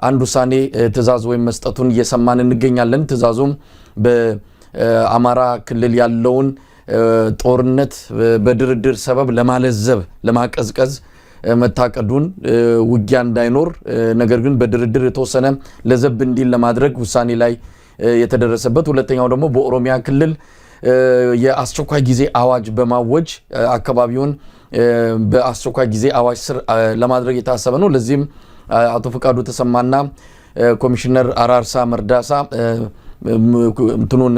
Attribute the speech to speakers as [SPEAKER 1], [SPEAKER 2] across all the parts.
[SPEAKER 1] አንድ ውሳኔ ትእዛዝ ወይም መስጠቱን እየሰማን እንገኛለን። ትእዛዙም በአማራ ክልል ያለውን ጦርነት በድርድር ሰበብ ለማለዘብ ለማቀዝቀዝ መታቀዱን ውጊያ እንዳይኖር ነገር ግን በድርድር የተወሰነ ለዘብ እንዲል ለማድረግ ውሳኔ ላይ የተደረሰበት። ሁለተኛው ደግሞ በኦሮሚያ ክልል የአስቸኳይ ጊዜ አዋጅ በማወጅ አካባቢውን በአስቸኳይ ጊዜ አዋጅ ስር ለማድረግ የታሰበ ነው። ለዚህም አቶ ፍቃዱ ተሰማና ኮሚሽነር አራርሳ መርዳሳ እንትኑን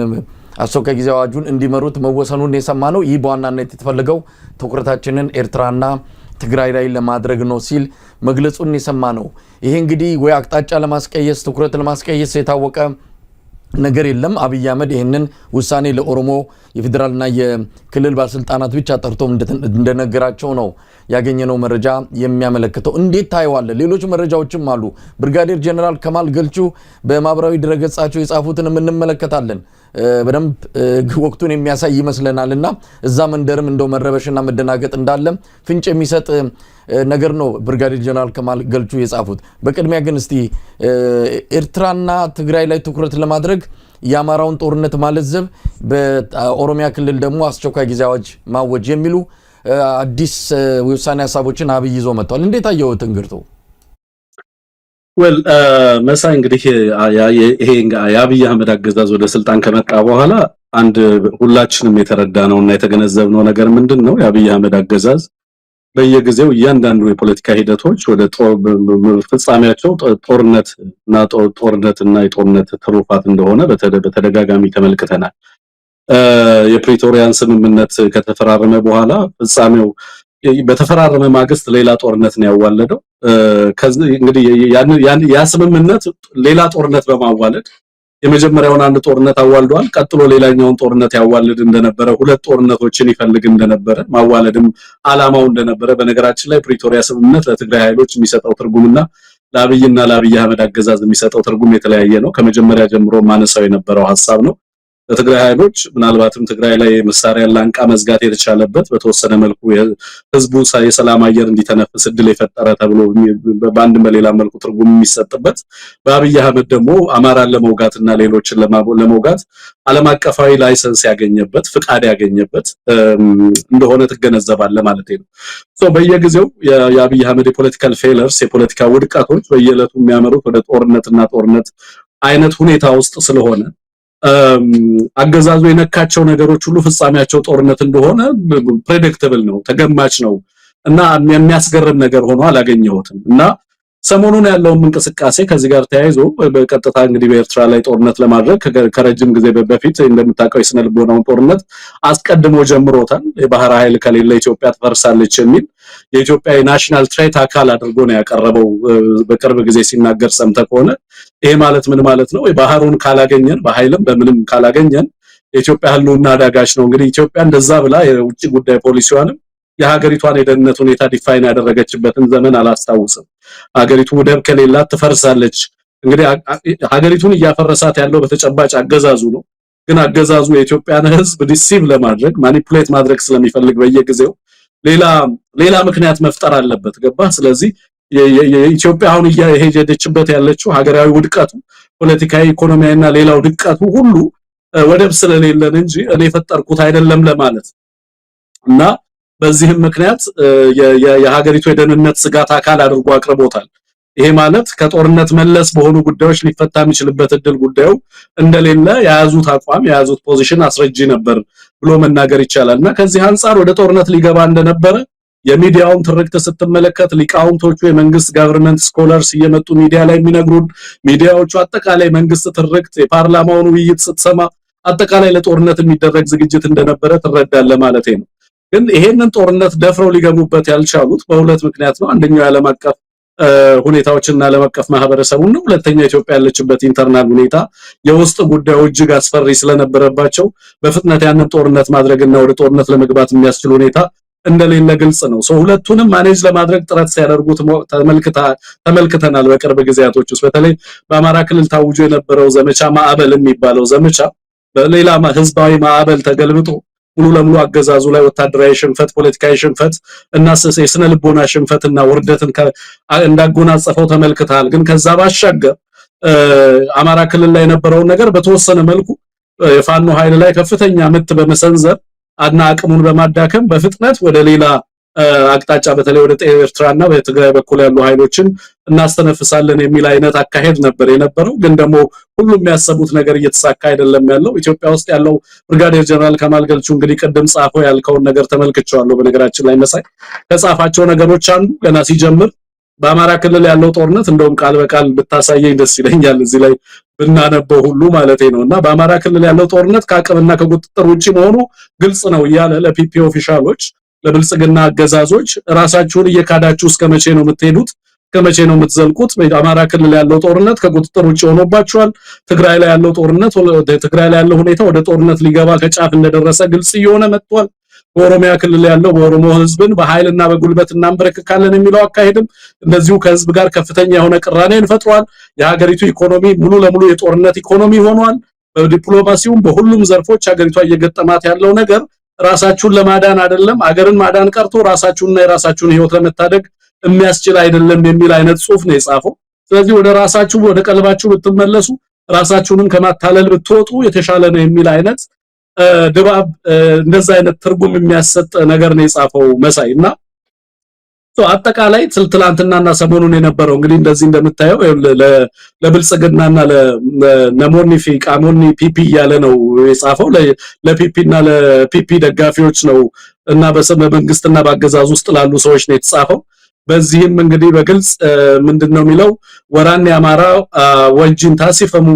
[SPEAKER 1] አስቸኳይ ጊዜ አዋጁን እንዲመሩት መወሰኑን የሰማነው። ይህ በዋናነት የተፈለገው ትኩረታችንን ኤርትራና ትግራይ ላይ ለማድረግ ነው ሲል መግለጹን የሰማነው። ይሄ እንግዲህ ወይ አቅጣጫ ለማስቀየስ ትኩረት ለማስቀየስ የታወቀ ነገር የለም። አብይ አህመድ ይሄንን ውሳኔ ለኦሮሞ የፌደራልና የክልል ባለስልጣናት ብቻ ጠርቶም እንደነገራቸው ነው ያገኘነው መረጃ የሚያመለክተው። እንዴት ታየዋለ? ሌሎች መረጃዎችም አሉ። ብርጋዴር ጀነራል ከማል ገልቹ በማህበራዊ ድረገጻቸው የጻፉትን እንመለከታለን። በደንብ ወቅቱን የሚያሳይ ይመስለናልና እዛ መንደርም እንደው መረበሽና መደናገጥ እንዳለ ፍንጭ የሚሰጥ ነገር ነው ብርጋዴር ጀነራል ከማል ገልቹ የጻፉት። በቅድሚያ ግን እስቲ ኤርትራና ትግራይ ላይ ትኩረት ለማድረግ የአማራውን ጦርነት ማለዘብ በኦሮሚያ ክልል ደግሞ አስቸኳይ ጊዜ አዋጅ ማወጅ የሚሉ አዲስ ውሳኔ ሀሳቦችን አብይ ይዞ መጥቷል። እንዴት አየው ትንግርቱ?
[SPEAKER 2] መሳይ እንግዲህ ይሄ የአብይ አህመድ አገዛዝ ወደ ስልጣን ከመጣ በኋላ አንድ ሁላችንም የተረዳነውና የተገነዘብነው ነገር ምንድነው? የአብይ አህመድ አገዛዝ በየጊዜው እያንዳንዱ የፖለቲካ ሂደቶች ወደ ፍጻሜያቸው ጦርነትና የጦርነት ትሩፋት እንደሆነ በተደጋጋሚ ተመልክተናል። የፕሪቶሪያን ስምምነት ከተፈራረመ በኋላ ፍጻሜው በተፈራረመ ማግስት ሌላ ጦርነት ነው ያዋለደው። ከዚህ እንግዲህ ያ ስምምነት ሌላ ጦርነት በማዋለድ የመጀመሪያውን አንድ ጦርነት አዋልዷል። ቀጥሎ ሌላኛውን ጦርነት ያዋልድ እንደነበረ ሁለት ጦርነቶችን ይፈልግ እንደነበረ ማዋለድም አላማው እንደነበረ በነገራችን ላይ ፕሪቶሪያ ስምምነት ለትግራይ ኃይሎች የሚሰጠው ትርጉምና ለአብይና ለአብይ አህመድ አገዛዝ የሚሰጠው ትርጉም የተለያየ ነው። ከመጀመሪያ ጀምሮ ማነሳው የነበረው ሐሳብ ነው። ለትግራይ ኃይሎች ምናልባትም ትግራይ ላይ መሳሪያ ላንቃ መዝጋት የተቻለበት በተወሰነ መልኩ ህዝቡ የሰላም አየር እንዲተነፍስ እድል የፈጠረ ተብሎ በአንድ በሌላ መልኩ ትርጉም የሚሰጥበት፣ በአብይ አህመድ ደግሞ አማራን ለመውጋትና ሌሎችን ለመውጋት ዓለም አቀፋዊ ላይሰንስ ያገኘበት ፍቃድ ያገኘበት እንደሆነ ትገነዘባለህ ማለት ነው። በየጊዜው የአብይ አህመድ የፖለቲካል ፌለርስ የፖለቲካ ውድቀቶች በየዕለቱ የሚያመሩት ወደ ጦርነት አይነት ሁኔታ ውስጥ ስለሆነ አገዛዙ የነካቸው ነገሮች ሁሉ ፍጻሜያቸው ጦርነት እንደሆነ ፕሬዲክተብል ነው፣ ተገማች ነው እና የሚያስገርም ነገር ሆኖ አላገኘሁትም። እና ሰሞኑን ያለውን እንቅስቃሴ ከዚህ ጋር ተያይዞ በቀጥታ እንግዲህ በኤርትራ ላይ ጦርነት ለማድረግ ከረጅም ጊዜ በፊት እንደምታውቀው የስነልቦናውን ጦርነት አስቀድሞ ጀምሮታል። የባህር ኃይል ከሌለ ኢትዮጵያ ትፈርሳለች የሚል የኢትዮጵያ ናሽናል ትሬት አካል አድርጎ ነው ያቀረበው። በቅርብ ጊዜ ሲናገር ሰምተ ከሆነ ይሄ ማለት ምን ማለት ነው? ባህሩን ካላገኘን በኃይልም በምንም ካላገኘን የኢትዮጵያ ህልውና አዳጋች ነው። እንግዲህ ኢትዮጵያ እንደዛ ብላ የውጭ ጉዳይ ፖሊሲዋንም የሀገሪቷን የደህንነት ሁኔታ ዲፋይን ያደረገችበትን ዘመን አላስታውስም። ሀገሪቱ ወደብ ከሌላት ትፈርሳለች። እንግዲህ ሀገሪቱን እያፈረሳት ያለው በተጨባጭ አገዛዙ ነው። ግን አገዛዙ የኢትዮጵያን ህዝብ ዲሲቭ ለማድረግ ማኒፑሌት ማድረግ ስለሚፈልግ በየጊዜው ሌላ ምክንያት መፍጠር አለበት። ገባ? ስለዚህ የኢትዮጵያ አሁን እየሄደችበት ያለችው ሀገራዊ ውድቀቱ ፖለቲካዊ፣ ኢኮኖሚያዊና ሌላው ድቀቱ ሁሉ ወደብ ስለሌለን እንጂ እኔ ፈጠርኩት አይደለም ለማለት እና በዚህም ምክንያት የሀገሪቱ የደህንነት ስጋት አካል አድርጎ አቅርቦታል። ይሄ ማለት ከጦርነት መለስ በሆኑ ጉዳዮች ሊፈታ የሚችልበት እድል ጉዳዩ እንደሌለ የያዙት አቋም የያዙት ፖዚሽን አስረጂ ነበር ብሎ መናገር ይቻላልና ከዚህ አንፃር ወደ ጦርነት ሊገባ እንደነበረ የሚዲያውን ትርክት ስትመለከት ሊቃውንቶቹ የመንግስት ጋቨርንመንት ስኮላርስ እየመጡ ሚዲያ ላይ የሚነግሩን ሚዲያዎቹ አጠቃላይ መንግስት ትርክት የፓርላማውን ውይይት ስትሰማ አጠቃላይ ለጦርነት የሚደረግ ዝግጅት እንደነበረ ትረዳለህ ማለት ነው። ግን ይሄንን ጦርነት ደፍረው ሊገቡበት ያልቻሉት በሁለት ምክንያት ነው። አንደኛው የዓለም አቀፍ ሁኔታዎችና ዓለም አቀፍ ማህበረሰቡ ነው። ሁለተኛ ኢትዮጵያ ያለችበት ኢንተርናል ሁኔታ የውስጥ ጉዳዩ እጅግ አስፈሪ ስለነበረባቸው በፍጥነት ያንን ጦርነት ማድረግና ወደ ጦርነት ለመግባት የሚያስችል ሁኔታ እንደሌለ ግልጽ ነው። ሁለቱንም ማኔጅ ለማድረግ ጥረት ሲያደርጉት ተመልክተናል። በቅርብ ጊዜያቶች ውስጥ በተለይ በአማራ ክልል ታውጆ የነበረው ዘመቻ ማዕበል የሚባለው ዘመቻ በሌላ ህዝባዊ ማዕበል ተገልብጦ ሙሉ ለሙሉ አገዛዙ ላይ ወታደራዊ ሽንፈት ፖለቲካዊ ሽንፈት እና የስነ ልቦና ሽንፈትና ውርደትን እንዳጎናጸፈው ተመልክተሃል ግን ከዛ ባሻገር አማራ ክልል ላይ የነበረውን ነገር በተወሰነ መልኩ የፋኖ ኃይል ላይ ከፍተኛ ምት በመሰንዘር እና አቅሙን በማዳከም በፍጥነት ወደ ሌላ አቅጣጫ በተለይ ወደ ኤርትራና በትግራይ በኩል ያሉ ኃይሎችን እናስተነፍሳለን የሚል አይነት አካሄድ ነበር የነበረው ግን ደግሞ ሁሉም የሚያሰቡት ነገር እየተሳካ አይደለም ያለው ኢትዮጵያ ውስጥ ያለው ብርጋዴር ጀነራል ከማል ገልቹ እንግዲህ ቀደም ጻፈው ያልከውን ነገር ተመልክቻለሁ በነገራችን ላይ መሳይ ከጻፋቸው ነገሮች አንዱ ገና ሲጀምር በአማራ ክልል ያለው ጦርነት እንደውም ቃል በቃል ብታሳየኝ ደስ ይለኛል እዚህ ላይ ብናነበው ሁሉ ማለቴ ነውና በአማራ ክልል ያለው ጦርነት ከአቅምና ከቁጥጥር ውጪ መሆኑ ግልጽ ነው ያለ ለፒፒ ኦፊሻሎች ለብልጽግና አገዛዞች ራሳችሁን እየካዳችሁ እስከመቼ ነው የምትሄዱት ከመቼ ነው የምትዘልቁት በአማራ ክልል ያለው ጦርነት ከቁጥጥር ውጪ ሆኖባችኋል ትግራይ ላይ ያለው ጦርነት ትግራይ ላይ ያለው ሁኔታ ወደ ጦርነት ሊገባ ከጫፍ እንደደረሰ ግልጽ እየሆነ መጥቷል በኦሮሚያ ክልል ያለው በኦሮሞ ህዝብን በኃይልና በጉልበት እናንበረክካለን የሚለው አካሄድም እንደዚሁ ከህዝብ ጋር ከፍተኛ የሆነ ቅራኔን ፈጥሯል የሀገሪቱ ኢኮኖሚ ሙሉ ለሙሉ የጦርነት ኢኮኖሚ ሆኗል በዲፕሎማሲውም በሁሉም ዘርፎች ሀገሪቷ እየገጠማት ያለው ነገር ራሳችሁን ለማዳን አይደለም አገርን ማዳን ቀርቶ ራሳችሁንና የራሳችሁን ህይወት ለመታደግ የሚያስችል አይደለም የሚል አይነት ጽሑፍ ነው የጻፈው ስለዚህ ወደ ራሳችሁ ወደ ቀልባችሁ ብትመለሱ ራሳችሁንም ከማታለል ብትወጡ የተሻለ ነው የሚል አይነት ድባብ እንደዛ አይነት ትርጉም የሚያሰጥ ነገር ነው የጻፈው መሳይና አጠቃላይ ትላንትናና ሰሞኑን የነበረው እንግዲህ እንደዚህ እንደምታየው ለብልጽግናና ለነሞኒ ቃሞኒ ፒፒ ያለ ነው የጻፈው ለፒፒና ለፒፒ ደጋፊዎች ነው እና በመንግስትና በአገዛዝ ውስጥ ላሉ ሰዎች ነው የተጻፈው በዚህም እንግዲህ በግልጽ ምንድነው የሚለው ወራን ያማራ ወንጂን ታሲፈሙ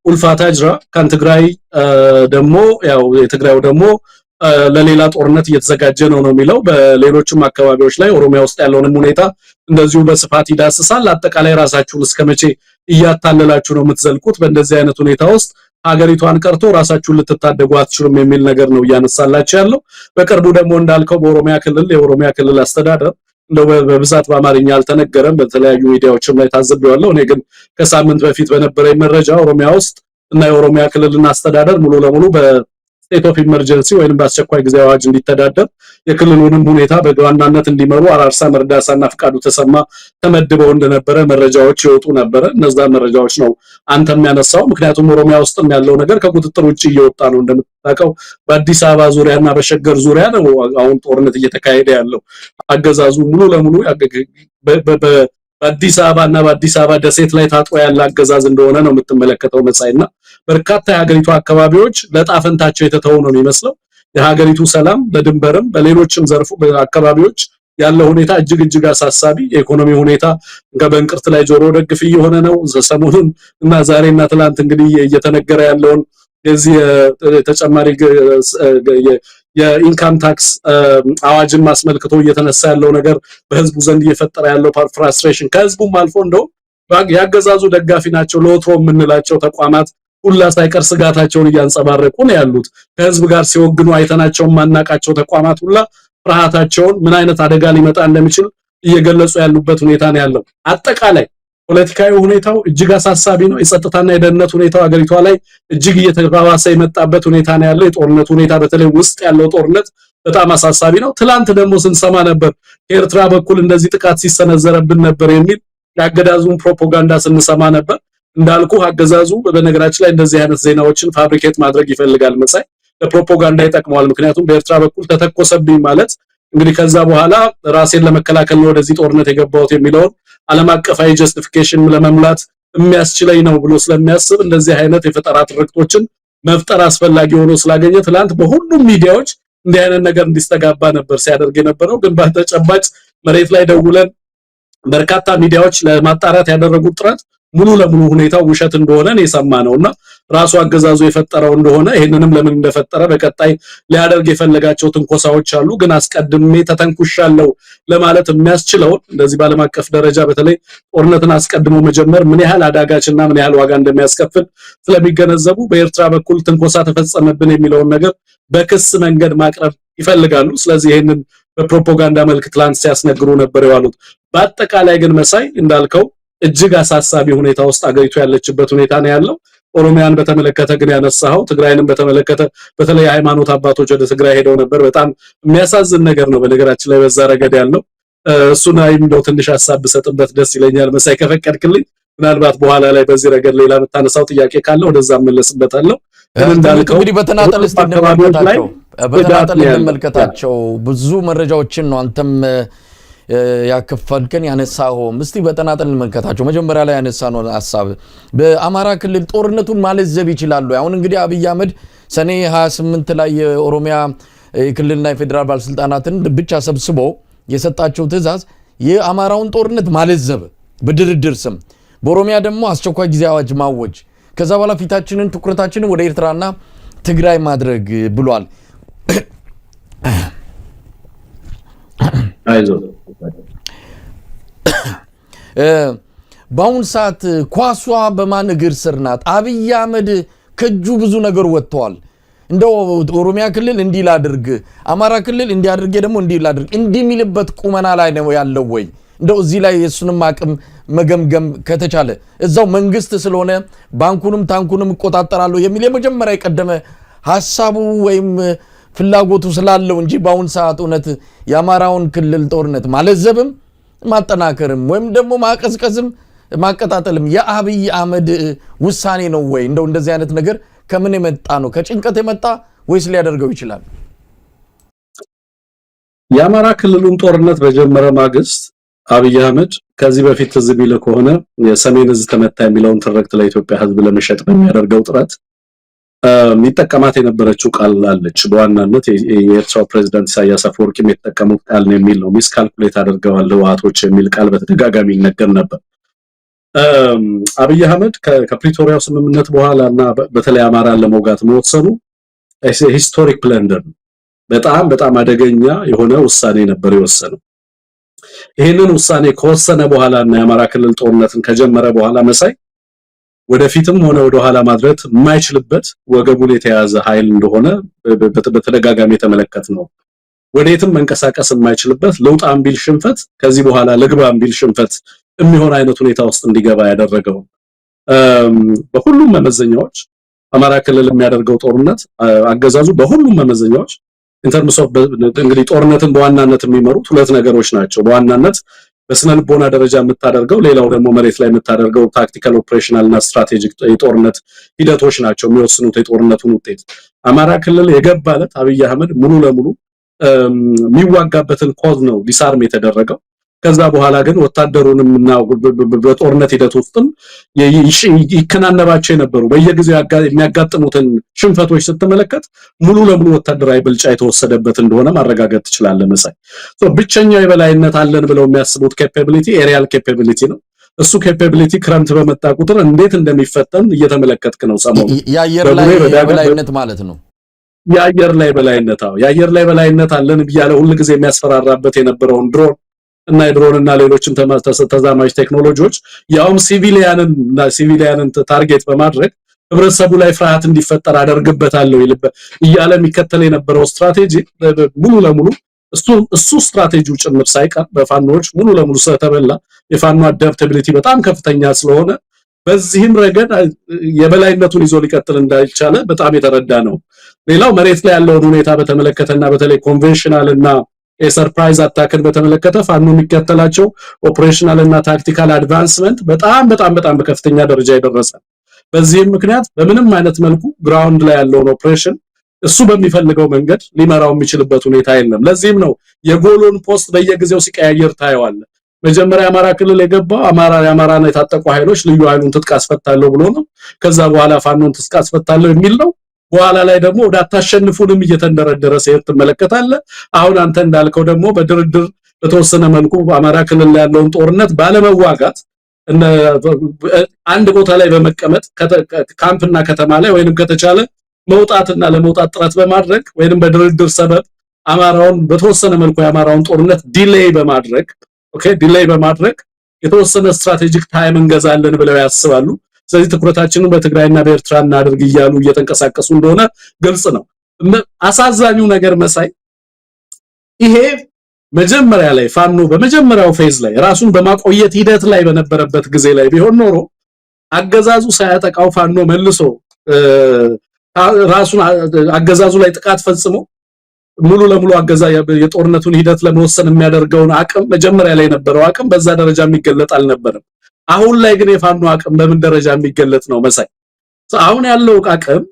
[SPEAKER 2] ኡልፋታጅራ ከንትግራይ ደሞ ያው የትግራዩ ደሞ ለሌላ ጦርነት እየተዘጋጀ ነው የሚለው በሌሎችም አካባቢዎች ላይ ኦሮሚያ ውስጥ ያለውን ሁኔታ እንደዚሁ በስፋት ይዳስሳል አጠቃላይ ራሳችሁን እስከመቼ እያታለላችሁ ነው የምትዘልቁት በእንደዚህ አይነት ሁኔታ ውስጥ ሀገሪቷን ቀርቶ ራሳችሁን ልትታደጉ አትችሉም የሚል ነገር ነው ያነሳላችሁ ያለው በቅርቡ ደግሞ እንዳልከው በኦሮሚያ ክልል የኦሮሚያ ክልል አስተዳደር እንደው በብዛት በአማርኛ አልተነገረም በተለያዩ ሚዲያዎችም ላይ ታዘብየዋለሁ እኔ ግን ከሳምንት በፊት በነበረኝ መረጃ ኦሮሚያ ውስጥ እና የኦሮሚያ ክልልና አስተዳደር ሙሉ ለሙሉ በስቴት ኦፍ ኢመርጀንሲ ወይንም በአስቸኳይ ጊዜ አዋጅ እንዲተዳደር የክልሉንም ሁኔታ በዋናነት እንዲመሩ አራርሳ መርዳሳና ፍቃዱ ተሰማ ተመድበው እንደነበረ መረጃዎች ይወጡ ነበር እነዛ መረጃዎች ነው አንተም ያነሳው ምክንያቱም ኦሮሚያ ውስጥም ያለው ነገር ከቁጥጥር ውጪ እየወጣ ነው እንደምታውቀው በአዲስ አበባ ዙሪያና በሸገር ዙሪያ ነው አሁን ጦርነት እየተካሄደ ያለው አገዛዙ ሙሉ ለሙሉ በአዲስ አበባና በአዲስ አበባ ደሴት ላይ ታጥሮ ያለ አገዛዝ እንደሆነ ነው የምትመለከተው መጻይና በርካታ የሀገሪቱ አካባቢዎች ለጣፈንታቸው የተተው ነው የሚመስለው የሀገሪቱ ሰላም በድንበርም በሌሎችም ዘርፉ በአካባቢዎች ያለው ሁኔታ እጅግ አሳሳቢ የኢኮኖሚ ሁኔታ በእንቅርት ላይ ጆሮ ደግፍ እየሆነ ነው ሰሞኑን እና ዛሬና ትላንት እንግዲህ እየተነገረ ያለውን የዚህ ተጨማሪ የኢንካም ታክስ አዋጅን ማስመልከቶ እየተነሳ ያለው ነገር በህዝቡ ዘንድ እየፈጠረ ያለው ፍራስትሬሽን ከህዝቡም አልፎ እንደው ያገዛዙ ደጋፊ ናቸው ለወትሮ የምንላቸው ተቋማት ሁላ ሳይቀር ስጋታቸውን እያንጸባረቁ ነው ያሉት ከህዝብ ጋር ሲወግኑ አይተናቸው ማናቃቸው ተቋማት ሁላ ፍርሃታቸውን ምን አይነት አደጋ ሊመጣ እንደሚችል እየገለጹ ያሉበት ሁኔታ ነው ያለው አጠቃላይ ፖለቲካዊ ሁኔታው እጅግ አሳሳቢ ነው የጸጥታና የደህንነት ሁኔታው አገሪቷ ላይ እጅግ እየተባባሰ የመጣበት ሁኔታ ነው ያለው የጦርነት ሁኔታ በተለይ ውስጥ ያለው ጦርነት በጣም አሳሳቢ ነው ትላንት ደግሞ ስንሰማ ነበር ከኤርትራ በኩል እንደዚህ ጥቃት ሲሰነዘረብን ነበር የሚል ያገዳዙን ፕሮፓጋንዳ ስንሰማ ነበር እንዳልኩ አገዛዙ በነገራችን ላይ እንደዚህ አይነት ዜናዎችን ፋብሪኬት ማድረግ ይፈልጋል መሳይ ለፕሮፓጋንዳ ይጠቅመዋል ምክንያቱም በኤርትራ በኩል ተተኮሰብኝ ማለት እንግዲህ ከዛ በኋላ ራሴን ለመከላከል ነው ወደዚህ ጦርነት የገባሁት የሚለው ዓለም አቀፋዊ ጀስቲፊኬሽን ለመሙላት የሚያስችለኝ ነው ብሎ ስለሚያስብ እንደዚህ አይነት የፈጠራ ትርክቶችን መፍጠር አስፈላጊ ሆኖ ስላገኘ ትላንት በሁሉም ሚዲያዎች እንዲህ አይነት ነገር እንዲስተጋባ ነበር ሲያደርግ የነበረው ግን በተጨባጭ መሬት ላይ ደውለን በርካታ ሚዲያዎች ለማጣራት ያደረጉት ጥረት ሙሉ ለሙሉ ሁኔታው ውሸት እንደሆነ ነው የሰማነውና ራሱ አገዛዙ የፈጠረው እንደሆነ ይሄንንም ለምን እንደፈጠረ በቀጣይ ሊያደርግ የፈለጋቸው ትንኮሳዎች አሉ ግን አስቀድሜ ተተንኩሻለሁ ለማለት የሚያስችለው እንደዚህ ባለም አቀፍ ደረጃ በተለይ ጦርነትን አስቀድሞ መጀመር ምን ያህል አዳጋችና ምን ያህል ዋጋ እንደሚያስከፍል ስለሚገነዘቡ በኤርትራ በኩል ትንኮሳ ተፈጸመብን የሚለውን ነገር በክስ መንገድ ማቅረብ ይፈልጋሉ ስለዚህ ይሄንን በፕሮፓጋንዳ መልክ ትላንት ሲያስነግሩ ነበር ያሉት በአጠቃላይ ግን መሳይ እንዳልከው እጅግ አሳሳቢ ሁኔታ ውስጥ አገሪቱ ያለችበት ሁኔታ ነው ያለው ኦሮሚያን በተመለከተ ግን ያነሳው ትግራይንም በተመለከተ በተለይ ሃይማኖት አባቶች ወደ ትግራይ ሄደው ነበር። በጣም የሚያሳዝን ነገር ነው በነገራችን ላይ በዛ ረገድ ያለው እሱን እንደው ትንሽ ሐሳብ ብሰጥበት ደስ ይለኛል መሳይ ከፈቀድክልኝ። ምናልባት በኋላ ላይ በዚህ ረገድ ሌላ የምታነሳው ጥያቄ ካለ ወደዛ መለስበታለሁ። ግን እንዳልከው
[SPEAKER 1] እንግዲህ በተናጠል እንመልከታቸው ብዙ መረጃዎችን ነው አንተም ያከፈልከን ያነሳኸውም። እስቲ በተናጠል እንመልከታቸው። መጀመሪያ ላይ ያነሳነው ሐሳብ በአማራ ክልል ጦርነቱን ማለዘብ ይችላሉ። አሁን እንግዲህ አብይ አህመድ ሰኔ 28 ላይ የኦሮሚያ የክልልና የፌዴራል ባለስልጣናትን ብቻ ሰብስቦ የሰጣቸው ትዕዛዝ የአማራውን ጦርነት ማለዘብ በድርድር ስም፣ በኦሮሚያ ደግሞ አስቸኳይ ጊዜ አዋጅ ማወጅ፣ ከዛ በኋላ ፊታችንን ትኩረታችንን ወደ ኤርትራና ትግራይ ማድረግ ብሏል። በአሁን ሰዓት ኳሷ በማን እግር ስር ናት? አብይ አህመድ ከእጁ ብዙ ነገር ወጥተዋል። እንደው ኦሮሚያ ክልል እንዲህ ላድርግ፣ አማራ ክልል እንዲህ አድርጌ ደግሞ እንዲህ ላድርግ እንዲህ የሚልበት ቁመና ላይ ነው ያለው ወይ? እንደው እዚህ ላይ የሱንም አቅም መገምገም ከተቻለ እዛው መንግስት ስለሆነ ባንኩንም ታንኩንም እቆጣጠራለሁ የሚል የመጀመሪያ የቀደመ ሐሳቡ ወይም ፍላጎቱ ስላለው እንጂ በአሁን ሰዓት እውነት የአማራውን ክልል ጦርነት ማለዘብም ማጠናከርም ወይም ደግሞ ማቀዝቀዝም ማቀጣጠልም የአብይ አህመድ ውሳኔ ነው ወይ? እንደዚህ አይነት ነገር ከምን የመጣ ነው? ከጭንቀት የመጣ ወይስ ሊያደርገው ይችላል?
[SPEAKER 2] የአማራ ክልሉን ጦርነት በጀመረ ማግስት አብይ አህመድ ከዚህ በፊት ትዝ ቢል ከሆነ የሰሜን ዕዝ ተመታ የሚለውን ትርክት ለኢትዮጵያ ሕዝብ ለመሸጥ በሚያደርገው ጥረት የሚጠቀማት የነበረችው ቃል አለች። በዋናነት የኤርትራው ፕሬዝዳንት ኢሳያስ አፈወርቂ የተጠቀሙት ቃል ነው የሚል ነው። ሚስ ካልኩሌት አድርገዋል ህወሓቶች የሚል ቃል በተደጋጋሚ ይነገር ነበር። አብይ አህመድ ከፕሪቶሪያው ስምምነት በኋላና በተለይ አማራን ለመውጋት መወሰኑ ሂስቶሪክ ብለንደር ነው። በጣም አደገኛ የሆነ ውሳኔ ነበር የወሰነው። ይሄንን ውሳኔ ከወሰነ በኋላና የአማራ ክልል ጦርነትን ከጀመረ በኋላ መሳይ ወደፊትም ሆነ ወደ ኋላ ማድረግ የማይችልበት ወገቡን የተያዘ ኃይል እንደሆነ በተደጋጋሚ የተመለከት ነው። ወዴትም መንቀሳቀስ የማይችልበት ለውጥ አምቢል ሽንፈት ከዚህ በኋላ ለግባ አምቢል ሽንፈት የሚሆን አይነት ሁኔታ ውስጥ እንዲገባ ያደረገው በሁሉም መመዘኛዎች አማራ ክልል የሚያደርገው ጦርነት አገዛዙ በሁሉም መመዘኛዎች ኢንተርምስ ኦፍ እንግዲህ ጦርነትን በዋናነት የሚመሩት ሁለት ነገሮች ናቸው። በዋናነት በስነ ልቦና ደረጃ የምታደርገው፣ ሌላው ደግሞ መሬት ላይ የምታደርገው ታክቲካል ኦፕሬሽናል እና ስትራቴጂክ የጦርነት ሂደቶች ናቸው የሚወስኑት የጦርነቱን ውጤት። አማራ ክልል የገባለት አብይ አህመድ ሙሉ ለሙሉ የሚዋጋበትን ኮዝ ነው ዲሳርም የተደረገው። ከዛ በኋላ ግን ወታደሩንም እና በጦርነት ሂደት ውስጥም ይከናነባቸው የነበሩ በየጊዜው የሚያጋጥሙትን ሽንፈቶች ስትመለከት ሙሉ ለሙሉ ወታደራዊ ብልጫ የተወሰደበት እንደሆነ ማረጋገጥ ትችላለህ መሳይ። ብቸኛው የበላይነት አለን ብለው የሚያስቡት ኬፓቢሊቲ ኤሪያል ኬፓቢሊቲ ነው። እሱ ኬፓቢሊቲ ክረምት በመጣ ቁጥር እንዴት እንደሚፈተን እየተመለከትክ ነው ሰሞኑን።
[SPEAKER 1] የአየር ላይ በላይነት ማለት ነው።
[SPEAKER 2] የአየር ላይ በላይነት የአየር ላይ በላይነት አለን ብያለ ሁሉ ጊዜ የሚያስፈራራበት የነበረውን ድሮን እና የድሮንና ሌሎችም ተዛማጅ ቴክኖሎጂዎች ያውም ሲቪሊያንን ታርጌት በማድረግ ህብረተሰቡ ላይ ፍርሃት እንዲፈጠር አደርግበታለሁ እያለ የሚከተል የነበረው ስትራቴጂ ሙሉ ለሙሉ እሱ ስትራቴጂው ጭምር ሳይቀር በፋኖች ሙሉ ለሙሉ ስለተበላ የፋኖ አዳፕታቢሊቲ በጣም ከፍተኛ ስለሆነ በዚህም ረገድ የበላይነቱን ይዞ ሊቀጥል እንዳይቻለ በጣም የተረዳ ነው። ሌላው መሬት ላይ ያለውን ሁኔታ በተመለከተና በተለይ ኮንቬንሽናል እና የሰርፕራይዝ አታክን በተመለከተ ፋኖ የሚከተላቸው ኦፕሬሽናል እና ታክቲካል አድቫንስመንት በጣም በከፍተኛ ደረጃ የደረሰ። በዚህም ምክንያት በምንም አይነት መልኩ ግራውንድ ላይ ያለውን ኦፕሬሽን እሱ በሚፈልገው መንገድ ሊመራው የሚችልበት ሁኔታ የለም። ለዚህም ነው የጎሉን ፖስት በየጊዜው ሲቀያየር ታየዋል። መጀመሪያ አማራ ክልል የገባው የአማራና የታጠቁ ኃይሎች ልዩ ኃይሉን ትጥቅ አስፈታለሁ ብሎ ነው። ከዛ በኋላ ፋኖን ትጥቅ አስፈታለሁ የሚል ነው። በኋላ ላይ ደግሞ ወደ አታሸንፉንም እየተንደረደረ ሲሄድ ትመለከታለህ። አሁን አንተ እንዳልከው ደግሞ በድርድር በተወሰነ መልኩ አማራ ክልል ላይ ያለውን ጦርነት ባለመዋጋት አንድ ቦታ ላይ በመቀመጥ ካምፕና ከተማ ላይ ወይንም ከተቻለ መውጣትና ለመውጣት ጥረት በማድረግ ወይንም በድርድር ሰበብ አማራውን በተወሰነ መልኩ የአማራውን ጦርነት ዲሌይ በማድረግ የተወሰነ ስትራቴጂክ ታይም እንገዛለን ብለው ያስባሉ። ስለዚህ ትኩረታችንን በትግራይና በኤርትራ እናድርግ እያሉ እየተንቀሳቀሱ እንደሆነ ግልጽ ነው። አሳዛኙ ነገር መሳይ ይሄ መጀመሪያ ላይ ፋኖ በመጀመሪያው ፌዝ ላይ ራሱን በማቆየት ሂደት ላይ በነበረበት ጊዜ ላይ ቢሆን ኖሮ አገዛዙ ሳያጠቃው ፋኖ መልሶ ራሱን አገዛዙ ላይ ጥቃት ፈጽሞ ሙሉ ለሙሉ የጦርነቱን ሂደት ለመወሰን የሚያደርገውን አቅም መጀመሪያ ላይ የነበረው አቅም በዛ ደረጃ የሚገለጥ አልነበረም። አሁን ላይ ግን የፋኖ አቅም በምን ደረጃ የሚገለጥ ነው መሳይ? አሁን ያለው አቅም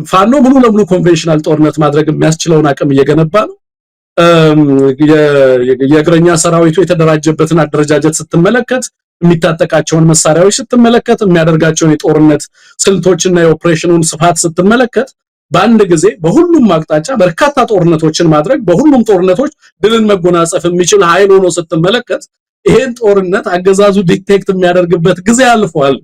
[SPEAKER 2] ፋኖ ሙሉ ለሙሉ ኮንቬንሽናል ጦርነት ማድረግ የሚያስችለውን አቅም እየገነባ ነው። የእግረኛ ሰራዊቱ የተደራጀበትን አደረጃጀት ስትመለከት፣ የሚታጠቃቸውን መሳሪያዎች ስትመለከት፣ የሚያደርጋቸውን የጦርነት ስልቶችና የኦፕሬሽኑን ስፋት ስትመለከት በአንድ ጊዜ በሁሉም አቅጣጫ በርካታ ጦርነቶችን ማድረግ በሁሉም ጦርነቶች ድልን መጎናጸፍ የሚችል ኃይል ሆኖ ስትመለከት ይሄን ጦርነት አገዛዙ ዲክቴት የሚያደርግበት ጊዜ አልፏል።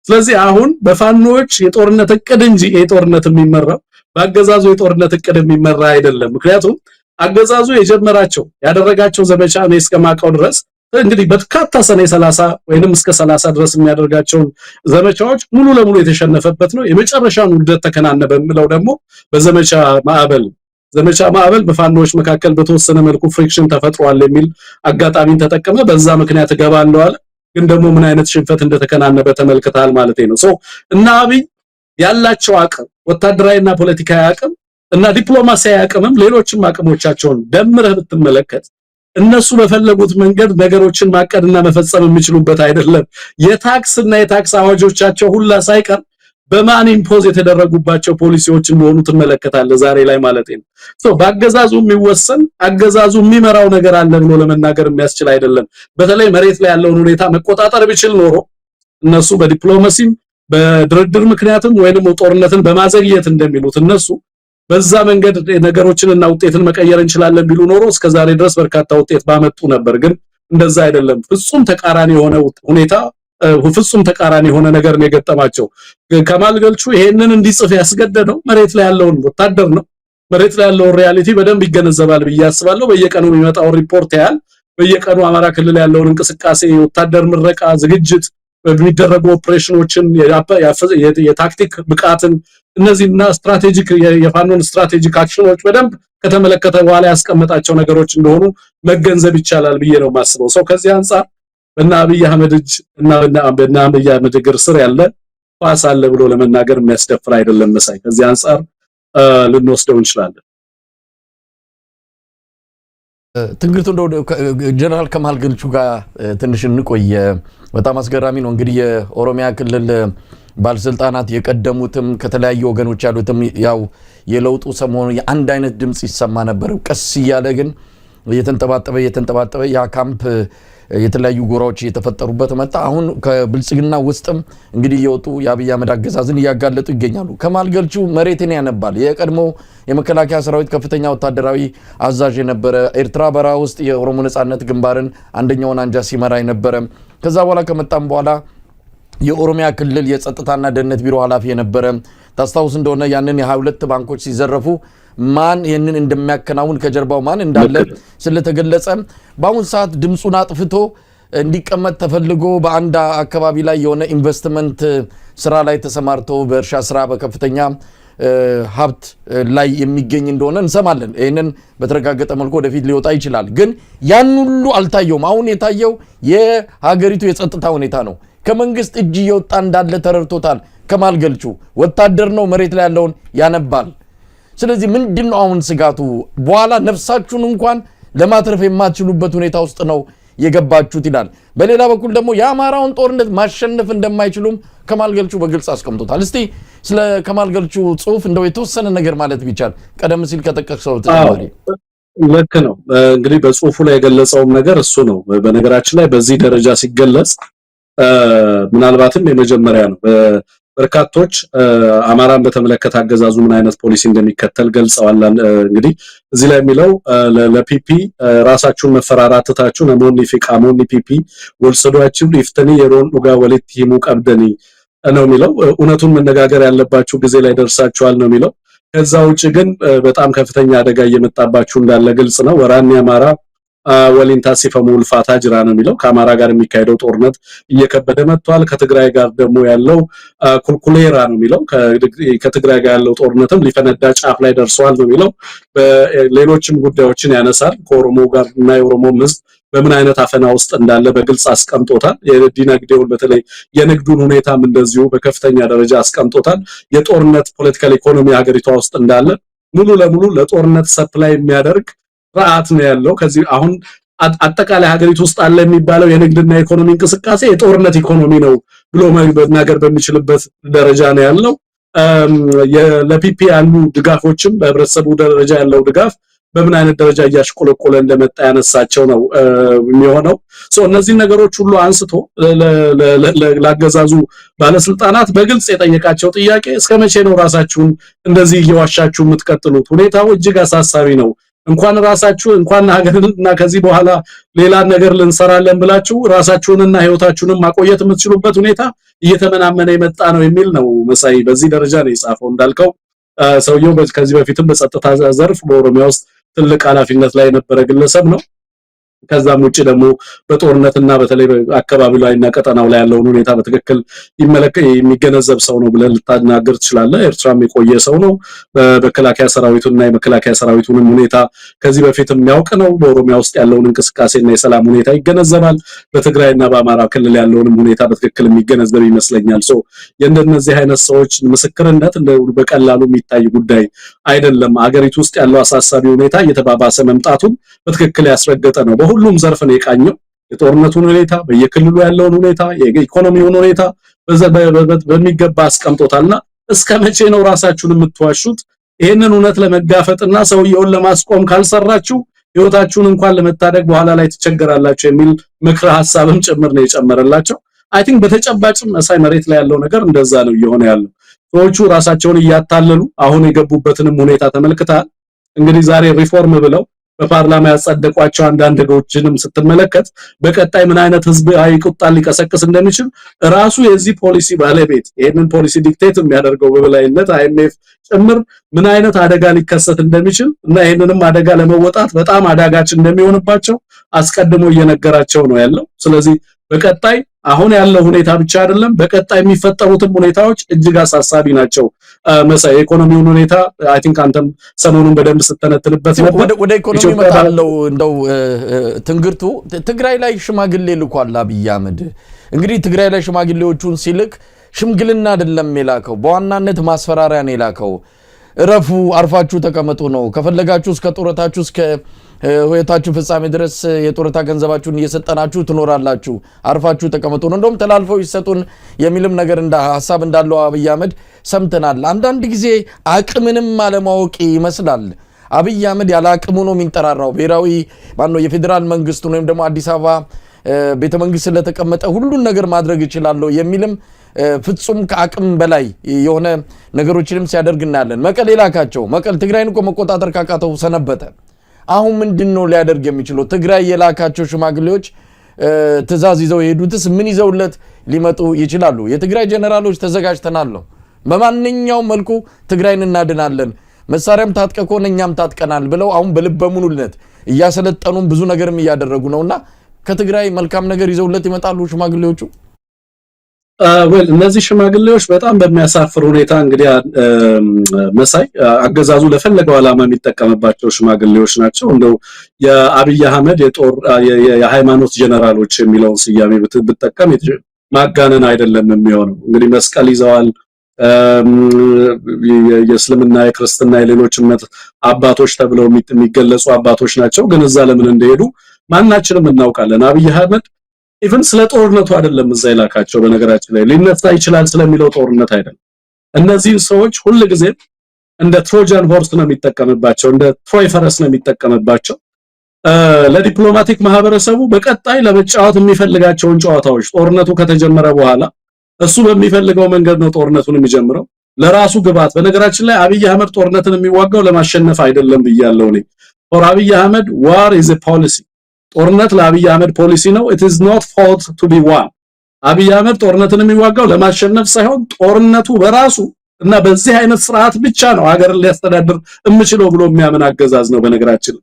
[SPEAKER 2] ስለዚህ አሁን በፋኖች የጦርነት እቅድ እንጂ ይሄ ጦርነት የሚመራው በአገዛዙ የጦርነት እቅድ የሚመራ አይደለም። ምክንያቱም አገዛዙ የጀመራቸው ያደረጋቸው ዘመቻ እኔ እስከማውቀው ድረስ እንግዲህ በርካታ ሰኔ 30 ወይንም እስከ 30 ድረስ የሚያደርጋቸውን ዘመቻዎች ሙሉ ለሙሉ የተሸነፈበት ነው። የመጨረሻውን ውድደት ተከናነበ የሚለው ደግሞ በዘመቻ ማዕበል በፋኖች መካከል በተወሰነ መልኩ ፍሪክሽን ተፈጥሯል የሚል አጋጣሚን ተጠቀመ። በዛ ምክንያት ገባለው አለ። ግን ደግሞ ምን አይነት ሽንፈት እንደተከናነበ ተመልክተሃል ማለት ነው። እና አብይ ያላቸው አቅም ወታደራዊና ፖለቲካዊ አቅም እና ዲፕሎማሲያዊ አቅምም ሌሎችም አቅሞቻቸውን ደምረህ ብትመለከት እነሱ በፈለጉት መንገድ ነገሮችን ማቀድና መፈጸም የሚችሉበት አይደለም። የታክስና የታክስ አዋጆቻቸው ሁላ ሳይቀር በማን ኢምፖዝ የተደረጉባቸው ፖሊሲዎች እንደሆኑ ትመለከታለህ ዛሬ ላይ ማለት ነው። በአገዛዙ የሚወሰን አገዛዙ የሚመራው ነገር አለ ብሎ ለመናገር የሚያስችል አይደለም። በተለይ መሬት ላይ ያለውን ሁኔታ መቆጣጠር ቢችል ኖሮ እነሱ በዲፕሎማሲም በድርድር ምክንያትም ወይንም ጦርነትን በማዘግየት እንደሚሉት እነሱ በዛ መንገድ ነገሮችንና ውጤትን መቀየር እንችላለን ቢሉ ኖሮ እስከዛሬ ድረስ በርካታ ውጤት ባመጡ ነበር። ግን እንደዛ አይደለም። ፍጹም ተቃራኒ የሆነ ሁኔታ ፍጹም ተቃራኒ የሆነ ነገር ነው የገጠማቸው። ከማል ገልቹ ይሄንን እንዲጽፍ ያስገደደው መሬት ላይ ያለውን ወታደር ነው። መሬት ላይ ያለውን ሪያሊቲ በደንብ ይገነዘባል ብዬ አስባለሁ። በየቀኑ የሚመጣው ሪፖርት ያያል። በየቀኑ አማራ ክልል ያለውን እንቅስቃሴ፣ የወታደር ምረቃ ዝግጅት፣ በሚደረጉ ኦፕሬሽኖችን፣ የታክቲክ ብቃትን እነዚህና ስትራቴጂክ የፋኖን ስትራቴጂክ አክሽኖች በደንብ ከተመለከተ በኋላ ያስቀመጣቸው ነገሮች እንደሆኑ መገንዘብ ይቻላል ብዬ ነው የማስበው። ሰው ከዚህ አንፃር እና አብይ አህመድ እጅ እና አብይ አህመድ እግር ስር ያለ ኳስ አለ ብሎ ለመናገር የሚያስደፍር አይደለም መሳይ። ከዚህ አንፃር ልንወስደው እንችላለን።
[SPEAKER 1] ትንግርቱ እንደው ጀነራል ከማል ገልቹ ጋር ትንሽ እንቆየ። በጣም አስገራሚ ነው እንግዲህ የኦሮሚያ ክልል ባለስልጣናት የቀደሙትም ከተለያዩ ወገኖች ያሉትም ያው የለውጡ ሰሞኑ የአንድ አይነት ድምጽ ይሰማ ነበር። ቀስ እያለ ግን የተንጠባጠበ ያ ካምፕ የተለያዩ ጎራዎች እየተፈጠሩበት መጣ። አሁን ከብልጽግና ውስጥም እንግዲህ የወጡ የአብይ አህመድ አገዛዝን እያጋለጡ ይገኛሉ። ከማል ገልቹ መሬትን ያነባል። የቀድሞ የመከላከያ ሰራዊት ከፍተኛ ወታደራዊ አዛዥ የነበረ ኤርትራ በረሃ ውስጥ የኦሮሞ ነጻነት ግንባርን አንደኛውን አንጃ ሲመራ የነበረ ከዛ በኋላ ከመጣም በኋላ የኦሮሚያ ክልል የጸጥታና ደህንነት ቢሮ ኃላፊ የነበረ ታስታውስ እንደሆነ ያንን የ22 ባንኮች ሲዘረፉ ማን ይሄንን እንደሚያከናውን ከጀርባው ማን እንዳለ ስለተገለጸ በአሁን ሰዓት ድምጹን አጥፍቶ እንዲቀመጥ ተፈልጎ በአንድ አካባቢ ላይ የሆነ ኢንቨስትመንት ስራ ላይ ተሰማርቶ በእርሻ ስራ በከፍተኛ ሀብት ላይ የሚገኝ እንደሆነ እንሰማለን። ይሄንን በተረጋገጠ መልኩ ወደፊት ሊወጣ ይችላል። ግን ያን ሁሉ አልታየውም። አሁን የታየው የሀገሪቱ የጸጥታ ሁኔታ ነው። ከመንግስት እጅ እየወጣ እንዳለ ተረድቶታል። ከማል ገልቹ ወታደር ነው፣ መሬት ላይ ያለውን ያነባል። ስለዚህ ምንድነው አሁን ስጋቱ? በኋላ ነፍሳችሁን እንኳን ለማትረፍ የማትችሉበት ሁኔታ ውስጥ ነው የገባችሁት ይላል። በሌላ በኩል ደግሞ የአማራውን ጦርነት ማሸነፍ እንደማይችሉም ከማል ገልቹ በግልጽ አስቀምጦታል። እስቲ ስለ ከማል ገልቹ ጽሁፍ እንደው የተወሰነ ነገር ማለት ቢቻል ቀደም ሲል ከተጠቀሰው ተጨማሪ።
[SPEAKER 2] ልክ ነው እንግዲህ በጽሁፉ ላይ የገለጸውም ነገር እሱ ነው። በነገራችን ላይ በዚህ ደረጃ ሲገለጽ ምናልባትም የመጀመሪያ ነው። በርካቶች አማራን በተመለከተ አገዛዙ ምን አይነት ፖሊሲ እንደሚከተል ገልጸዋል። እንግዲህ እዚህ ላይ የሚለው ለፒፒ ራሳችሁን መፈራራትታችሁ ነሞኒ ፊቃሞኒ ፒፒ ወልሰዷችሁ ይፍተኒ የሮን ኡጋ ወለት ሂሙ ቀብደኒ ነው የሚለው። እውነቱን መነጋገር ያለባችሁ ጊዜ ላይ ደርሳችኋል ነው የሚለው። ከዛ ውጪ ግን በጣም ከፍተኛ አደጋ እየመጣባችሁ እንዳለ ግልጽ ነው። ወራኒ አማራ ወሊንታ ሲፈሙ ልፋታ ጅራ ነው የሚለው ከአማራ ጋር የሚካሄደው ጦርነት እየከበደ መጥቷል ከትግራይ ጋር ደግሞ ያለው ኩልኩሌራ ነው የሚለው ከትግራይ ጋር ያለው ጦርነትም ሊፈነዳ ጫፍ ላይ ደርሷል ነው የሚለው ሌሎችም ጉዳዮችን ያነሳል ከኦሮሞ ጋር እና የኦሮሞ ህዝብ በምን አይነት አፈና ውስጥ እንዳለ በግልጽ አስቀምጦታል የዲናግዴውን በተለይ የንግዱን ሁኔታም እንደዚሁ በከፍተኛ ደረጃ አስቀምጦታል የጦርነት ፖለቲካል ኢኮኖሚ ሀገሪቷ ውስጥ እንዳለ ሙሉ ለሙሉ ለጦርነት ሰፕላይ የሚያደርግ ስርዓት ነው ያለው ከዚህ አሁን አጠቃላይ ሀገሪቱ ውስጥ አለ የሚባለው የንግድና ኢኮኖሚ እንቅስቃሴ የጦርነት ኢኮኖሚ ነው ብሎ መናገር በሚችልበት ደረጃ ነው ያለው ለፒፒ ያሉ ድጋፎችም በህብረተሰቡ ደረጃ ያለው ድጋፍ በምን አይነት ደረጃ እያሽቆለቆለ እንደመጣ ያነሳቸው ነው የሚሆነው እነዚህ ነገሮች ሁሉ አንስቶ ለአገዛዙ ባለስልጣናት በግልጽ የጠየቃቸው ጥያቄ እስከመቼ ነው ራሳችሁን እንደዚህ እየዋሻችሁ የምትቀጥሉት ሁኔታው እጅግ አሳሳቢ ነው እንኳን ራሳችሁ እንኳን ሀገርና ከዚህ በኋላ ሌላ ነገር ልንሰራለን ብላችሁ ራሳችሁንና ህይወታችሁንም ማቆየት የምትችሉበት ሁኔታ እየተመናመነ የመጣ ነው የሚል ነው መሳይ በዚህ ደረጃ ነው የጻፈው እንዳልከው ሰውየው ከዚህ በፊትም በጸጥታ ዘርፍ በኦሮሚያ ውስጥ ትልቅ ኃላፊነት ላይ የነበረ ግለሰብ ነው ከዛም ውጪ ደግሞ በጦርነትና በተለይ አካባቢው ላይና ቀጠናው ላይ ያለው ሁኔታ በትክክል የሚገነዘብ ሰው ነው ብለን ልታናገር ትችላለህ ኤርትራም የቆየ ሰው ነው በመከላከያ ሰራዊቱና የመከላከያ ሰራዊቱንም ሁኔታ ከዚህ በፊትም ያውቅ ነው በኦሮሚያ ውስጥ ያለውን እንቅስቃሴና የሰላም ሁኔታ ይገነዘባል በትግራይና በአማራ ክልል ያለውን ሁኔታ በትክክል የሚገነዘብ ይመስለኛል የእንደነዚህ አይነት ሰዎች ምስክርነት በቀላሉ የሚታይ ጉዳይ አይደለም አገሪቱ ውስጥ ያለው አሳሳቢ ሁኔታ እየተባባሰ መምጣቱን በትክክል ያስረገጠ ነው ሁሉም ዘርፍ ነው የቃኘው የጦርነቱን ሁኔታ በየክልሉ ያለውን ሁኔታ የኢኮኖሚውን ሁኔታ በሚገባ አስቀምጦታልና እስከመቼ ነው ራሳችሁን የምትዋሹት ይሄንን እውነት ለመጋፈጥና ሰውየውን ለማስቆም ካልሰራችሁ ህይወታችሁን እንኳን ለመታደግ በኋላ ላይ ትቸገራላችሁ የሚል ምክረ ሐሳብም ጭምር ነው የጨመረላቸው አይ ቲንክ በተጨባጭም መሳይ መሬት ላይ ያለው ነገር እንደዛ ነው እየሆነ ያለው ሰዎቹ ራሳቸውን እያታለሉ አሁን የገቡበትንም ሁኔታ ተመልክተዋል እንግዲህ ዛሬ ሪፎርም ብለው በፓርላማ ያጸደቋቸው አንዳንድ ህጎችንም ስትመለከት በቀጣይ ምን አይነት ህዝብ ቁጣ ሊቀሰቅስ እንደሚችል ራሱ የዚህ ፖሊሲ ባለቤት ይሄንን ፖሊሲ ዲክቴት የሚያደርገው በበላይነት አይኤምኤፍ ጭምር ምን አይነት አደጋ ሊከሰት እንደሚችል እና ይሄንንም አደጋ ለመወጣት በጣም አዳጋች እንደሚሆንባቸው አስቀድሞ እየነገራቸው ነው ያለው ስለዚህ በቀጣይ አሁን ያለው ሁኔታ ብቻ አይደለም በቀጣይ የሚፈጠሩትም ሁኔታዎች እጅግ አሳሳቢ ናቸው መሳይ ኢኮኖሚውን ሁኔታ አይ ቲንክ አንተም ሰሞኑን በደንብ ስተነትልበት ነበር
[SPEAKER 1] ወደ ኢኮኖሚ መጣለው እንደው ትንግርቱ ትግራይ ላይ ሽማግሌ ልኳል አብይ አህመድ እንግዲህ ትግራይ ላይ ሽማግሌዎቹን ሲልክ ሽምግልና አይደለም የላከው በዋናነት ማስፈራሪያ ነው የላከው እረፉ አርፋችሁ ተቀመጡ ነው ከፈለጋችሁ እስከ ጦርታችሁ እስከ ህይወታችሁ ፍጻሜ ድረስ የጦርታ ገንዘባችሁን እየሰጠናችሁ ትኖራላችሁ አርፋችሁ ተቀመጡ ነው እንደውም ተላልፈው ይሰጡን የሚልም ነገር ሐሳብ እንዳለው አብይ አህመድ ሰምተናል አንዳንድ ጊዜ አቅምንም አለማወቅ ይመስላል አብይ አህመድ ያለ አቅሙ ነው የሚንጠራራው ብሔራዊ ማነው የፌደራል መንግስቱ ወይም ደግሞ አዲስ አበባ ቤተ መንግስት ስለተቀመጠ ሁሉን ነገር ማድረግ ይችላል የሚልም ፍጹም ከአቅም በላይ የሆነ ነገሮችንም ሲያደርግ እናያለን መቀሌ ላካቸው መቀሌ ትግራይን እኮ መቆጣጠር ካቃተው ሰነበተ አሁን ምንድነው ሊያደርግ የሚችለው ትግራይ የላካቸው ሽማግሌዎች ትዛዝ ይዘው የሄዱትስ ምን ይዘውለት ሊመጡ ይችላሉ የትግራይ ጀነራሎች ተዘጋጅተናል ነው በማንኛውም መልኩ ትግራይን እናድናለን መሳሪያም ታጥቀቆ ነኛም ታጥቀናል ብለው አሁን በልበ ሙሉነት እያሰለጠኑም ብዙ ነገርም እያደረጉ ነውና ከትግራይ መልካም ነገር ይዘውለት ይመጣሉ ሽማግሌዎቹ
[SPEAKER 2] እነዚህ ሽማግሌዎች በጣም በሚያሳፍር ሁኔታ እንግዲህ መሳይ አገዛዙ ለፈለገው ዓላማ የሚጠቀምባቸው ሽማግሌዎች ናቸው እንደው የአብይ አህመድ የጦር የሃይማኖት ጀነራሎች የሚለውን ስያሜ ብትጠቀም ማጋነን አይደለም የሚሆነው እንግዲህ መስቀል ይዘዋል የእስልምና የክርስትና የሌሎች እምነት አባቶች ተብለው የሚገለጹ አባቶች ናቸው ግን እዛ ለምን እንደሄዱ ማናችንም እናውቃለን አብይ አህመድ ኢቭን ስለ ጦርነቱ አይደለም እዛ ይላካቸው በነገራችን ላይ ሊነሳ ይችላል ስለሚለው ጦርነት አይደለም እነዚህ ሰዎች ሁሉ ጊዜ እንደ ትሮጃን ሆርስ ነው የሚጠቀምባቸው እንደ ትሮይ ፈረስ ነው የሚጠቀምባቸው ለዲፕሎማቲክ ማህበረሰቡ በቀጣይ ለመጫወት የሚፈልጋቸውን ጨዋታዎች ጦርነቱ ከተጀመረ በኋላ እሱ በሚፈልገው መንገድ ነው ጦርነቱን የሚጀምረው ለራሱ ግባት በነገራችን ላይ አብይ አህመድ ጦርነትን የሚዋጋው ለማሸነፍ አይደለም ብያለሁ እኔ for አብይ አህመድ war is a policy ጦርነት ለአብይ አህመድ ፖሊሲ ነው it is not fought to be won አብይ አህመድ ጦርነትን የሚዋጋው ለማሸነፍ ሳይሆን ጦርነቱ በራሱ እና በዚህ አይነት ስርዓት ብቻ ነው ሀገርን ሊያስተዳድር የሚችለው ብሎ የሚያምን አገዛዝ ነው በነገራችን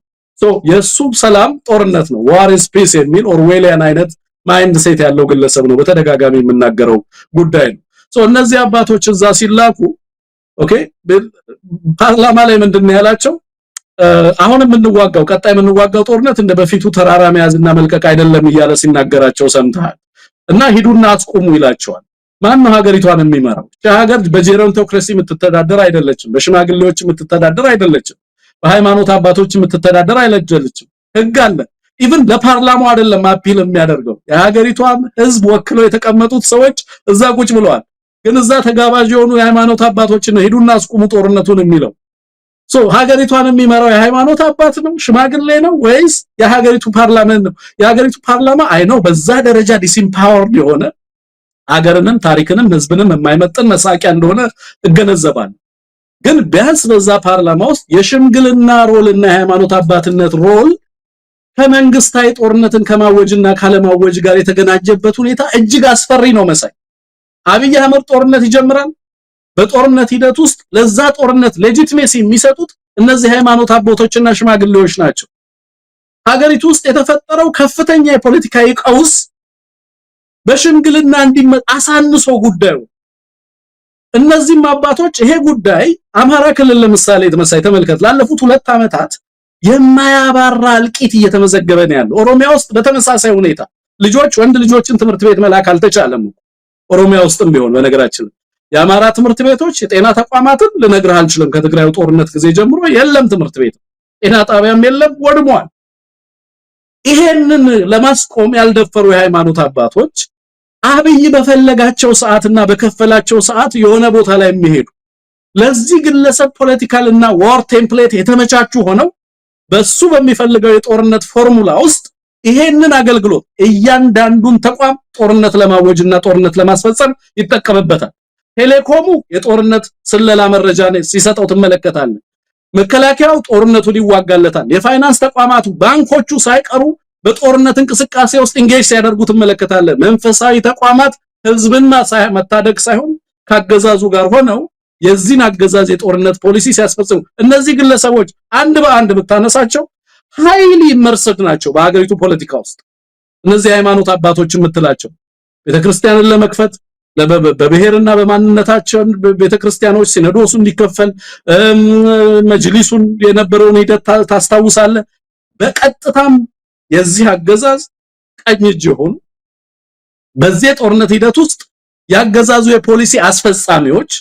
[SPEAKER 2] የሱ ሰላም ጦርነት ነው war is peace የሚል ኦርዌሊያን አይነት ማይንድ ሴት ያለው ግለሰብ ነው በተደጋጋሚ የምናገረው ጉዳይ ነው እነዚህ አባቶች እዛ ሲላኩ ኦኬ ፓርላማ ላይ ምንድነው ያላቸው አሁን የምንዋጋው ቀጣይ የምንዋጋው ጦርነት እንደ በፊቱ ተራራ መያዝና መልቀቅ አይደለም ይያለ ሲናገራቸው ሰምተሃል እና ሂዱና አስቆሙ ይላቸዋል ማን ነው ሀገሪቷን የሚመራው ሀገር በጄሮንቶክራሲ የምትተዳደር አይደለችም በሽማግሌዎች የምትተዳደር አይደለችም በሃይማኖት አባቶች የምትተዳደር አይደለችም ህግ አለ ኢቭን ለፓርላማው አይደለም አፒል የሚያደርገው የሀገሪቷን ህዝብ ወክለው የተቀመጡት ሰዎች እዛ ቁጭ ብለዋል ግን እዛ ተጋባዥ የሆኑ የሃይማኖት አባቶች ነው ሄዱና አስቆሙ ጦርነቱን የሚለው ሀገሪቷን የሚመራው የሃይማኖት አባት ነው ሽማግሌ ነው ወይስ የሀገሪቱ ፓርላመንት ነው የሀገሪቱ ፓርላማ አይ ነው በዛ ደረጃ ዲስኢምፓወርድ የሆነ ሀገርንም ታሪክንም ህዝብንም የማይመጥን መሳቂያ እንደሆነ እገነዘባለሁ ግን ቢያንስ በዛ ፓርላማ ውስጥ የሽምግልና ሮልና የሃይማኖት አባትነት ሮል ከመንግስታዊ ጦርነትን ከማወጅና ካለማወጅ ጋር የተገናኘበት ሁኔታ እጅግ አስፈሪ ነው መሳይ አብይ አህመድ ጦርነት ይጀምራል በጦርነት ሂደት ውስጥ ለዛ ጦርነት ሌጂቲሜሲ የሚሰጡት እነዚህ ሃይማኖት አባቶችና ሽማግሌዎች ናቸው ሀገሪቱ ውስጥ የተፈጠረው ከፍተኛ የፖለቲካዊ ቀውስ በሽምግልና እንዲመጣ አሳንሶ ጉዳዩ እነዚህም አባቶች ይሄ ጉዳይ አማራ ክልል ለምሳሌ ተመሳይ ተመልከት ላለፉት 2 አመታት የማያባራ እልቂት እየተመዘገበ ነው ያለው ኦሮሚያ ውስጥ በተመሳሳይ ሁኔታ ልጆች ወንድ ልጆችን ትምህርት ቤት መላክ አልተቻለም ኦሮሚያ ውስጥም ቢሆን በነገራችን የአማራ ትምህርት ቤቶች የጤና ተቋማትን ልነግርህ አልችልም ከትግራዩ ጦርነት ጊዜ ጀምሮ የለም ትምህርት ቤት ጤና ጣቢያም የለም ወድሟል ይሄንን ለማስቆም ያልደፈሩ የሃይማኖት አባቶች አብይ በፈለጋቸው ሰዓትና በከፈላቸው ሰዓት የሆነ ቦታ ላይ የሚሄዱ ለዚህ ግለሰብ ፖለቲካልና ዋር ቴምፕሌት የተመቻቹ ሆነው በሱ በሚፈልገው የጦርነት ፎርሙላ ውስጥ ይሄንን አገልግሎት እያንዳንዱን ተቋም ጦርነት ለማወጅና ጦርነት ለማስፈጸም ይጠቀምበታል ቴሌኮሙ የጦርነት ስለላ መረጃ ሲሰጠው ተመለከታለህ መከላከያው ጦርነቱን ይዋጋለታል የፋይናንስ ተቋማቱ ባንኮቹ ሳይቀሩ በጦርነት እንቅስቃሴ ውስጥ ኢንጌጅ ሲያደርጉ ተመለከታለህ መንፈሳዊ ተቋማት ህዝብና መታደግ ሳይሆን ካገዛዙ ጋር ሆነው የዚህን አገዛዝ የጦርነት ፖሊሲ ሲያስፈጽሙ እነዚህ ግለሰቦች አንድ በአንድ ብታነሳቸው ሃይሊ ኢመርሰድ ናቸው በአገሪቱ ፖለቲካ ውስጥ እነዚህ ሃይማኖት አባቶች የምትላቸው ቤተክርስቲያንን ለመክፈት በብሔርና በማንነታቸው ቤተክርስቲያኖች ሲኖዶሱ እንዲከፈል መጅሊሱን የነበረውን ሂደት ታስታውሳለህ በቀጥታም የዚህ አገዛዝ ቀኝ እጅ ሆኑ በዚህ ጦርነት ሂደት ውስጥ ያገዛዙ የፖሊሲ አስፈጻሚዎች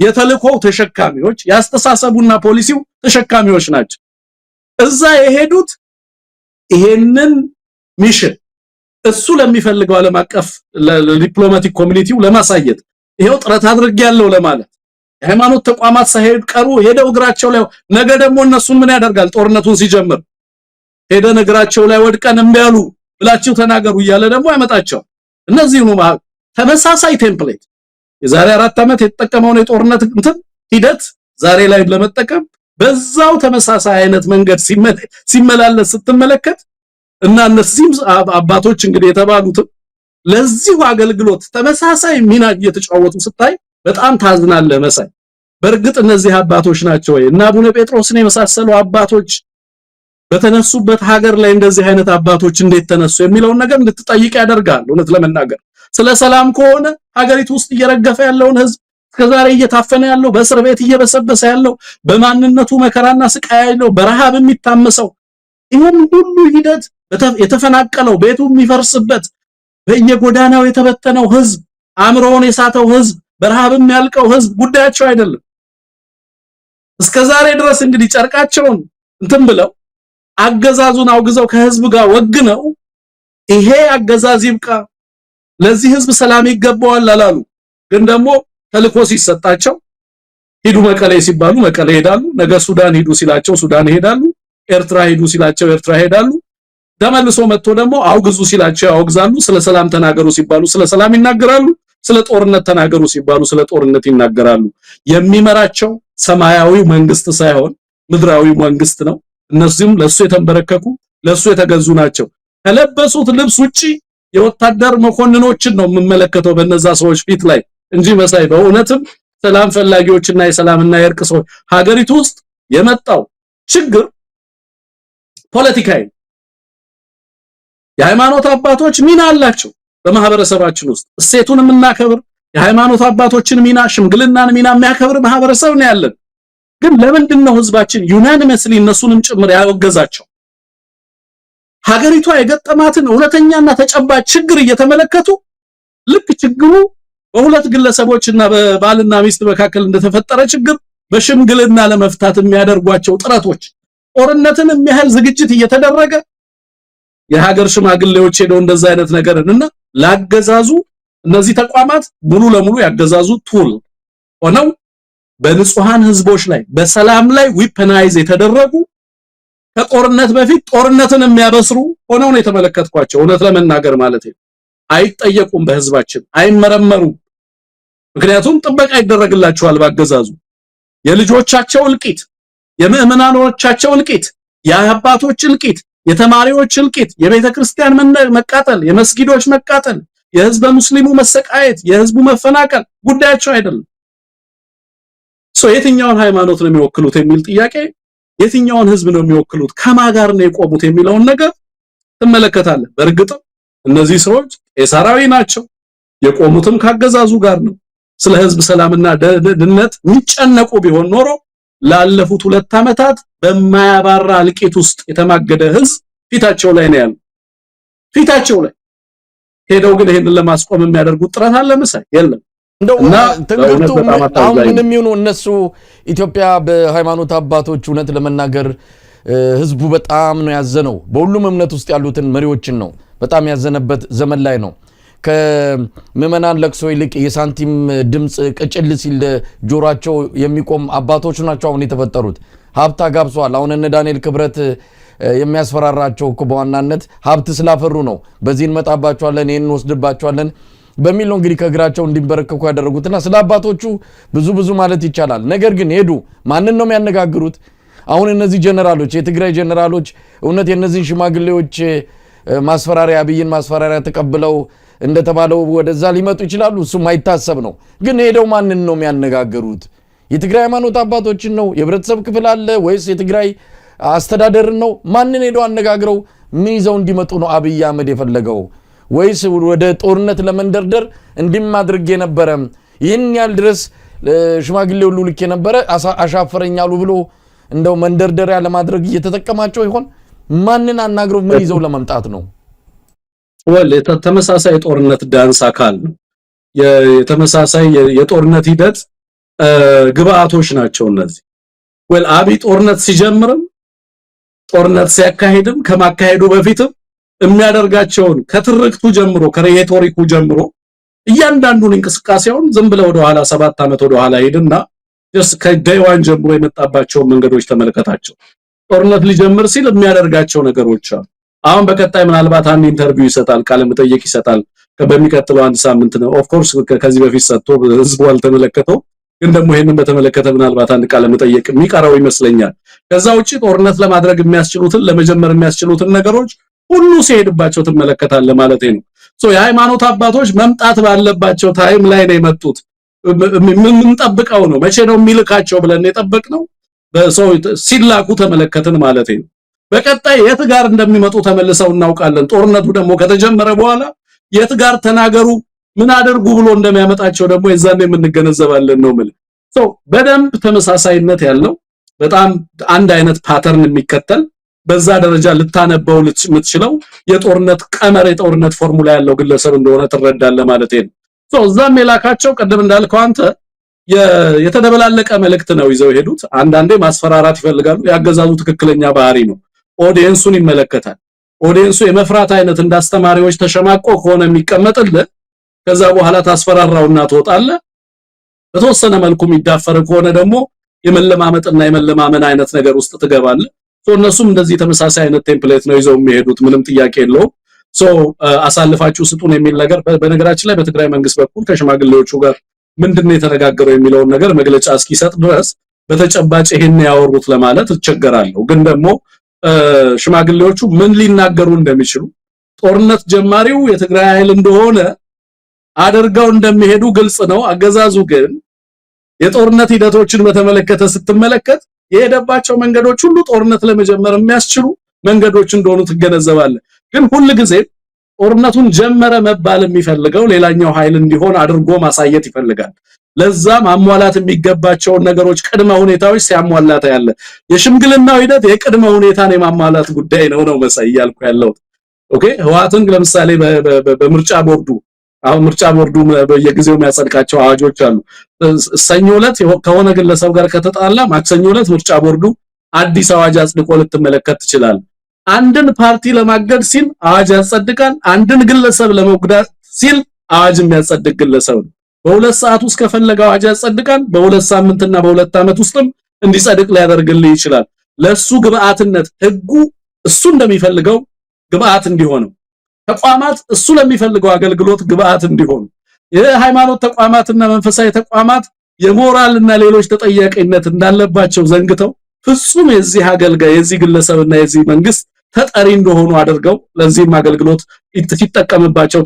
[SPEAKER 2] የተልእኮው ተሸካሚዎች ያስተሳሰቡና ፖሊሲው ተሸካሚዎች ናቸው እዛ የሄዱት ይሄንን ሚሽን እሱ ለሚፈልገው ዓለም አቀፍ ለዲፕሎማቲክ ኮሚኒቲው ለማሳየት ይሄው ጥረት አድርጌያለሁ ለማለት የሃይማኖት ተቋማት ሳይሄድ ቀሩ ሄደው እግራቸው ላይ ነገ ደግሞ እነሱን ምን ያደርጋል ጦርነቱን ሲጀምር ሄደ እግራቸው ላይ ወድቀን እንበያሉ ብላችሁ ተናገሩ እያለ ደግሞ ያመጣቸው እነዚህ ነው ተመሳሳይ ቴምፕሌት የዛሬ 4 አመት የተጠቀመውን የጦርነት ሂደት ዛሬ ላይ ለመጠቀም በዛው ተመሳሳይ አይነት መንገድ ሲመላለስ ስትመለከት እና እነዚህም አባቶች እንግዲህ የተባሉት ለዚህ አገልግሎት ተመሳሳይ ሚና እየተጫወቱ ስታይ በጣም ታዝናለህ መሳይ በርግጥ እነዚህ አባቶች ናቸው ወይ እና አቡነ ጴጥሮስን የመሳሰሉ አባቶች በተነሱበት ሀገር ላይ እንደዚህ አይነት አባቶች እንዴት ተነሱ የሚለውን ነገር እንድትጠይቅ ያደርጋል እውነት ለመናገር ስለ ሰላም ከሆነ ሀገሪቱ ውስጥ እየረገፈ ያለውን ህዝብ ከዛሬ እየታፈነ ያለው በእስር ቤት እየበሰበሰ ያለው በማንነቱ መከራና ስቃይ ያለው በረሃብ የሚታመሰው ይሄን ሁሉ ሂደት የተፈናቀለው ቤቱ የሚፈርስበት በየጎዳናው የተበተነው ህዝብ አምሮውን የሳተው ህዝብ በረሃብ የሚያልቀው ህዝብ ጉዳያቸው አይደለም እስከዛሬ ድረስ እንግዲህ ጨርቃቸውን እንትን ብለው አገዛዙን አውግዘው ከህዝብ ጋር ወግነው ይሄ አገዛዝ ይብቃ ለዚህ ህዝብ ሰላም ይገባዋል አላሉ ግን ደግሞ ተልኮ ሲሰጣቸው ሂዱ መቀሌ ሲባሉ መቀሌ ሄዳሉ ነገ ሱዳን ሂዱ ሲላቸው ሱዳን ሄዳሉ ኤርትራ ሂዱ ሲላቸው ኤርትራ ሄዳሉ ተመልሶ መጥቶ ደግሞ አውግዙ ሲላቸው ያወግዛሉ ስለ ሰላም ተናገሩ ሲባሉ ስለ ሰላም ይናገራሉ ስለ ጦርነት ተናገሩ ሲባሉ ስለ ጦርነት ይናገራሉ የሚመራቸው ሰማያዊው መንግስት ሳይሆን ምድራዊው መንግስት ነው እነዚህም ለሱ የተንበረከኩ ለሱ የተገዙ ናቸው ከለበሱት ልብስ ውጪ የወታደር መኮንኖችን ነው የምመለከተው በእነዛ ሰዎች ፊት ላይ እንጂ መሳይ በእውነትም ሰላም ፈላጊዎችና የሰላምና የእርቅ ሰዎች ሀገሪቱ ውስጥ የመጣው ችግር ፖለቲካዊ የሃይማኖት አባቶች ሚና አላቸው በማህበረሰባችን ውስጥ እሴቱን የምናከብር የሃይማኖት አባቶችን ሚና ሽምግልናን ሚና የሚያከብር ማህበረሰብ ነው ያለን ግን ለምንድነው ህዝባችን ዩናኒመስሊ እነሱንም ጭምር ያወገዛቸው ሀገሪቷ የገጠማትን እውነተኛና ተጨባጭ ችግር እየተመለከቱ ልክ ችግሩ በሁለት ግለሰቦችና በባልና ሚስት መካከል እንደተፈጠረ ችግር በሽምግልና ለመፍታት የሚያደርጓቸው ጥረቶች ጦርነትን የሚያህል ዝግጅት እየተደረገ የሀገር ሽማግሌዎች ሄደው እንደዛ አይነት ነገርንና ላገዛዙ እነዚህ ተቋማት ሙሉ ለሙሉ ያገዛዙ ቱል ሆነው በንጹሃን ህዝቦች ላይ በሰላም ላይ ዊፐናይዝ የተደረጉ ከጦርነት በፊት ጦርነትን የሚያበስሩ ሆነው ነው የተመለከትኳቸው እውነት ለመናገር ማለት ነው አይጠየቁም በህዝባችን አይመረመሩም ምክንያቱም ጥበቃ ይደረግላቸዋል ባገዛዙ የልጆቻቸው እልቂት የምእመናኖቻቸው እልቂት የአባቶች እልቂት የተማሪዎች እልቂት የቤተ ክርስቲያን መቃጠል የመስጊዶች መቃጠል የህዝብ ሙስሊሙ መሰቃየት የህዝቡ መፈናቀል ጉዳያቸው አይደለም የትኛውን ሃይማኖት ነው የሚወክሉት የሚል ጥያቄ የትኛውን ህዝብ ነው የሚወክሉት ከማጋር ነው የቆሙት የሚለውን ነገር ተመለከታለን በእርግጥ እነዚህ ሰዎች ቄሳራዊ ናቸው የቆሙትም ካገዛዙ ጋር ነው ስለ ህዝብ ሰላምና ደህንነት የሚጨነቁ ቢሆን ኖሮ ላለፉት 2 ዓመታት በማያባራ ልቂት ውስጥ የተማገደ ህዝብ ፊታቸው ላይ ነው ያለው ፊታቸው ላይ ሄደው ግን ይሄንን ለማስቆም የሚያደርጉት ጥረት አለ መሰለኝ የለም
[SPEAKER 1] እንደውና ትንግርቱ አሁን ምንም ይሁን እነሱ ኢትዮጵያ በሃይማኖት አባቶች እውነት ለመናገር ህዝቡ በጣም ነው ያዘነው በሁሉም እምነት ውስጥ ያሉትን መሪዎችን ነው በጣም ያዘነበት ዘመን ላይ ነው ከመመናን ለቅሶ ይልቅ የሳንቲም ድምጽ ቅጭል ሲል ጆሮአቸው የሚቆም አባቶች ናቸው አሁን የተፈጠሩት ሀብታ ጋብሷል አሁን እነ ዳንኤል ክብረት የሚያስፈራራቸው በዋናነት ሀብት ስላፈሩ ነው በዚህን መጣባቸዋለን ይሄን ወስድባቸዋለን በሚል ነው እንግዲህ ከግራቸው እንዲበረከኩ ያደረጉትና ስለ አባቶቹ ብዙ ማለት ይቻላል ነገር ግን ሄዱ ማንን ነው የሚያነጋግሩት አሁን እነዚህ ጀነራሎች የትግራይ ጀነራሎች እውነት የነዚህ ሽማግሌዎች ማስፈራሪያ አብይን ማስፈራሪያ ተቀብለው እንደተባለው ወደዛ ሊመጡ ይችላሉ እሱ ማይታሰብ ነው ግን ሄደው ማንን ነው የሚያነጋግሩት የትግራይ ሃይማኖት አባቶችን ነው የህብረተሰብ ክፍል አለ ወይስ የትግራይ አስተዳደር ነው ማንን ሄደው አነጋግረው ምን ይዘው እንዲመጡ ነው አብይ አህመድ የፈለገው ወይስ ወደ ጦርነት ለመንደርደር እንዲማድርግ የነበረ ይህን ያህል ድረስ ሽማግሌው ሁሉ ልክ የነበረ አሻፈረኛሉ ብሎ እንደው መንደርደሪያ ለማድረግ እየተጠቀማቸው ይሆን ማንን አናግረው ምን ይዘው ለመምጣት ነው
[SPEAKER 2] ተመሳሳይ ጦርነት ዳንስ አካል ነው የተመሳሳይ የጦርነት ሂደት ግብአቶች ናቸው እነዚህ አብይ ጦርነት ሲጀምርም ጦርነት ሲያካሂድም ከማካሄዱ በፊትም የሚያደርጋቸውን ከትርክቱ ጀምሮ ከሬቶሪኩ ጀምሮ እያንዳንዱን እንቅስቃሴውን ዝም ብለው ወደ ኋላ 7 ዓመት ወደ ኋላ ሄድና ከደይዋን ጀምሮ የመጣባቸው መንገዶች ተመልከታቸው ጦርነት ሊጀምር ሲል የሚያደርጋቸው ነገሮች አሁን በቀጣይ ምናልባት አንድ ኢንተርቪው ይሰጣል ቃለ መጠይቅ ይሰጣል በሚቀጥለው አንድ ሳምንት ነው ኦፍ ኮርስ ከዚህ በፊት ሰጥቶ ህዝቡ አልተመለከተው ግን ደግሞ ይሄንን በተመለከተ ምናልባት አንድ ቃለ መጠይቅ የሚቀርበው ይመስለኛል ከዛ ውጪ ጦርነት ለማድረግ የሚያስችሉትን ለመጀመር የሚያስችሉትን ነገሮች ሁሉ ሲሄድባቸው ተመለከታለ ማለት ነው የሃይማኖት አባቶች መምጣት ባለባቸው ታይም ላይ ነው የመጡት ምን ጠብቀው ነው መቼ ነው የሚልካቸው ብለን የጠበቅነው በሰው ሲላኩ ተመለከትን ማለት ነው በቀጣይ የት ጋር እንደሚመጡ ተመልሰው እናውቃለን ጦርነቱ ደግሞ ከተጀመረ በኋላ የት ጋር ተናገሩ ምን አደርጉ ብሎ እንደሚያመጣቸው ደግሞ የዛን የምንገነዘባለን ነው ማለት በደንብ ተመሳሳይነት ያለው በጣም አንድ አይነት ፓተርን የሚከተል በዛ ደረጃ ልታነበው ልትችለው የጦርነት ቀመር የጦርነት ፎርሙላ ያለው ግለሰብ እንደሆነ ትረዳለህ ማለት ነው እዛም የላካቸው ቀደም እንዳልከው አንተ የተደበላለቀ መልእክት ነው ይዘው ሄዱት አንዳንዴ ማስፈራራት ይፈልጋሉ ያገዛዙ ትክክለኛ ባህሪ ነው ኦዲየንሱን ይመለከታል ኦዲየንሱ የመፍራት አይነት እንዳስተማሪዎች ተሸማቆ ከሆነ የሚቀመጥልህ ከዛ በኋላ ታስፈራራውና ትወጣለህ በተወሰነ መልኩ የሚዳፈር ከሆነ ደግሞ የመለማመጥና የመለማመን አይነት ነገር ውስጥ ትገባለህ እነሱም እንደዚህ ተመሳሳይ አይነት ቴምፕሌት ነው ይዘው የሚሄዱት ምንም ጥያቄ የለውም አሳልፋችሁ ስጡን የሚል ነገር በነገራችን ላይ በትግራይ መንግስት በኩል ከሽማግሌዎቹ ጋር ምንድነው የተነጋገረው የሚለውን ነገር መግለጫ እስኪሰጥ ድረስ በተጨባጭ ይሄን ያወሩት ለማለት እቸገራለሁ ግን ደግሞ ሽማግሌዎቹ ምን ሊናገሩ እንደሚችሉ ጦርነት ጀማሪው የትግራይ ኃይል እንደሆነ አደርጋው እንደሚሄዱ ግልጽ ነው አገዛዙ ግን የጦርነት ሂደቶችን በተመለከተ ስትመለከት የሄደባቸው መንገዶች ሁሉ ጦርነት ለመጀመር የሚያስችሉ መንገዶች እንደሆኑ ትገነዘባለህ። ግን ሁሉ ጊዜ ጦርነቱን ጀመረ መባል የሚፈልገው ሌላኛው ኃይል እንዲሆን አድርጎ ማሳየት ይፈልጋል። ለዛ ማሟላት የሚገባቸውን ነገሮች ቅድመ ሁኔታዎች ሲያሟላታ ያለ የሽምግልናው ሂደት የቅድመ ሁኔታን የማሟላት ጉዳይ ነው መሳይ ያልኩ ያለው። ኦኬ ህወሓትን ለምሳሌ በምርጫ ቦርዱ አሁን ምርጫ ቦርዱ በየጊዜው የሚያጸድቃቸው አዋጆች አሉ። ሰኞ ዕለት ከሆነ ግለሰብ ጋር ከተጣላ ማክሰኞ ዕለት ምርጫ ቦርዱ አዲስ አዋጅ አጽድቆ ልትመለከት ትችላል። አንድን ፓርቲ ለማገድ ሲል አዋጅ ያጸድቃል። አንድን ግለሰብ ለመጉዳት ሲል አዋጅ የሚያጸድቅ ግለሰብ ነው። በሁለት ሰዓት ውስጥ ከፈለገ አዋጅ ያጸድቃል። በሁለት ሳምንትና በሁለት ዓመት ውስጥም እንዲጸድቅ ሊያደርግልህ ይችላል። ለሱ ግብአትነት ህጉ እሱ እንደሚፈልገው ግብአት እንዲሆነው ተቋማት እሱ ለሚፈልገው አገልግሎት ግብአት እንዲሆኑ የሃይማኖት ተቋማትና መንፈሳዊ ተቋማት የሞራልና ሌሎች ተጠያቂነት እንዳለባቸው ዘንግተው ፍጹም የዚህ አገልጋይ የዚህ ግለሰብና የዚህ መንግስት ተጠሪ እንደሆኑ አድርገው ለዚህም አገልግሎት ሲጠቀምባቸው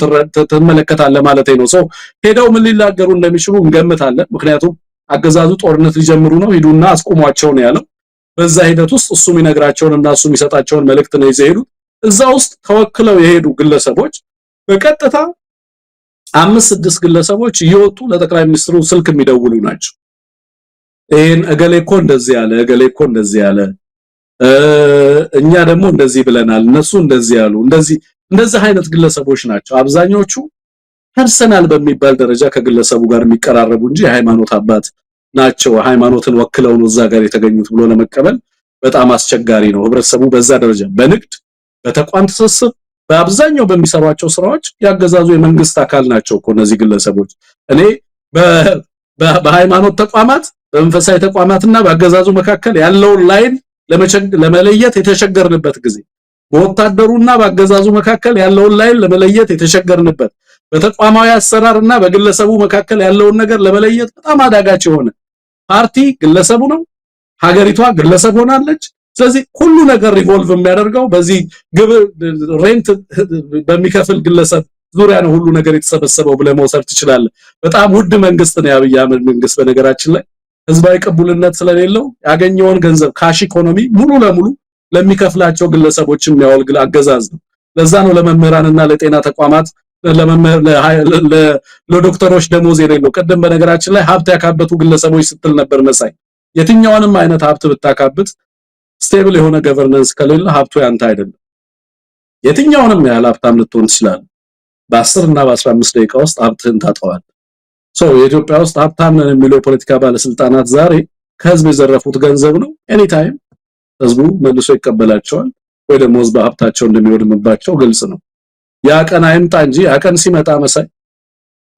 [SPEAKER 2] ተመለከታለህ ማለት ነው። ሰው ሄደው ምን ሊላገሩ እንደሚችሉ እንገምታለን። ምክንያቱም አገዛዙ ጦርነት ሊጀምሩ ነው ሂዱና አስቆሟቸው ነው ያለው። በዛ ሂደት ውስጥ እሱ የሚነግራቸውንና እሱ የሚሰጣቸውን መልእክት ነው ይዘው ሄዱ። እዛ ውስጥ ተወክለው የሄዱ ግለሰቦች በቀጥታ 5-6 ግለሰቦች እየወጡ ለጠቅላይ ሚኒስትሩ ስልክ የሚደውሉ ናቸው። ይሄን እገሌኮ እንደዚህ ያለ እገሌኮ እንደዚህ ያለ እኛ ደግሞ እንደዚህ ብለናል እነሱ እንደዚህ ያሉ እንደዚህ አይነት ግለሰቦች ናቸው። አብዛኞቹ ፐርሰናል በሚባል ደረጃ ከግለሰቡ ጋር የሚቀራረቡ እንጂ የሃይማኖት አባት ናቸው ሃይማኖትን ወክለው ነው እዛ ጋር የተገኙት ብሎ ለመቀበል በጣም አስቸጋሪ ነው። ህብረተሰቡ በዛ ደረጃ በንግድ በተቋም ትስስር በአብዛኛው በሚሰሯቸው ስራዎች ያገዛዙ የመንግስት አካል ናቸው እኮ እነዚህ ግለሰቦች። እኔ በሃይማኖት ተቋማት በመንፈሳዊ ተቋማትና በአገዛዙ መካከል ያለውን ላይን ለመለየት የተሸገርንበት ጊዜ በወታደሩና በአገዛዙ መካከል ያለውን ላይን ለመለየት የተሸገርንበት በተቋማዊ አሰራርና በግለሰቡ መካከል ያለውን ነገር ለመለየት በጣም አዳጋች የሆነ ፓርቲ ግለሰቡ ነው፣ ሀገሪቷ ግለሰብ ሆናለች። ስለዚህ ሁሉ ነገር ሪቮልቭ የሚያደርገው በዚህ ግብር ሬንት በሚከፍል ግለሰብ ዙሪያ ነው ሁሉ ነገር የተሰበሰበው ብለህ መውሰድ ትችላለህ። በጣም ውድ መንግስት ነው የአብይ አህመድ መንግስት። በነገራችን ላይ ህዝባዊ ቅቡልነት ስለሌለው ያገኘውን ገንዘብ ካሽ ኢኮኖሚ ሙሉ ለሙሉ ለሚከፍላቸው ግለሰቦች የሚያወልግ አገዛዝ ነው። ለዛ ነው ለመምህራንና ለጤና ተቋማት ለዶክተሮች ደሞዝ የሌለው። ቀደም በነገራችን ላይ ሀብት ያካበቱ ግለሰቦች ስትል ነበር መሳይ። የትኛውንም አይነት ሀብት ብታካብት ስቴብል የሆነ ገቨርናንስ ከሌለ ሀብቱ ያንተ አይደለም። የትኛውንም ያህል ሀብታም ልትሆን ትችላለህ፣ በ10 እና በ15 ደቂቃ ውስጥ ሀብትህን ታጠዋለህ። የኢትዮጵያ ውስጥ ሀብታም ነን የሚለው የፖለቲካ ባለስልጣናት ዛሬ ከህዝብ የዘረፉት ገንዘብ ነው። ኤኒ ታይም ህዝቡ መልሶ ይቀበላቸዋል ወይ ደግሞ ህዝብ ሀብታቸው እንደሚወድምባቸው ግልጽ ነው። ያ ቀን አይምጣ እንጂ ያ ቀን ሲመጣ መሳይ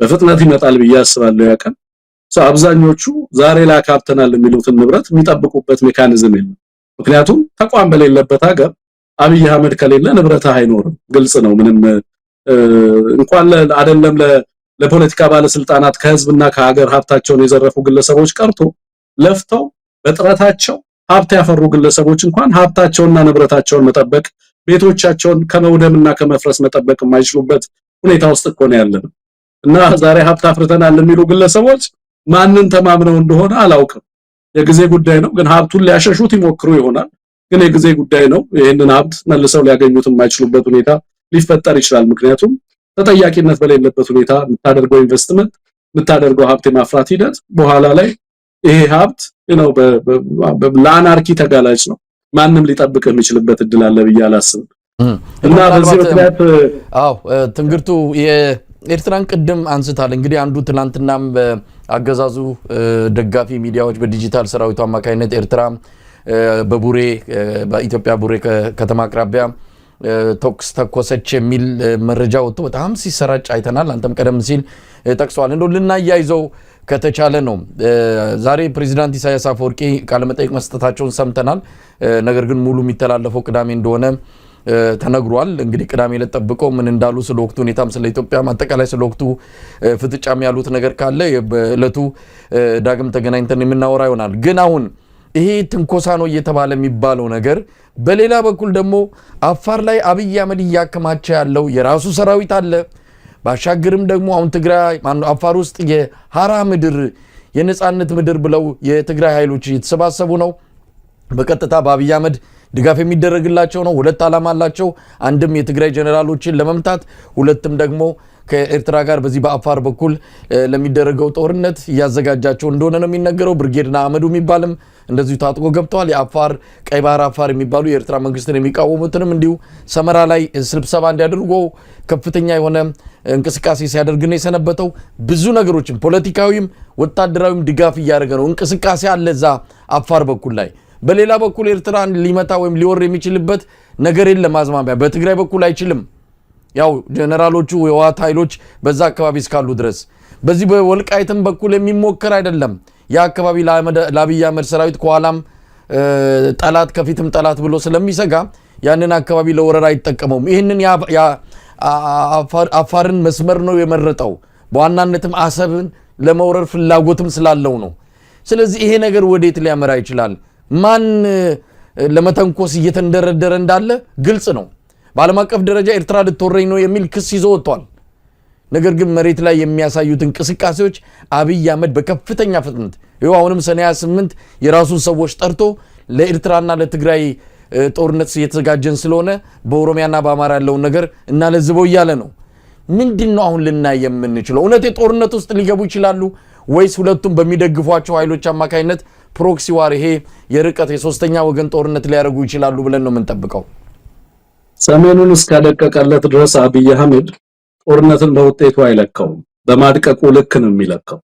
[SPEAKER 2] በፍጥነት ይመጣል ብዬ አስባለሁ። ያ ቀን አብዛኞቹ ዛሬ ላይ ካፕተናል የሚሉትን ንብረት የሚጠብቁበት ሜካኒዝም የለም። ምክንያቱም ተቋም በሌለበት ሀገር አብይ አህመድ ከሌለ ንብረት አይኖርም። ግልጽ ነው። ምንም እንኳን አይደለም ለፖለቲካ ባለስልጣናት ከህዝብና ከሀገር ሀብታቸውን የዘረፉ ግለሰቦች ቀርቶ ለፍተው በጥረታቸው ሀብት ያፈሩ ግለሰቦች እንኳን ሀብታቸውንና ንብረታቸውን መጠበቅ ቤቶቻቸውን ከመውደምና ከመፍረስ መጠበቅ የማይችሉበት ሁኔታ ውስጥ እኮ ነው ያለነው። እና ዛሬ ሀብት አፍርተናል የሚሉ ግለሰቦች ማንን ተማምነው እንደሆነ አላውቅም። የጊዜ ጉዳይ ነው። ግን ሀብቱን ሊያሸሹት ይሞክሩ ይሆናል። ግን የጊዜ ጉዳይ ነው። ይሄንን ሀብት መልሰው ሊያገኙት የማይችሉበት ሁኔታ ሊፈጠር ይችላል። ምክንያቱም ተጠያቂነት በሌለበት ሁኔታ የምታደርገው ኢንቨስትመንት የምታደርገው ሀብት የማፍራት ሂደት በኋላ ላይ ይሄ ሀብት ለአናርኪ ተጋላጭ ነው። ማንም ሊጠብቅ የሚችልበት እድል አለ ብዬ አላስብም። እና በዚህ ምክንያት
[SPEAKER 1] ትንግርቱ የኤርትራን ቅድም አንስታል። እንግዲህ አንዱ ትናንትናም በአገዛዙ ደጋፊ ሚዲያዎች በዲጂታል ሰራዊቱ አማካይነት ኤርትራ በቡሬ በኢትዮጵያ ቡሬ ከተማ አቅራቢያ ቶክስ ተኮሰች የሚል መረጃ ወጥቶ በጣም ሲሰራጭ አይተናል። አንተም ቀደም ሲል ጠቅሷል። እንደው ልናያይዘው ከተቻለ ነው። ዛሬ ፕሬዚዳንት ኢሳያስ አፈወርቂ ቃለ መጠይቅ መስጠታቸውን ሰምተናል። ነገር ግን ሙሉ የሚተላለፈው ቅዳሜ እንደሆነ ተነግሯል። እንግዲህ ቅዳሜ ለተጠብቀው ምን እንዳሉ ስለ ወቅቱ ሁኔታም ስለ ኢትዮጵያ አጠቃላይ ስለ ወቅቱ ፍጥጫም ያሉት ነገር ካለ በእለቱ ዳግም ተገናኝተን የምናወራ ይሆናል። ግን አሁን ይሄ ትንኮሳ ነው እየተባለ የሚባለው ነገር በሌላ በኩል ደግሞ አፋር ላይ አብይ አህመድ እያከማቸ ያለው የራሱ ሰራዊት አለ። ባሻገርም ደግሞ አሁን ትግራይ አፋር ውስጥ የሐራ ምድር የነጻነት ምድር ብለው የትግራይ ኃይሎች እየተሰባሰቡ ነው። በቀጥታ በአብይ አህመድ ድጋፍ የሚደረግላቸው ነው። ሁለት ዓላማ አላቸው። አንድም የትግራይ ጀነራሎችን ለመምታት፣ ሁለትም ደግሞ ከኤርትራ ጋር በዚህ በአፋር በኩል ለሚደረገው ጦርነት እያዘጋጃቸው እንደሆነ ነው የሚነገረው። ብርጌድና አመዱ የሚባልም እንደዚሁ ታጥቆ ገብተዋል። የአፋር ቀይ ባህር አፋር የሚባሉ የኤርትራ መንግስትን የሚቃወሙትንም እንዲሁ ሰመራ ላይ ስብሰባ እንዲያደርጉ ከፍተኛ የሆነ እንቅስቃሴ ሲያደርግ ነው የሰነበተው። ብዙ ነገሮችን ፖለቲካዊም ወታደራዊም ድጋፍ እያደረገ ነው። እንቅስቃሴ አለ እዛ አፋር በኩል ላይ። በሌላ በኩል ኤርትራን ሊመታ ወይም ሊወር የሚችልበት ነገር የለም። አዝማሚያ በትግራይ በኩል አይችልም። ያው ጀነራሎቹ የህወሓት ኃይሎች በዛ አካባቢ እስካሉ ድረስ በዚህ በወልቃይትም በኩል የሚሞከር አይደለም። ያ አካባቢ ለአብይ አህመድ ሰራዊት ከኋላም ጠላት ከፊትም ጠላት ብሎ ስለሚሰጋ ያንን አካባቢ ለወረራ አይጠቀመውም። ይህንን አፋርን መስመር ነው የመረጠው። በዋናነትም አሰብን ለመውረር ፍላጎትም ስላለው ነው። ስለዚህ ይሄ ነገር ወዴት ሊያመራ ይችላል? ማን ለመተንኮስ እየተንደረደረ እንዳለ ግልጽ ነው። በዓለም አቀፍ ደረጃ ኤርትራ ልትወረኝ ነው የሚል ክስ ይዞ ወጥቷል። ነገር ግን መሬት ላይ የሚያሳዩት እንቅስቃሴዎች አብይ አህመድ በከፍተኛ ፍጥነት ይኸው አሁንም ሰኔ 28 የራሱን ሰዎች ጠርቶ ለኤርትራና ለትግራይ ጦርነት እየተዘጋጀን ስለሆነ በኦሮሚያና በአማራ ያለውን ነገር እናለዝበው እያለ ነው። ምንድነው አሁን ልናይ የምንችለው? እውነት የጦርነት ውስጥ ሊገቡ ይችላሉ ወይስ ሁለቱም በሚደግፏቸው ኃይሎች አማካይነት ፕሮክሲ ዋር፣ ይሄ የርቀት የሶስተኛ ወገን ጦርነት ሊያደርጉ ይችላሉ ብለን ነው የምንጠብቀው?
[SPEAKER 2] ሰሜኑን እስካደቀቀለት ድረስ አብይ አህመድ ጦርነትን በውጤቱ አይለካውም፣ በማድቀቁ ልክ ነው የሚለካው።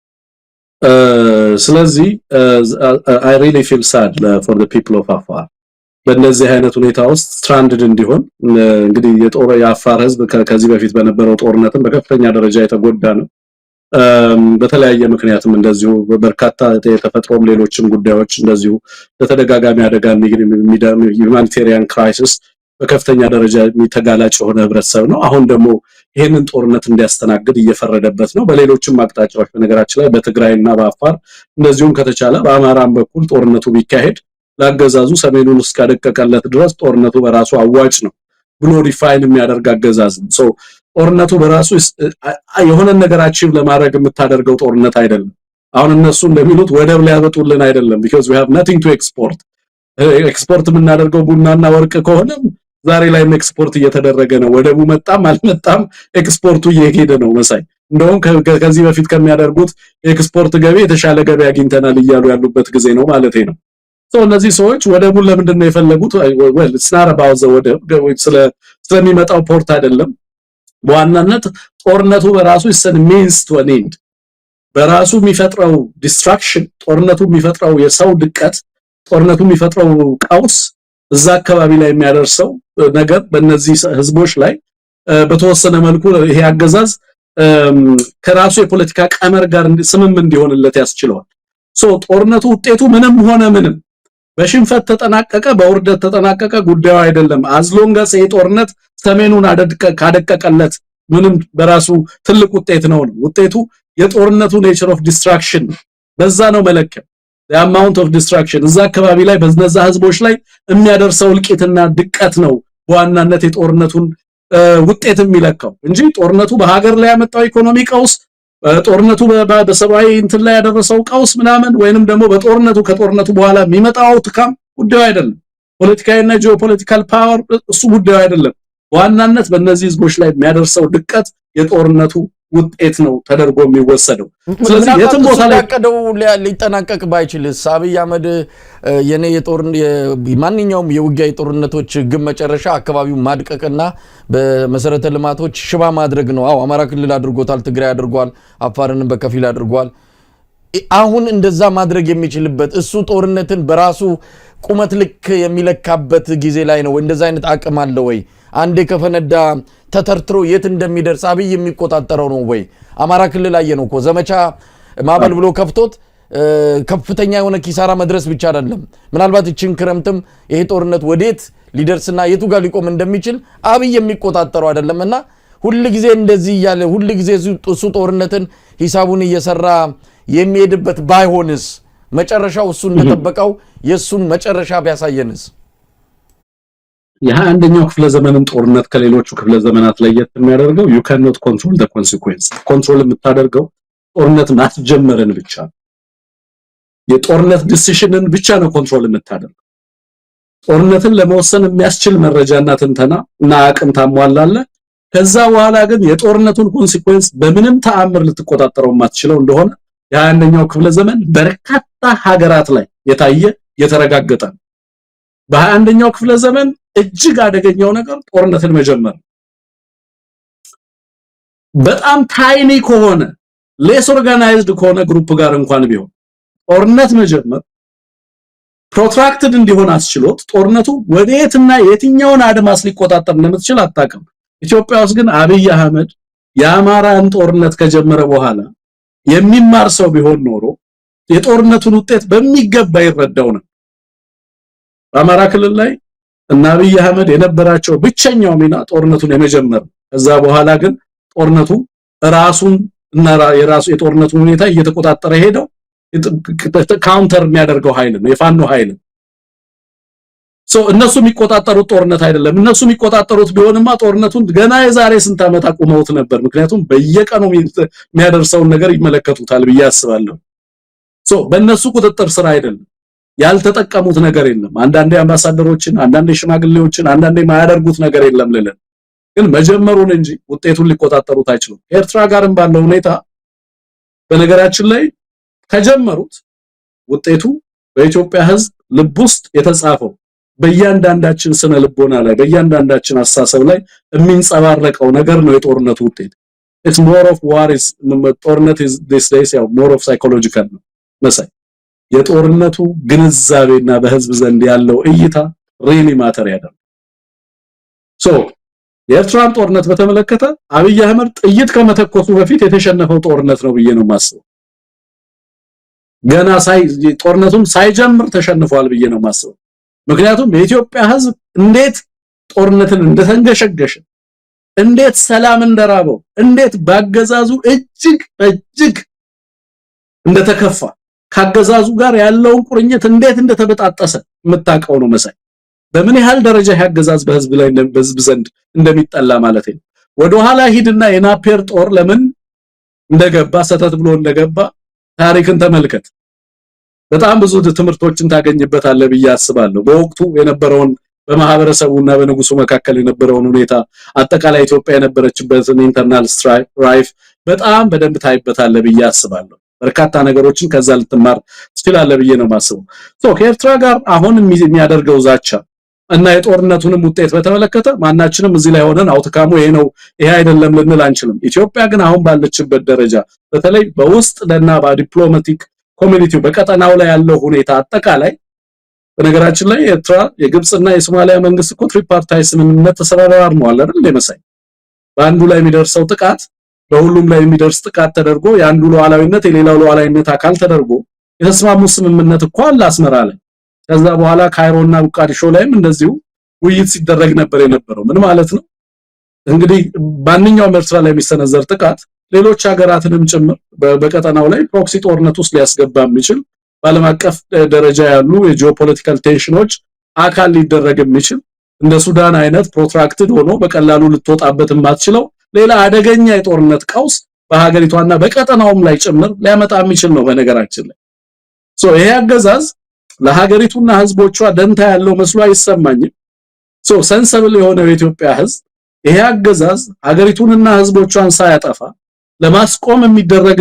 [SPEAKER 2] ስለዚህ I really feel sad for the people of Afar በእነዚህ አይነት ሁኔታ ውስጥ ስትራንድድ እንዲሆን እንግዲህ የአፋር ህዝብ ከዚህ በፊት በነበረው ጦርነትም በከፍተኛ ደረጃ የተጎዳ ነው። በተለያየ ምክንያትም እንደዚሁ በርካታ የተፈጥሮም ሌሎችም ጉዳዮች እንደዚሁ ለተደጋጋሚ አደጋ ሁማኒቴሪያን ክራይሲስ በከፍተኛ ደረጃ የሚተጋላጭ የሆነ ህብረተሰብ ነው። አሁን ደግሞ ይሄንን ጦርነት እንዲያስተናግድ እየፈረደበት ነው። በሌሎችም አቅጣጫዎች በነገራችን ላይ በትግራይና በአፋር እንደዚሁም ከተቻለ በአማራም በኩል ጦርነቱ ቢካሄድ ላገዛዙ ሰሜኑን እስካደቀቀለት ድረስ ጦርነቱ በራሱ አዋጭ ነው ብሎ ዲፋይን የሚያደርግ አገዛዝ ነው። ጦርነቱ በራሱ የሆነ ነገር አቺቭ ለማድረግ የምታደርገው ጦርነት አይደለም። አሁን እነሱ እንደሚሉት ወደብ ሊያበጡልን አይደለም because we have nothing to export ኤክስፖርት የምናደርገው ቡናና ወርቅ ከሆነ ዛሬ ላይ ኤክስፖርት እየተደረገ ነው። ወደቡ መጣም አልመጣም ኤክስፖርቱ እየሄደ ነው መሳይ። እንደውም ከዚህ በፊት ከሚያደርጉት ኤክስፖርት ገቢ የተሻለ ገቢ አግኝተናል እያሉ ያሉበት ጊዜ ነው ማለት ነው። እነዚህ ሰዎች ወደቡን ለምንድን ነው የፈለጉት? well it's not about the ወደብ ስለሚመጣው ፖርት አይደለም። በዋናነት ጦርነቱ በራሱ is a means to an end በራሱ የሚፈጥረው ዲስትራክሽን፣ ጦርነቱ የሚፈጥረው የሰው ድቀት፣ ጦርነቱ የሚፈጥረው ቀውስ እዛ አካባቢ ላይ የሚያደርሰው ነገር በእነዚህ ህዝቦች ላይ በተወሰነ መልኩ ይሄ አገዛዝ ከራሱ የፖለቲካ ቀመር ጋር ስምም እንዲሆንለት ያስችለዋል። ጦርነቱ ውጤቱ ምንም ሆነ ምንም በሽንፈት ተጠናቀቀ በውርደት ተጠናቀቀ ጉዳዩ አይደለም። አዝሎንጋስ ይሄ ጦርነት ሰሜኑን ካደቀቀለት ምንም በራሱ ትልቅ ውጤት ነው። ውጤቱ የጦርነቱ ኔቸር ኦፍ ዲስትራክሽን በዛ ነው መለኪያ the amount of destruction እዛ አካባቢ ላይ በነዛ ህዝቦች ላይ የሚያደርሰው እልቂትና ድቀት ነው በዋናነት የጦርነቱን ውጤት የሚለካው እንጂ ጦርነቱ በሀገር ላይ ያመጣው ኢኮኖሚ ቀውስ፣ ጦርነቱ በሰብአዊ እንትን ላይ ያደረሰው ቀውስ ምናምን ወይንም ደግሞ በጦርነቱ ከጦርነቱ በኋላ የሚመጣው ትካም ጉዳዩ አይደለም። ፖለቲካዊና ጂኦፖለቲካል ፓወር እሱ ጉዳዩ አይደለም። በዋናነት በእነዚህ ህዝቦች ላይ የሚያደርሰው ድቀት የጦርነቱ ውጤት ነው ተደርጎ የሚወሰደው። ስለዚህ የትም ቦታ ላይ ያቀደው ሊጠናቀቅ ባይችልስ አብይ አህመድ የኔ ማንኛውም የውጊያ የጦርነቶች ግብ መጨረሻ አካባቢው ማድቀቅና በመሰረተ ልማቶች ሽባ ማድረግ ነው። አማራ ክልል አድርጎታል፣ ትግራይ አድርጓል፣ አፋርንም በከፊል አድርጓል። አሁን እንደዛ ማድረግ የሚችልበት እሱ ጦርነትን በራሱ ቁመት ልክ የሚለካበት ጊዜ ላይ ነው። እንደዛ አይነት አቅም አለ ወይ? አንዴ ከፈነዳ ተተርትሮ የት እንደሚደርስ አብይ የሚቆጣጠረው ነው ወይ? አማራ ክልል አየነው እኮ ዘመቻ ማበል ብሎ ከፍቶት ከፍተኛ የሆነ ኪሳራ መድረስ ብቻ አይደለም፣ ምናልባት እቺን ክረምትም ይሄ ጦርነት ወዴት ሊደርስና የቱ ጋር ሊቆም እንደሚችል አብይ የሚቆጣጠረው አይደለምና ሁሉ ጊዜ እንደዚህ ያለ ሁሉ ጊዜ እሱ ጦርነትን ሂሳቡን እየሰራ የሚሄድበት ባይሆንስ መጨረሻው እሱ እንደተጠበቀው የሱን መጨረሻ ቢያሳየንስ? የ21ኛው ክፍለ ዘመንን ጦርነት ከሌሎቹ ክፍለ ዘመናት ለየት የሚያደርገው you cannot control the consequence ኮንትሮል የምታደርገው ጦርነት ማስጀመርን ብቻ የጦርነት ዲሲዥንን ብቻ ነው ኮንትሮል የምታደርገው። ጦርነትን ለመወሰን የሚያስችል መረጃና ትንተና እና አቅም ታሟላለህ። ከዛ በኋላ ግን የጦርነቱን ኮንሲኩዌንስ በምንም ተአምር ልትቆጣጠረው የማትችለው እንደሆነ የ21ኛው ክፍለ ዘመን በርካታ ሀገራት ላይ የታየ የተረጋገጠ ነው። በ21ኛው ክፍለ ዘመን እጅግ አደገኛው ነገር ጦርነትን መጀመር በጣም ታይኒ ከሆነ ሌስ ኦርጋናይዝድ ከሆነ ግሩፕ ጋር እንኳን ቢሆን ጦርነት መጀመር ፕሮትራክትድ እንዲሆን አስችሎት ጦርነቱ ወዴትና የትኛውን አድማስ ሊቆጣጠር እንደምትችል አጣቀም። ኢትዮጵያ ውስጥ ግን አብይ አህመድ የአማራን ጦርነት ከጀመረ በኋላ የሚማር ሰው ቢሆን ኖሮ የጦርነቱን ውጤት በሚገባ ይረዳው ነው። በአማራ ክልል ላይ እና አብይ አህመድ የነበራቸው ብቸኛው ሚና ጦርነቱን የመጀመር ከዛ በኋላ ግን ጦርነቱ ራሱን እና የራሱ የጦርነቱን ሁኔታ እየተቆጣጠረ ሄደው ካውንተር የሚያደርገው ኃይል ነው የፋኖ ኃይል እነሱ የሚቆጣጠሩት ጦርነት አይደለም። እነሱ የሚቆጣጠሩት ቢሆንማ ጦርነቱን ገና የዛሬ ስንት ዓመት አቁመውት ነበር። ምክንያቱም በየቀኑ የሚያደርሰውን ነገር ይመለከቱታል ብዬ አስባለሁ። በእነሱ ቁጥጥር ስራ አይደለም። ያልተጠቀሙት ነገር የለም። አንዳንዴ አምባሳደሮችን፣ አንዳንዴ ሽማግሌዎችን፣ አንዳንዴ ማያደርጉት ነገር የለም ልልን ግን መጀመሩን እንጂ ውጤቱን ሊቆጣጠሩት አይችሉም። ኤርትራ ጋርም ባለው ሁኔታ በነገራችን ላይ ከጀመሩት ውጤቱ በኢትዮጵያ ሕዝብ ልብ ውስጥ የተጻፈው በእያንዳንዳችን ስነ ልቦና ላይ በእያንዳንዳችን አስተሳሰብ ላይ የሚንጸባረቀው ነገር ነው የጦርነቱ ውጤት። it's more of war is ጦርነት is these days ያው more of psychological ነው መሳይ የጦርነቱ ግንዛቤና በህዝብ ዘንድ ያለው እይታ really matter ያደርጋል። የኤርትራን ጦርነት በተመለከተ አብይ አህመድ ጥይት ከመተኮሱ በፊት የተሸነፈው ጦርነት ነው ብዬ ነው ማስበው። ገና ጦርነቱን ሳይጀምር ተሸንፏል ብዬ ነው ማስበው። ምክንያቱም የኢትዮጵያ ህዝብ እንዴት ጦርነትን እንደተንገሸገሸ እንዴት ሰላም እንደራበው እንዴት ባገዛዙ እጅግ እንደተከፋ ካገዛዙ ጋር ያለውን ቁርኝት እንዴት እንደተበጣጠሰ መታቀው ነው መሳይ በምን ያህል ደረጃ ያገዛዝ በህዝብ ላይ በህዝብ ዘንድ እንደሚጠላ ማለት ነው። ወደ ኋላ ሂድና የናፔር ጦር ለምን እንደገባ ሰተት ብሎ እንደገባ ታሪክን ተመልከት። በጣም ብዙ ትምህርቶችን ታገኝበታለህ ብዬ አስባለሁ። በወቅቱ የነበረውን በማህበረሰቡና በንጉሱ መካከል የነበረውን ሁኔታ አጠቃላይ ኢትዮጵያ የነበረችበትን ኢንተርናል ስትራይፍ በጣም በደንብ ታይበታለህ ብዬ አስባለሁ። በርካታ ነገሮችን ከዛ ልትማር ትችላለህ ብዬ ነው ማስበው። ከኤርትራ ጋር አሁን የሚያደርገው ዛቻ እና የጦርነቱንም ውጤት በተመለከተ ማናችንም እዚህ ላይ ሆነን አውትካሙ ይሄ ነው ይሄ አይደለም ልንል አንችልም። ኢትዮጵያ ግን አሁን ባለችበት ደረጃ በተለይ በውስጥ ለና በዲፕሎማቲክ ኮሚኒቲው በቀጠናው ላይ ያለው ሁኔታ አጠቃላይ በነገራችን ላይ ኤርትራ የግብጽና የሶማሊያ መንግስት እኮ ትሪፓርታይ ስምምነት ተሰራርመዋል አይደል ለመሳይ በአንዱ ላይ የሚደርሰው ጥቃት በሁሉም ላይ የሚደርስ ጥቃት ተደርጎ የአንዱ ሉዓላዊነት የሌላው ሉዓላዊነት አካል ተደርጎ የተስማሙ ስምምነት እኮ አለ አስመራ ላይ። ከዛ በኋላ ካይሮና ሞቃዲሾ ላይም እንደዚሁ ውይይት ሲደረግ ነበር የነበረው። ምን ማለት ነው እንግዲህ ባንኛው ኤርትራ ላይ የሚሰነዘር ጥቃት ሌሎች ሀገራትንም ጭምር በቀጠናው ላይ ፕሮክሲ ጦርነት ውስጥ ሊያስገባ የሚችል በዓለም አቀፍ ደረጃ ያሉ የጂኦፖለቲካል ቴንሽኖች አካል ሊደረግ የሚችል እንደ ሱዳን አይነት ፕሮትራክትድ ሆኖ በቀላሉ ልትወጣበት የማትችለው ሌላ አደገኛ የጦርነት ቀውስ በሀገሪቷና በቀጠናውም ላይ ጭምር ሊያመጣ የሚችል ነው በነገራችን ላይ። ይሄ አገዛዝ ለሀገሪቱና ህዝቦቿ ደንታ ያለው መስሎ አይሰማኝም። ሰንሰብል የሆነው የኢትዮጵያ ህዝብ ይሄ አገዛዝ ሀገሪቱንና ህዝቦቿን ሳያጠፋ ለማስቆም የሚደረግ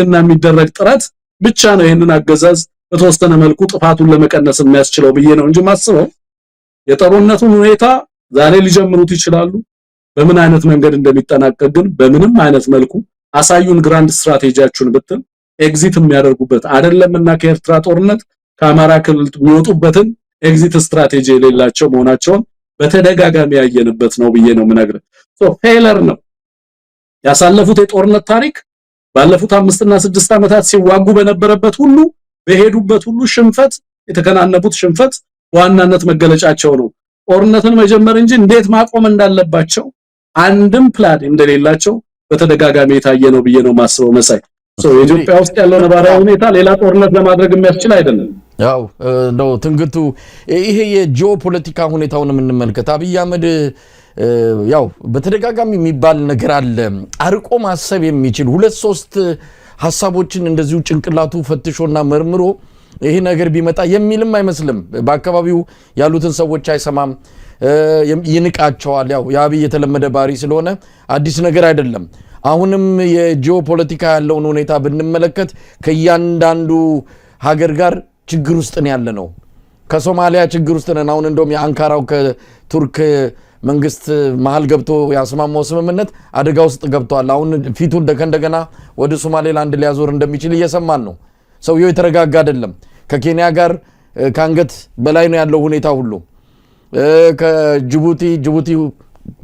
[SPEAKER 2] ጥረት ብቻ ነው ይሄንን አገዛዝ በተወሰነ መልኩ ጥፋቱን ለመቀነስ የሚያስችለው ብዬ ነው እንጂ ማስበው የጦርነቱን ሁኔታ ዛሬ ሊጀምሩት ይችላሉ። በምን አይነት መንገድ እንደሚጠናቀቅ ግን በምንም አይነት መልኩ አሳዩን ግራንድ ስትራቴጂያችሁን ብትል ኤግዚት የሚያደርጉበት አይደለምና ከኤርትራ ጦርነት ከአማራ ክልል የሚወጡበትን ኤግዚት ስትራቴጂ የሌላቸው መሆናቸውን በተደጋጋሚ ያየንበት ነው ብዬ ነው ምነግርህ። ፌለር ነው ያሳለፉት የጦርነት ታሪክ ባለፉት 5 እና 6 ዓመታት ሲዋጉ በነበረበት ሁሉ በሄዱበት ሁሉ ሽንፈት የተከናነቡት ሽንፈት ዋናነት መገለጫቸው ነው። ጦርነትን መጀመር እንጂ እንዴት ማቆም እንዳለባቸው አንድም ፕላን እንደሌላቸው በተደጋጋሚ የታየ ነው ብዬ ነው ማስበው መሳይ። የኢትዮጵያ ውስጥ ያለው ነባራዊ ሁኔታ ሌላ ጦርነት ለማድረግ የሚያስችል አይደለም።
[SPEAKER 1] ያው ነው ትንግቱ ይሄ የጂኦፖለቲካ ሁኔታውን የምንመልከት አብይ አህመድ ያው በተደጋጋሚ የሚባል ነገር አለ አርቆ ማሰብ የሚችል 2-3 ሐሳቦችን እንደዚሁ ጭንቅላቱ ፈትሾና መርምሮ ይሄ ነገር ቢመጣ የሚልም አይመስልም። በአካባቢው ያሉትን ሰዎች አይሰማም፣ ይንቃቸዋል። ያው የአብይ የተለመደ ባህሪ ስለሆነ አዲስ ነገር አይደለም። አሁንም የጂኦፖለቲካ ያለውን ሁኔታ ብንመለከት ከእያንዳንዱ ሀገር ጋር ችግር ውስጥ ነው ያለ ነው። ከሶማሊያ ችግር ውስጥ ነን። አሁን እንደውም የአንካራው ከቱርክ መንግስት መሃል ገብቶ ያስማማው ስምምነት አደጋ ውስጥ ገብቷል። አሁን ፊቱ እንደገና ወደ ሶማሌላንድ ሊያዞር እንደሚችል እየሰማን ነው። ሰውየው የተረጋጋ አይደለም። ከኬንያ ጋር ከአንገት በላይ ነው ያለው ሁኔታ ሁሉ። ከጅቡቲ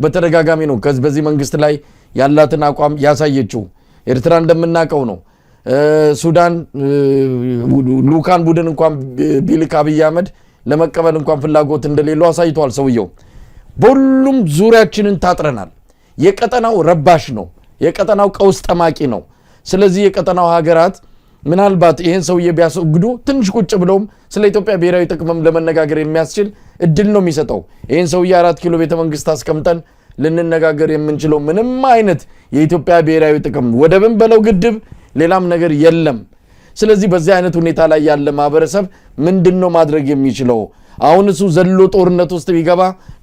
[SPEAKER 1] በተደጋጋሚ ነው በዚህ መንግስት ላይ ያላትን አቋም ያሳየችው። ኤርትራ እንደምናቀው ነው። ሱዳን ሉካን ቡድን እንኳን ቢልክ አብይ አህመድ ለመቀበል እንኳን ፍላጎት እንደሌለው አሳይቷል ሰውየው። በሁሉም ዙሪያችንን ታጥረናል። የቀጠናው ረባሽ ነው። የቀጠናው ቀውስ ጠማቂ ነው። ስለዚህ የቀጠናው ሀገራት ምናልባት ይሄን ሰውዬ ቢያስወግዱ ትንሽ ቁጭ ብለውም ስለ ኢትዮጵያ ብሔራዊ ጥቅምም ለመነጋገር የሚያስችል እድል ነው የሚሰጠው። ይሄን ሰውዬ 4 ኪሎ ቤተ መንግስት አስቀምጠን ልንነጋገር የምንችለው ምንም አይነት የኢትዮጵያ ብሔራዊ ጥቅም ወደብን በለው ግድብ ሌላም ነገር የለም። ስለዚህ በዚህ አይነት ሁኔታ ላይ ያለ ማህበረሰብ ምንድነው ማድረግ የሚችለው? አሁን እሱ ዘሎ ጦርነት ውስጥ ቢገባ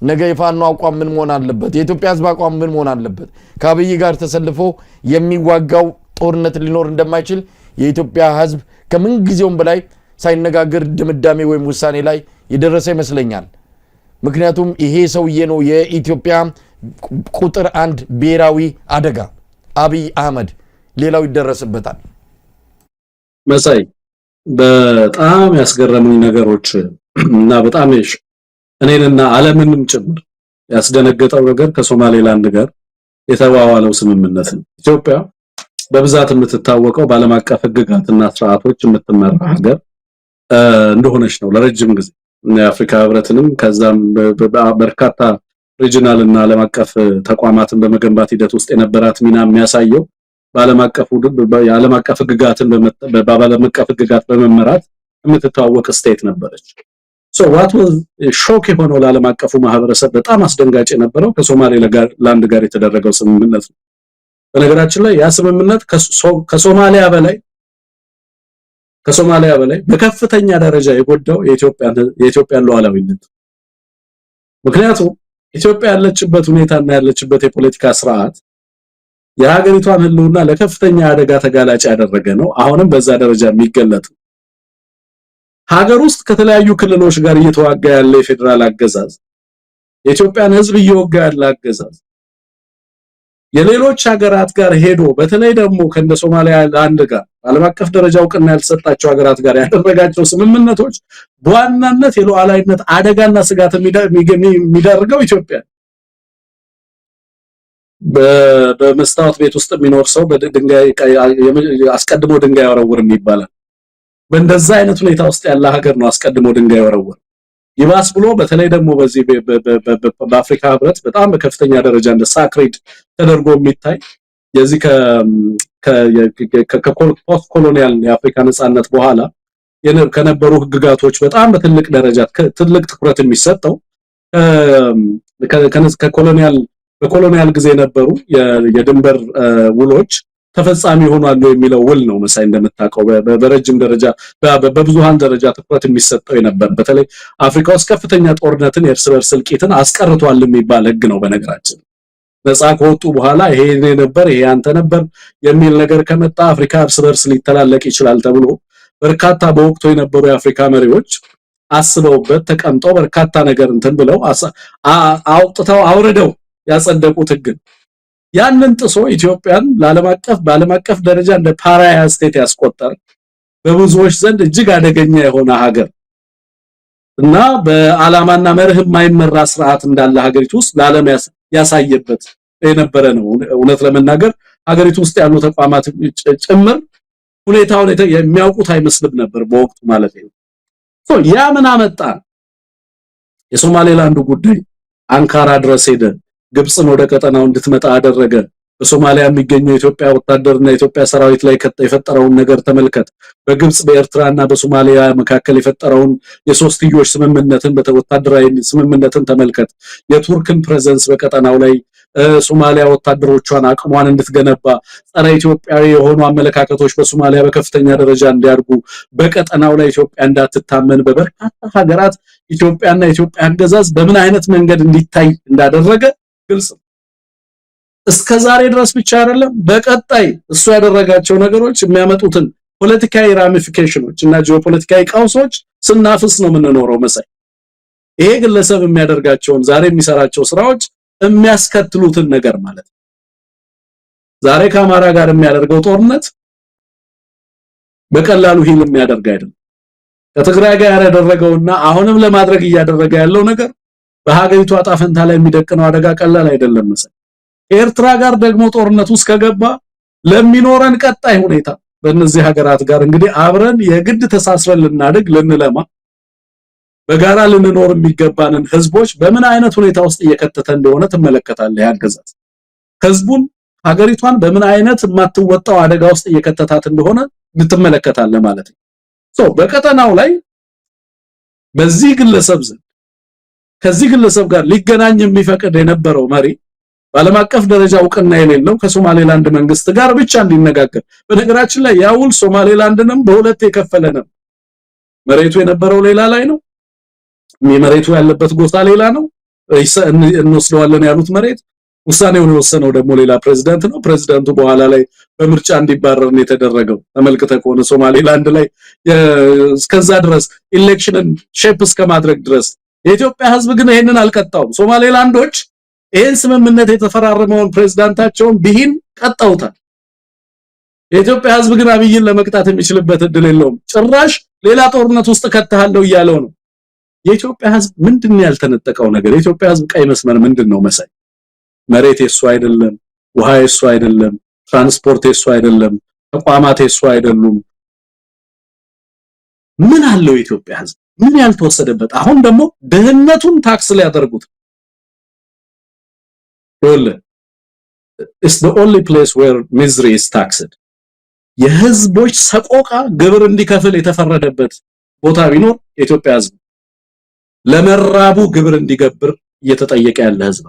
[SPEAKER 1] ነገ የፋኖ አቋም ምን መሆን አለበት? የኢትዮጵያ ህዝብ አቋም ምን መሆን አለበት? ከአብይ ጋር ተሰልፎ የሚዋጋው ጦርነት ሊኖር እንደማይችል የኢትዮጵያ ህዝብ ከምን ጊዜውም በላይ ሳይነጋገር ድምዳሜ ወይም ውሳኔ ላይ የደረሰ ይመስለኛል። ምክንያቱም ይሄ ሰውዬ ነው የኢትዮጵያ ቁጥር 1 ብሔራዊ አደጋ አብይ አህመድ። ሌላው ይደረስበታል።
[SPEAKER 2] መሳይ በጣም ያስገረሙኝ ነገሮች እና በጣም እኔንና ዓለምንም ጭምር ያስደነገጠው ነገር ከሶማሌላንድ ጋር የተዋዋለው ስምምነት ነው። ኢትዮጵያ በብዛት የምትታወቀው በዓለም አቀፍ ህግጋትና ስርዓቶች የምትመራ ሀገር እንደሆነች ነው ለረጅም ጊዜ። የአፍሪካ ህብረትንም ከዛም በርካታ ሪጂናል እና ዓለም አቀፍ ተቋማትን በመገንባት ሂደት ውስጥ የነበራት ሚና የሚያሳየው በዓለም አቀፍ ህግጋት በመመራት የምትታወቅ ስቴት ነበረች። so what was shock የሆነው ለዓለም አቀፉ ማህበረሰብ በጣም አስደንጋጭ የነበረው ከሶማሌላንድ ጋር የተደረገው ስምምነት ነው። በነገራችን ላይ ያ ስምምነት ከሶማሊያ በላይ በከፍተኛ ደረጃ የጎዳው የኢትዮጵያን ሉዓላዊነት። ምክንያቱም ኢትዮጵያ ያለችበት ሁኔታና ያለችበት የፖለቲካ ስርዓት የሀገሪቷን ህልውና ለከፍተኛ አደጋ ተጋላጭ ያደረገ ነው። አሁንም በዛ ደረጃ የሚገለጥ ሀገር ውስጥ ከተለያዩ ክልሎች ጋር እየተዋጋ ያለ የፌደራል አገዛዝ፣ የኢትዮጵያን ህዝብ እየወጋ ያለ አገዛዝ የሌሎች ሀገራት ጋር ሄዶ በተለይ ደግሞ ከእንደ ሶማሌላንድ ጋር ዓለም አቀፍ ደረጃ እውቅና ያልተሰጣቸው ሀገራት ጋር ያደረጋቸው ስምምነቶች በዋናነት የሉዓላዊነት አደጋና ስጋት የሚዳርገው ኢትዮጵያ። በመስታወት ቤት ውስጥ የሚኖር ሰው በድንጋይ አስቀድሞ ድንጋይ ያወረውር ይባላል። በእንደዛ አይነት ሁኔታ ውስጥ ያለ ሀገር ነው አስቀድሞ ድንጋይ ያወረውር። ይባስ ብሎ በተለይ ደግሞ በዚህ በአፍሪካ ህብረት በጣም በከፍተኛ ደረጃ እንደ ሳክሬድ ተደርጎ የሚታይ የዚህ ከፖስት ኮሎኒያል የአፍሪካ ነጻነት በኋላ ከነበሩ ህግጋቶች በጣም በትልቅ ደረጃ ትልቅ ትኩረት የሚሰጠው በኮሎኒያል ጊዜ የነበሩ የድንበር ውሎች ተፈጻሚ ሆኗል የሚለው ውል ነው። መሳይ እንደምታውቀው በረጅም ደረጃ በብዙሃን ደረጃ ትኩረት የሚሰጠው የነበር በተለይ አፍሪካ ውስጥ ከፍተኛ ጦርነትን የእርስ በርስ እልቂትን አስቀርቷል የሚባል ህግ ነው። በነገራችን ነፃ ከወጡ በኋላ ይሄ ነበር ይሄ አንተ ነበር የሚል ነገር ከመጣ አፍሪካ እርስ በርስ ሊተላለቅ ይችላል ተብሎ በርካታ በወቅቱ የነበሩ የአፍሪካ መሪዎች አስበውበት ተቀምጠው በርካታ ነገር እንትን ብለው አውጥተው አውርደው ያጸደቁት ህግ ያንን ጥሶ ኢትዮጵያን በዓለም አቀፍ ደረጃ እንደ ፓራያ ስቴት ያስቆጠረ በብዙዎች ዘንድ እጅግ አደገኛ የሆነ ሀገር እና በአላማና መርህ የማይመራ ስርዓት እንዳለ ሀገሪቱ ውስጥ ለዓለም ያሳየበት የነበረ ነው። እውነት ለመናገር ሀገሪቱ ውስጥ ያሉ ተቋማት ጭምር ሁኔታውን የሚያውቁት አይመስልም ነበር በወቅቱ ማለት ነው። ያ ምን አመጣ? የሶማሌላንዱ ጉዳይ አንካራ ድረስ ሄደ። ግብጽን ወደ ቀጠናው እንድትመጣ አደረገ። በሶማሊያ የሚገኘው የኢትዮጵያ ወታደርና የኢትዮጵያ ሰራዊት ላይ የፈጠረውን ነገር ተመልከት። በግብጽ በኤርትራና በሶማሊያ መካከል የፈጠረውን የሶስትዮሽ ስምምነትን በወታደራዊ ስምምነትን ተመልከት። የቱርክን ፕሬዘንስ በቀጠናው ላይ ሶማሊያ ወታደሮቿን አቅሟን እንድትገነባ ጸረ ኢትዮጵያዊ የሆኑ አመለካከቶች በሶማሊያ በከፍተኛ ደረጃ እንዲያድጉ በቀጠናው ላይ ኢትዮጵያ እንዳትታመን በበርካታ ሀገራት ኢትዮጵያና ኢትዮጵያ አገዛዝ በምን አይነት መንገድ እንዲታይ እንዳደረገ ግልጽ ነው። እስከዛሬ ድረስ ብቻ አይደለም በቀጣይ እሱ ያደረጋቸው ነገሮች የሚያመጡትን ፖለቲካዊ ራሚፊኬሽኖች እና ጂኦፖለቲካዊ ቀውሶች ስናፍስ ነው የምንኖረው መሳይ። ይሄ ግለሰብ የሚያደርጋቸውን ዛሬ የሚሰራቸው ስራዎች የሚያስከትሉትን ነገር ማለት ነው። ዛሬ ከአማራ ጋር የሚያደርገው ጦርነት በቀላሉ ሂል የሚያደርግ አይደለም። ከትግራይ ጋር ያደረገውና አሁንም ለማድረግ እያደረገ ያለው ነገር በሀገሪቱ አጣፈንታ ላይ የሚደቅነው አደጋ ቀላል አይደለም መሰል። ኤርትራ ጋር ደግሞ ጦርነት ውስጥ ከገባ ለሚኖረን ቀጣይ ሁኔታ በእነዚህ ሀገራት ጋር እንግዲህ አብረን የግድ ተሳስረን ልናድግ ልንለማ በጋራ ልንኖር የሚገባንን ህዝቦች በምን አይነት ሁኔታ ውስጥ እየከተተ እንደሆነ ትመለከታለህ። ያገዛዝ ህዝቡን ሀገሪቷን በምን አይነት የማትወጣው አደጋ ውስጥ እየከተታት እንደሆነ ልትመለከታለህ ማለት ነው። በቀጠናው ላይ በዚህ ግለሰብ ዘንድ ከዚህ ግለሰብ ጋር ሊገናኝ የሚፈቅድ የነበረው መሪ በዓለም አቀፍ ደረጃ እውቅና የሌለው ከሶማሌላንድ መንግስት ጋር ብቻ እንዲነጋገር። በነገራችን ላይ ያውል ሶማሌላንድንም በሁለት የከፈለ ነው። መሬቱ የነበረው ሌላ ላይ ነው፣ መሬቱ ያለበት ጎሳ ሌላ ነው። እንወስደዋለን ያሉት መሬት ውሳኔውን የወሰነው ደግሞ ሌላ ፕሬዝዳንት ነው። ፕሬዝዳንቱ በኋላ ላይ በምርጫ እንዲባረር ነው የተደረገው። ተመልክተ ከሆነ ሶማሌላንድ ላይ እስከዛ ድረስ ኢሌክሽንን ሼፕ እስከማድረግ ድረስ የኢትዮጵያ ህዝብ ግን ይሄንን አልቀጣውም። ሶማሌላንዶች ይሄን ስምምነት የተፈራረመውን ፕሬዝዳንታቸውን ቢሂን ቀጣውታል። የኢትዮጵያ ህዝብ ግን አብይን ለመቅጣት የሚችልበት እድል የለውም። ጭራሽ ሌላ ጦርነት ውስጥ ከተሃለው እያለው ነው። የኢትዮጵያ ህዝብ ምንድነው ያልተነጠቀው ነገር? የኢትዮጵያ ህዝብ ቀይ መስመር ምንድነው መሳይ? መሬት የሱ አይደለም፣ ውሃ የሱ አይደለም፣ ትራንስፖርት የሱ አይደለም፣ ተቋማት የሱ አይደሉም። ምን አለው የኢትዮጵያ ህዝብ? ምን ያልተወሰደበት? አሁን ደግሞ ደህንነቱን ታክስ ላይ ያደርጉት it's the only place where misery is taxed. የህዝቦች ሰቆቃ ግብር እንዲከፍል የተፈረደበት ቦታ ቢኖር የኢትዮጵያ ህዝብ ለመራቡ ግብር እንዲገብር እየተጠየቀ ያለ ህዝብ፣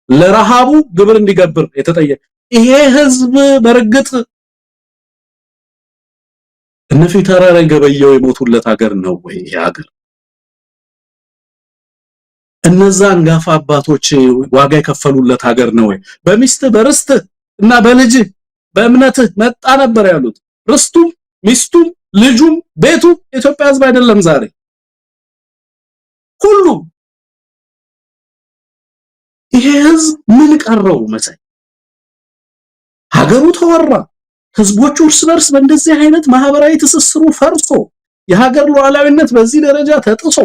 [SPEAKER 2] ለረሃቡ ግብር እንዲገብር የተጠየቀ ይሄ ህዝብ በርግጥ እነፊታራ ገበየው የሞቱለት ሀገር ነው ወይ ይሄ ሀገር? እነዛ አንጋፋ አባቶች ዋጋ የከፈሉለት ሀገር ነው ወይ? በሚስት በርስት እና በልጅ በእምነት መጣ ነበር ያሉት። ርስቱም ሚስቱም ልጁም ቤቱ ኢትዮጵያ ህዝብ አይደለም ዛሬ ሁሉም። ይሄ ህዝብ ምን ቀረው መሰል? ሀገሩ ተወራ፣ ህዝቦቹ እርስ በርስ በእንደዚህ አይነት ማህበራዊ ትስስሩ ፈርሶ የሀገር ሉዓላዊነት በዚህ ደረጃ ተጥሶ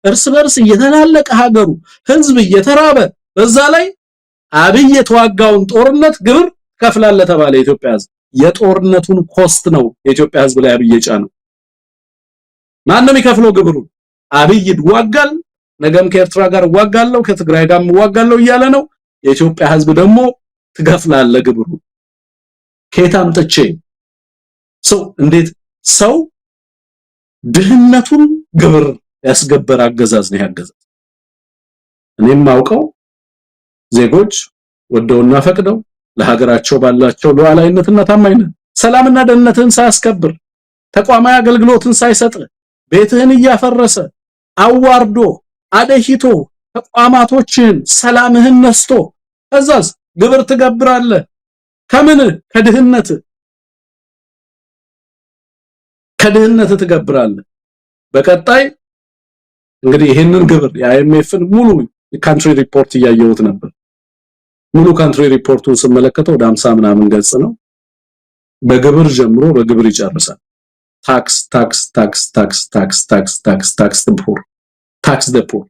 [SPEAKER 2] እርስ በርስ እየተላለቀ ሀገሩ ህዝብ እየተራበ በዛ ላይ አብይ የተዋጋውን ጦርነት ግብር ከፍላለ ተባለ። የኢትዮጵያ ህዝብ የጦርነቱን ኮስት ነው የኢትዮጵያ ህዝብ ላይ አብይ የጫነው። ማንም ይከፍለው ግብሩ? አብይ ይዋጋል፣ ነገም ከኤርትራ ጋር ዋጋለው ከትግራይ ጋር ዋጋለው እያለ ነው። የኢትዮጵያ ህዝብ ደግሞ ትከፍላለ ግብሩ። ከየታም ጥቼ እንዴት ሰው ድህነቱን ግብር ያስገበር አገዛዝ ነው ያገዛዝ። እኔም ማውቀው ዜጎች ወደውና ፈቅደው ለሀገራቸው ባላቸው ሉዓላዊነትና ታማኝነት ሰላምና ደህንነትን ሳያስከብር ተቋማዊ አገልግሎትን ሳይሰጥ ቤትህን እያፈረሰ አዋርዶ አደሂቶ ተቋማቶችን ሰላምህን ነስቶ ከዛስ ግብር ትገብራለህ። ከምን? ከድህነት ትገብራለህ። በቀጣይ እንግዲህ ይሄንን ግብር የአይኤምኤፍን ሙሉ ካንትሪ ሪፖርት እያየሁት ነበር። ሙሉ ካንትሪ ሪፖርቱን ስመለከተው ወደ 50 ምናምን ገጽ ነው። በግብር ጀምሮ በግብር ይጨርሳል። ታክስ ታክስ ታክስ ታክስ ታክስ ታክስ ታክስ ታክስ ታክስ ዘ ፖር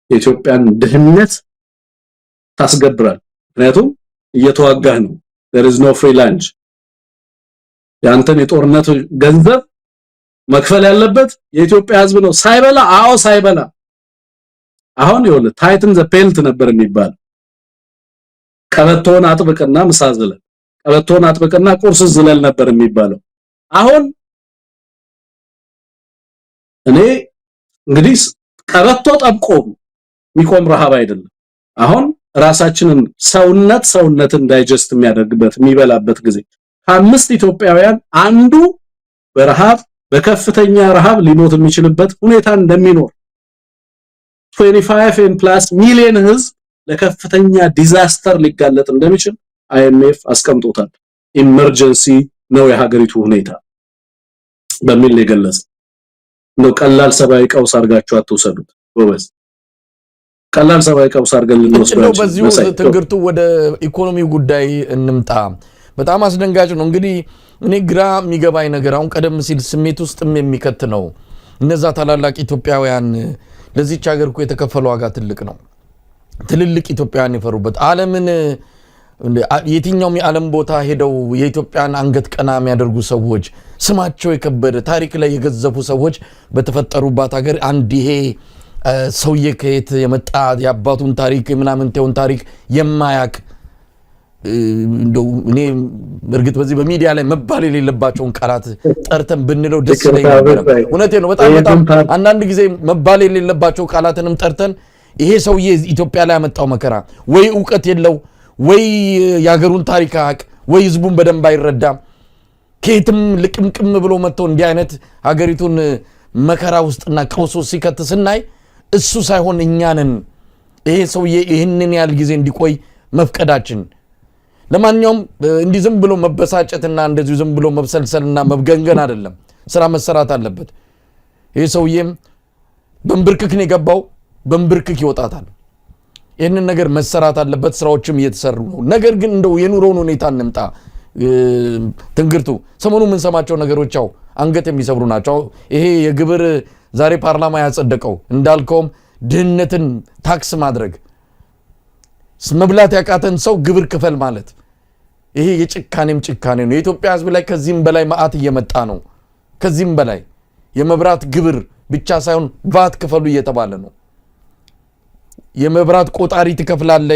[SPEAKER 2] የኢትዮጵያን ድህነት ታስገብራል። ምክንያቱም እየተዋጋህ ነው። there is no free lunch። ያንተን የጦርነት ገንዘብ መክፈል ያለበት የኢትዮጵያ ህዝብ ነው። ሳይበላ ሳይበላ አሁን ይወለ ታይትን ዘ ፔልት ነበር የሚባል ቀበቶን አጥብቅና ምሳ ዝለል፣ ቀበቶን አጥብቅና ቁርስ ዝለል ነበር የሚባለው። አሁን እኔ እንግዲህ ቀበቶ ጠብቆ የሚቆም ረሃብ አይደለም። አሁን ራሳችንን ሰውነትን ዳይጀስት የሚያደርግበት የሚበላበት ጊዜ ከአምስት ኢትዮጵያውያን አንዱ በረሃብ በከፍተኛ ረሃብ ሊሞት የሚችልበት ሁኔታ እንደሚኖር 25+ ሚሊዮን ህዝብ ለከፍተኛ ዲዛስተር ሊጋለጥ እንደሚችል IMF አስቀምጦታል። ኢመርጀንሲ ነው የሀገሪቱ ሁኔታ በሚል የገለጸ ነው። ቀላል ሰብአዊ ቀውስ አድርጋችሁ አትውሰዱት ጎበዝ። ቀላል ሰብአዊ ቀውስ አድርገን ልንወስደው
[SPEAKER 1] ነው። በዚሁ ትግርቱ ወደ ኢኮኖሚው ጉዳይ እንምጣ። በጣም አስደንጋጭ ነው። እንግዲህ እኔ ግራ የሚገባኝ ነገር አሁን ቀደም ሲል ስሜት ውስጥም የሚከት ነው። እነዛ ታላላቅ ኢትዮጵያውያን ለዚህች ሀገር እኮ የተከፈለው ዋጋ ትልቅ ነው። ትልልቅ ኢትዮጵያውያን የፈሩበት ዓለምን የትኛውም የዓለም ቦታ ሄደው የኢትዮጵያን አንገት ቀና የሚያደርጉ ሰዎች፣ ስማቸው የከበደ ታሪክ ላይ የገዘፉ ሰዎች በተፈጠሩባት ሀገር አንድ ይሄ ሰውዬ ከየት የመጣ የአባቱን ታሪክ ምናምንቴውን ታሪክ የማያቅ እንደው እኔ እርግጥ በዚህ በሚዲያ ላይ መባል የሌለባቸውን ቃላት ጠርተን ብንለው ደስ ይለኛል። እውነቴ ነው። በጣም አንዳንድ ጊዜ መባል የሌለባቸው ቃላትንም ጠርተን ይሄ ሰውዬ ኢትዮጵያ ላይ ያመጣው መከራ ወይ ዕውቀት የለው ወይ የሀገሩን ታሪክ አያቅ ወይ ህዝቡን በደንብ አይረዳም ከየትም ልቅምቅም ብሎ መጥቶ እንዲህ አይነት ሀገሪቱን መከራ ውስጥና ቀውስ ውስጥ ሲከት ስናይ እሱ ሳይሆን እኛንን ይሄ ሰውዬ ይህንን ያህል ጊዜ እንዲቆይ መፍቀዳችን። ለማንኛውም እንዲህ ዝም ብሎ መበሳጨትና እንደዚህ ዝም ብሎ መብሰልሰልና መብገንገን አይደለም፣ ስራ መሰራት አለበት። ይሄ ሰውዬም በእንብርክክ ነው የገባው፣ በእንብርክክ ይወጣታል። ይህንን ነገር መሰራት አለበት፣ ስራዎችም እየተሰሩ ነው። ነገር ግን እንደው የኑሮውን ሁኔታ እንምጣ። ትንግርቱ ሰሞኑ የምንሰማቸው ነገሮች ያው አንገት የሚሰብሩ ናቸው። ይሄ የግብር ዛሬ ፓርላማ ያጸደቀው እንዳልከውም ድህነትን ታክስ ማድረግ፣ መብላት ያቃተን ሰው ግብር ክፈል ማለት ይሄ የጭካኔም ጭካኔ ነው። የኢትዮጵያ ህዝብ ላይ ከዚህም በላይ መዓት እየመጣ ነው። ከዚህም በላይ የመብራት ግብር ብቻ ሳይሆን ቫት ክፈሉ እየተባለ ነው። የመብራት ቆጣሪ ትከፍላለ፣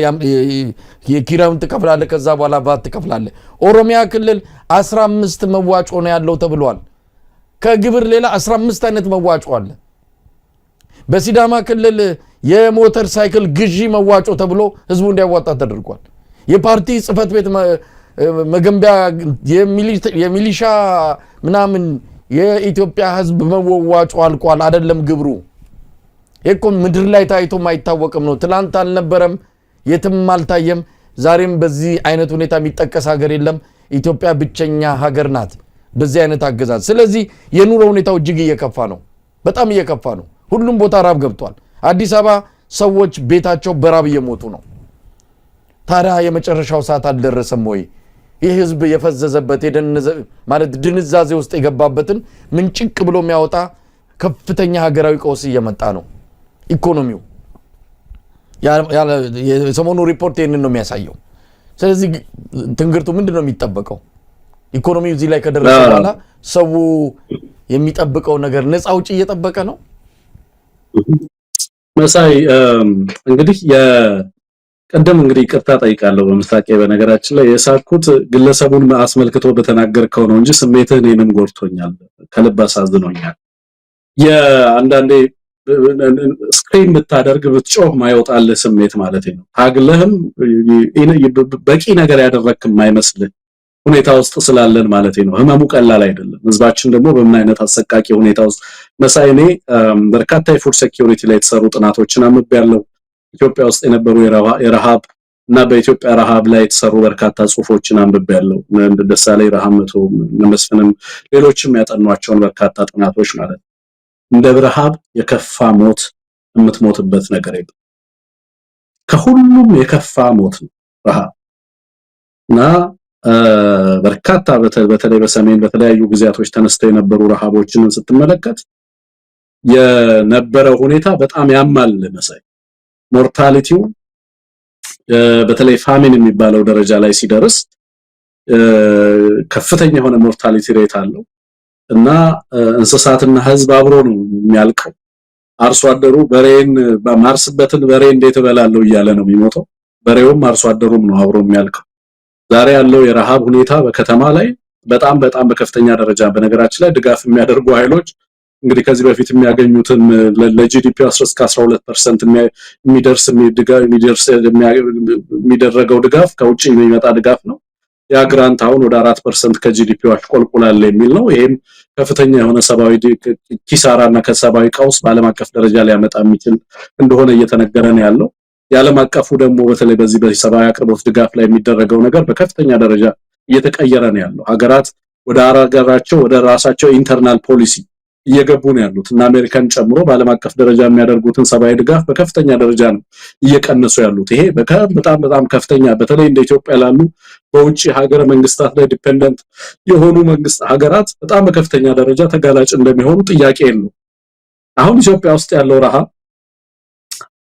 [SPEAKER 1] የኪራዩን ትከፍላለ፣ ከዛ በኋላ ቫት ትከፍላለ። ኦሮሚያ ክልል 15 መዋጮ ነው ያለው ተብሏል። ከግብር ሌላ 15 አይነት መዋጮ አለ። በሲዳማ ክልል የሞተር ሳይክል ግዢ መዋጮ ተብሎ ህዝቡ እንዲያዋጣ ተደርጓል። የፓርቲ ጽህፈት ቤት መገንቢያ የሚሊሻ ምናምን የኢትዮጵያ ህዝብ መዋጮ አልቋል። አይደለም ግብሩ እኮ ምድር ላይ ታይቶ ማይታወቅም ነው። ትላንት አልነበረም፣ የትም አልታየም። ዛሬም በዚህ አይነት ሁኔታ የሚጠቀስ ሀገር የለም። ኢትዮጵያ ብቸኛ ሀገር ናት በዚህ አይነት አገዛዝ። ስለዚህ የኑሮ ሁኔታው እጅግ እየከፋ ነው፣ በጣም እየከፋ ነው። ሁሉም ቦታ ራብ ገብቷል። አዲስ አበባ ሰዎች ቤታቸው በራብ እየሞቱ ነው። ታዲያ የመጨረሻው ሰዓት አልደረሰም ወይ? ይህ ህዝብ የፈዘዘበት ማለት ድንዛዜ ውስጥ የገባበትን ምንጭቅ ብሎ የሚያወጣ ከፍተኛ ሀገራዊ ቀውስ እየመጣ ነው። ኢኮኖሚው የሰሞኑ ሪፖርት ይህንን ነው የሚያሳየው። ስለዚህ ትንግርቱ ምንድን ነው የሚጠበቀው? ኢኮኖሚው እዚህ ላይ ከደረሰ በኋላ ሰው የሚጠብቀው ነገር ነፃ አውጪ እየጠበቀ ነው።
[SPEAKER 2] መሳይ እንግዲህ ቀደም እንግዲህ ይቅርታ ጠይቃለሁ በምስራቄ። በነገራችን ላይ የሳኩት ግለሰቡን አስመልክቶ በተናገርከው ነው እንጂ ስሜትህን እኔንም ጎድቶኛል፣ ከልብ አሳዝኖኛል። የአንዳንዴ ስክሪን ብታደርግ ብትጮህ ማይወጣልህ ስሜት ማለት ነው። ታግለህም በቂ ነገር ያደረክም ማይመስልህ ሁኔታ ውስጥ ስላለን ማለት ነው። ህመሙ ቀላል አይደለም። ህዝባችን ደግሞ በምን አይነት አሰቃቂ ሁኔታ ውስጥ መሳይኔ በርካታ የፉድ ሴኩሪቲ ላይ የተሰሩ ጥናቶችን አንብቤያለሁ። ኢትዮጵያ ውስጥ የነበሩ የረሃብ እና በኢትዮጵያ ረሃብ ላይ የተሰሩ በርካታ ጽሁፎችን አንብቤያለሁ። እንደ ደሳለኝ ረሃመቶ መስፍንም ሌሎችም ያጠኗቸውን በርካታ ጥናቶች ማለት ነው። እንደ ረሃብ የከፋ ሞት የምትሞትበት ነገር የለም። ከሁሉም የከፋ ሞት ነው ረሃብ እና በርካታ በተለይ በሰሜን በተለያዩ ጊዜያቶች ተነስተው የነበሩ ረሃቦችን ስትመለከት የነበረው ሁኔታ በጣም ያማል መሳይ። ሞርታሊቲው በተለይ ፋሚን የሚባለው ደረጃ ላይ ሲደርስ ከፍተኛ የሆነ ሞርታሊቲ ሬት አለው እና እንስሳትና ህዝብ አብሮ ነው የሚያልቀው። አርሶ አደሩ በሬን በማርስበትን በሬ እንዴት እበላለሁ እያለ ነው የሚሞተው። በሬውም አርሶ አደሩም ነው አብሮ የሚያልቀው። ዛሬ ያለው የረሃብ ሁኔታ በከተማ ላይ በጣም በከፍተኛ ደረጃ በነገራችን ላይ ድጋፍ የሚያደርጉ ኃይሎች እንግዲህ ከዚህ በፊት የሚያገኙትን ለጂዲፒ 10-12% የሚደረገው ድጋፍ ከውጭ የሚመጣ ድጋፍ ነው። ያ ግራንት አሁን ወደ 4% ከጂዲፒው አሽቆልቁላል የሚል ነው። ይሄም ከፍተኛ የሆነ ሰብአዊ ኪሳራና ከሰብአዊ ቀውስ በዓለም አቀፍ ደረጃ ሊያመጣ የሚችል እንደሆነ እየተነገረ ነው ያለው። የዓለም አቀፉ ደግሞ በተለይ በዚህ በሰብአዊ አቅርቦት ድጋፍ ላይ የሚደረገው ነገር በከፍተኛ ደረጃ እየተቀየረ ነው ያለው። ሀገራት ወደ ራሳቸው ኢንተርናል ፖሊሲ እየገቡ ነው ያሉት እና አሜሪካን ጨምሮ በዓለም አቀፍ ደረጃ የሚያደርጉትን ሰብአዊ ድጋፍ በከፍተኛ ደረጃ ነው እየቀነሱ ያሉት። ይሄ በጣም ከፍተኛ በተለይ እንደ ኢትዮጵያ ላሉ በውጪ ሀገረ መንግስታት ላይ ዲፔንደንት የሆኑ ሀገራት በጣም በከፍተኛ ደረጃ ተጋላጭ እንደሚሆኑ ጥያቄ የለው። አሁን ኢትዮጵያ ውስጥ ያለው ረሃብ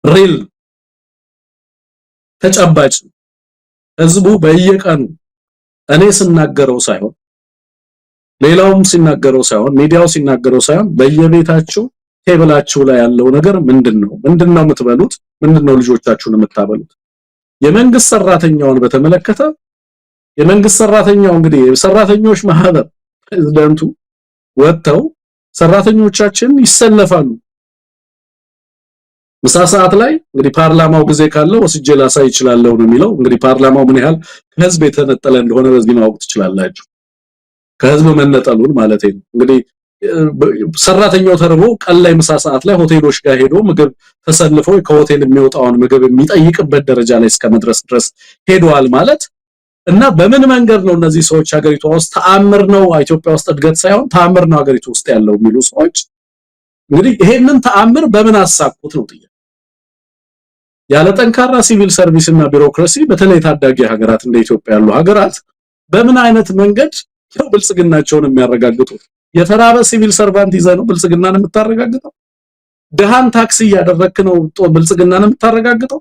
[SPEAKER 2] ሪል ተጨባጭ ህዝቡ በየቀኑ እኔ ስናገረው ሳይሆን ሌላውም ሲናገረው ሳይሆን ሚዲያው ሲናገረው ሳይሆን በየቤታችሁ ቴብላችሁ ላይ ያለው ነገር ምንድነው የምትበሉት? ምንድነው ልጆቻችሁን የምታበሉት? የመንግስት ሰራተኛውን በተመለከተ የመንግስት ሰራተኛው እንግዲህ የሰራተኞች ማህበር ፕሬዝዳንቱ ወጥተው ሰራተኞቻችን ይሰለፋሉ ምሳ ሰዓት ላይ እንግዲህ ፓርላማው ጊዜ ካለው ወስጄ ላሳይ ይችላል ነው የሚለው። እንግዲህ ፓርላማው ምን ያህል ከህዝብ የተነጠለ እንደሆነ በዚህ ማወቅ ትችላላችሁ። ከህዝብ መነጠሉን ማለት ነው። እንግዲህ ሰራተኛው ተርቦ ቀን ላይ ምሳ ሰዓት ላይ ሆቴሎች ጋር ሄዶ ምግብ ተሰልፎ ከሆቴል የሚወጣውን ምግብ የሚጠይቅበት ደረጃ ላይ እስከመድረስ ድረስ ሄዷል ማለት እና በምን መንገድ ነው እነዚህ ሰዎች ሀገሪቷ ውስጥ ተአምር ነው ኢትዮጵያ ውስጥ እድገት ሳይሆን ተአምር ነው ሀገሪቱ ውስጥ ያለው የሚሉ ሰዎች እንግዲህ ይሄንን ተአምር በምን አሳቁት ነው ጥያቄ። ያለ ጠንካራ ሲቪል ሰርቪስ እና ቢሮክራሲ በተለይ ታዳጊ ሀገራት እንደ ኢትዮጵያ ያሉ ሀገራት በምን አይነት መንገድ ነው ብልጽግናቸውን የሚያረጋግጡት? የተራበ ሲቪል ሰርቫንት ይዘህ ነው ብልጽግናን የምታረጋግጠው? ደሃን ታክሲ ያደረክ ነው ብልጽግናን የምታረጋግጠው?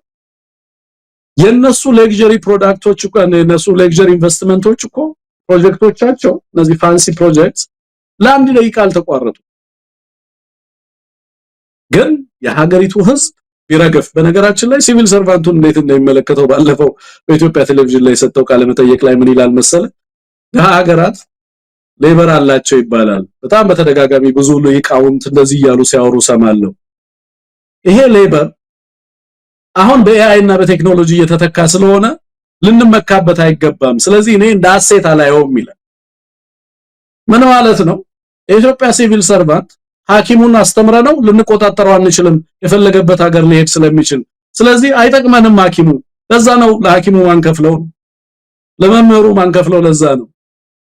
[SPEAKER 2] የነሱ ሌክዠሪ ፕሮዳክቶች እኮ የነሱ ሌክዠሪ ኢንቨስትመንቶች እኮ ፕሮጀክቶቻቸው እነዚህ ፋንሲ ፕሮጀክትስ ለአንድ ደቂቃ አልተቋረጡ። ግን የሀገሪቱ ህዝብ ቢረገፍ በነገራችን ላይ ሲቪል ሰርቫንቱን እንዴት እንደሚመለከተው ባለፈው በኢትዮጵያ ቴሌቪዥን ላይ ሰጠው ቃለ መጠይቅ ላይ ምን ይላል መሰለ? ሀገራት ሌበር አላቸው ይባላል። በጣም በተደጋጋሚ ብዙ ሊቃውንት እንደዚህ ያሉ ሲያወሩ ሰማለሁ። ይሄ ሌበር አሁን በኤአይ እና በቴክኖሎጂ እየተተካ ስለሆነ ልንመካበት አይገባም። ስለዚህ እኔ እንደ አሴት አላየውም ይላል። ምን ማለት ነው? የኢትዮጵያ ሲቪል ሰርቫንት ሐኪሙን አስተምረነው ልንቆጣጠረው አንችልም፣ የፈለገበት ሀገር ሊሄድ ስለሚችል። ስለዚህ አይጠቅመንም ሐኪሙ። ለዛ ነው ለሐኪሙ ማንከፍለው፣ ለመምህሩ ማንከፍለው ለዛ ነው።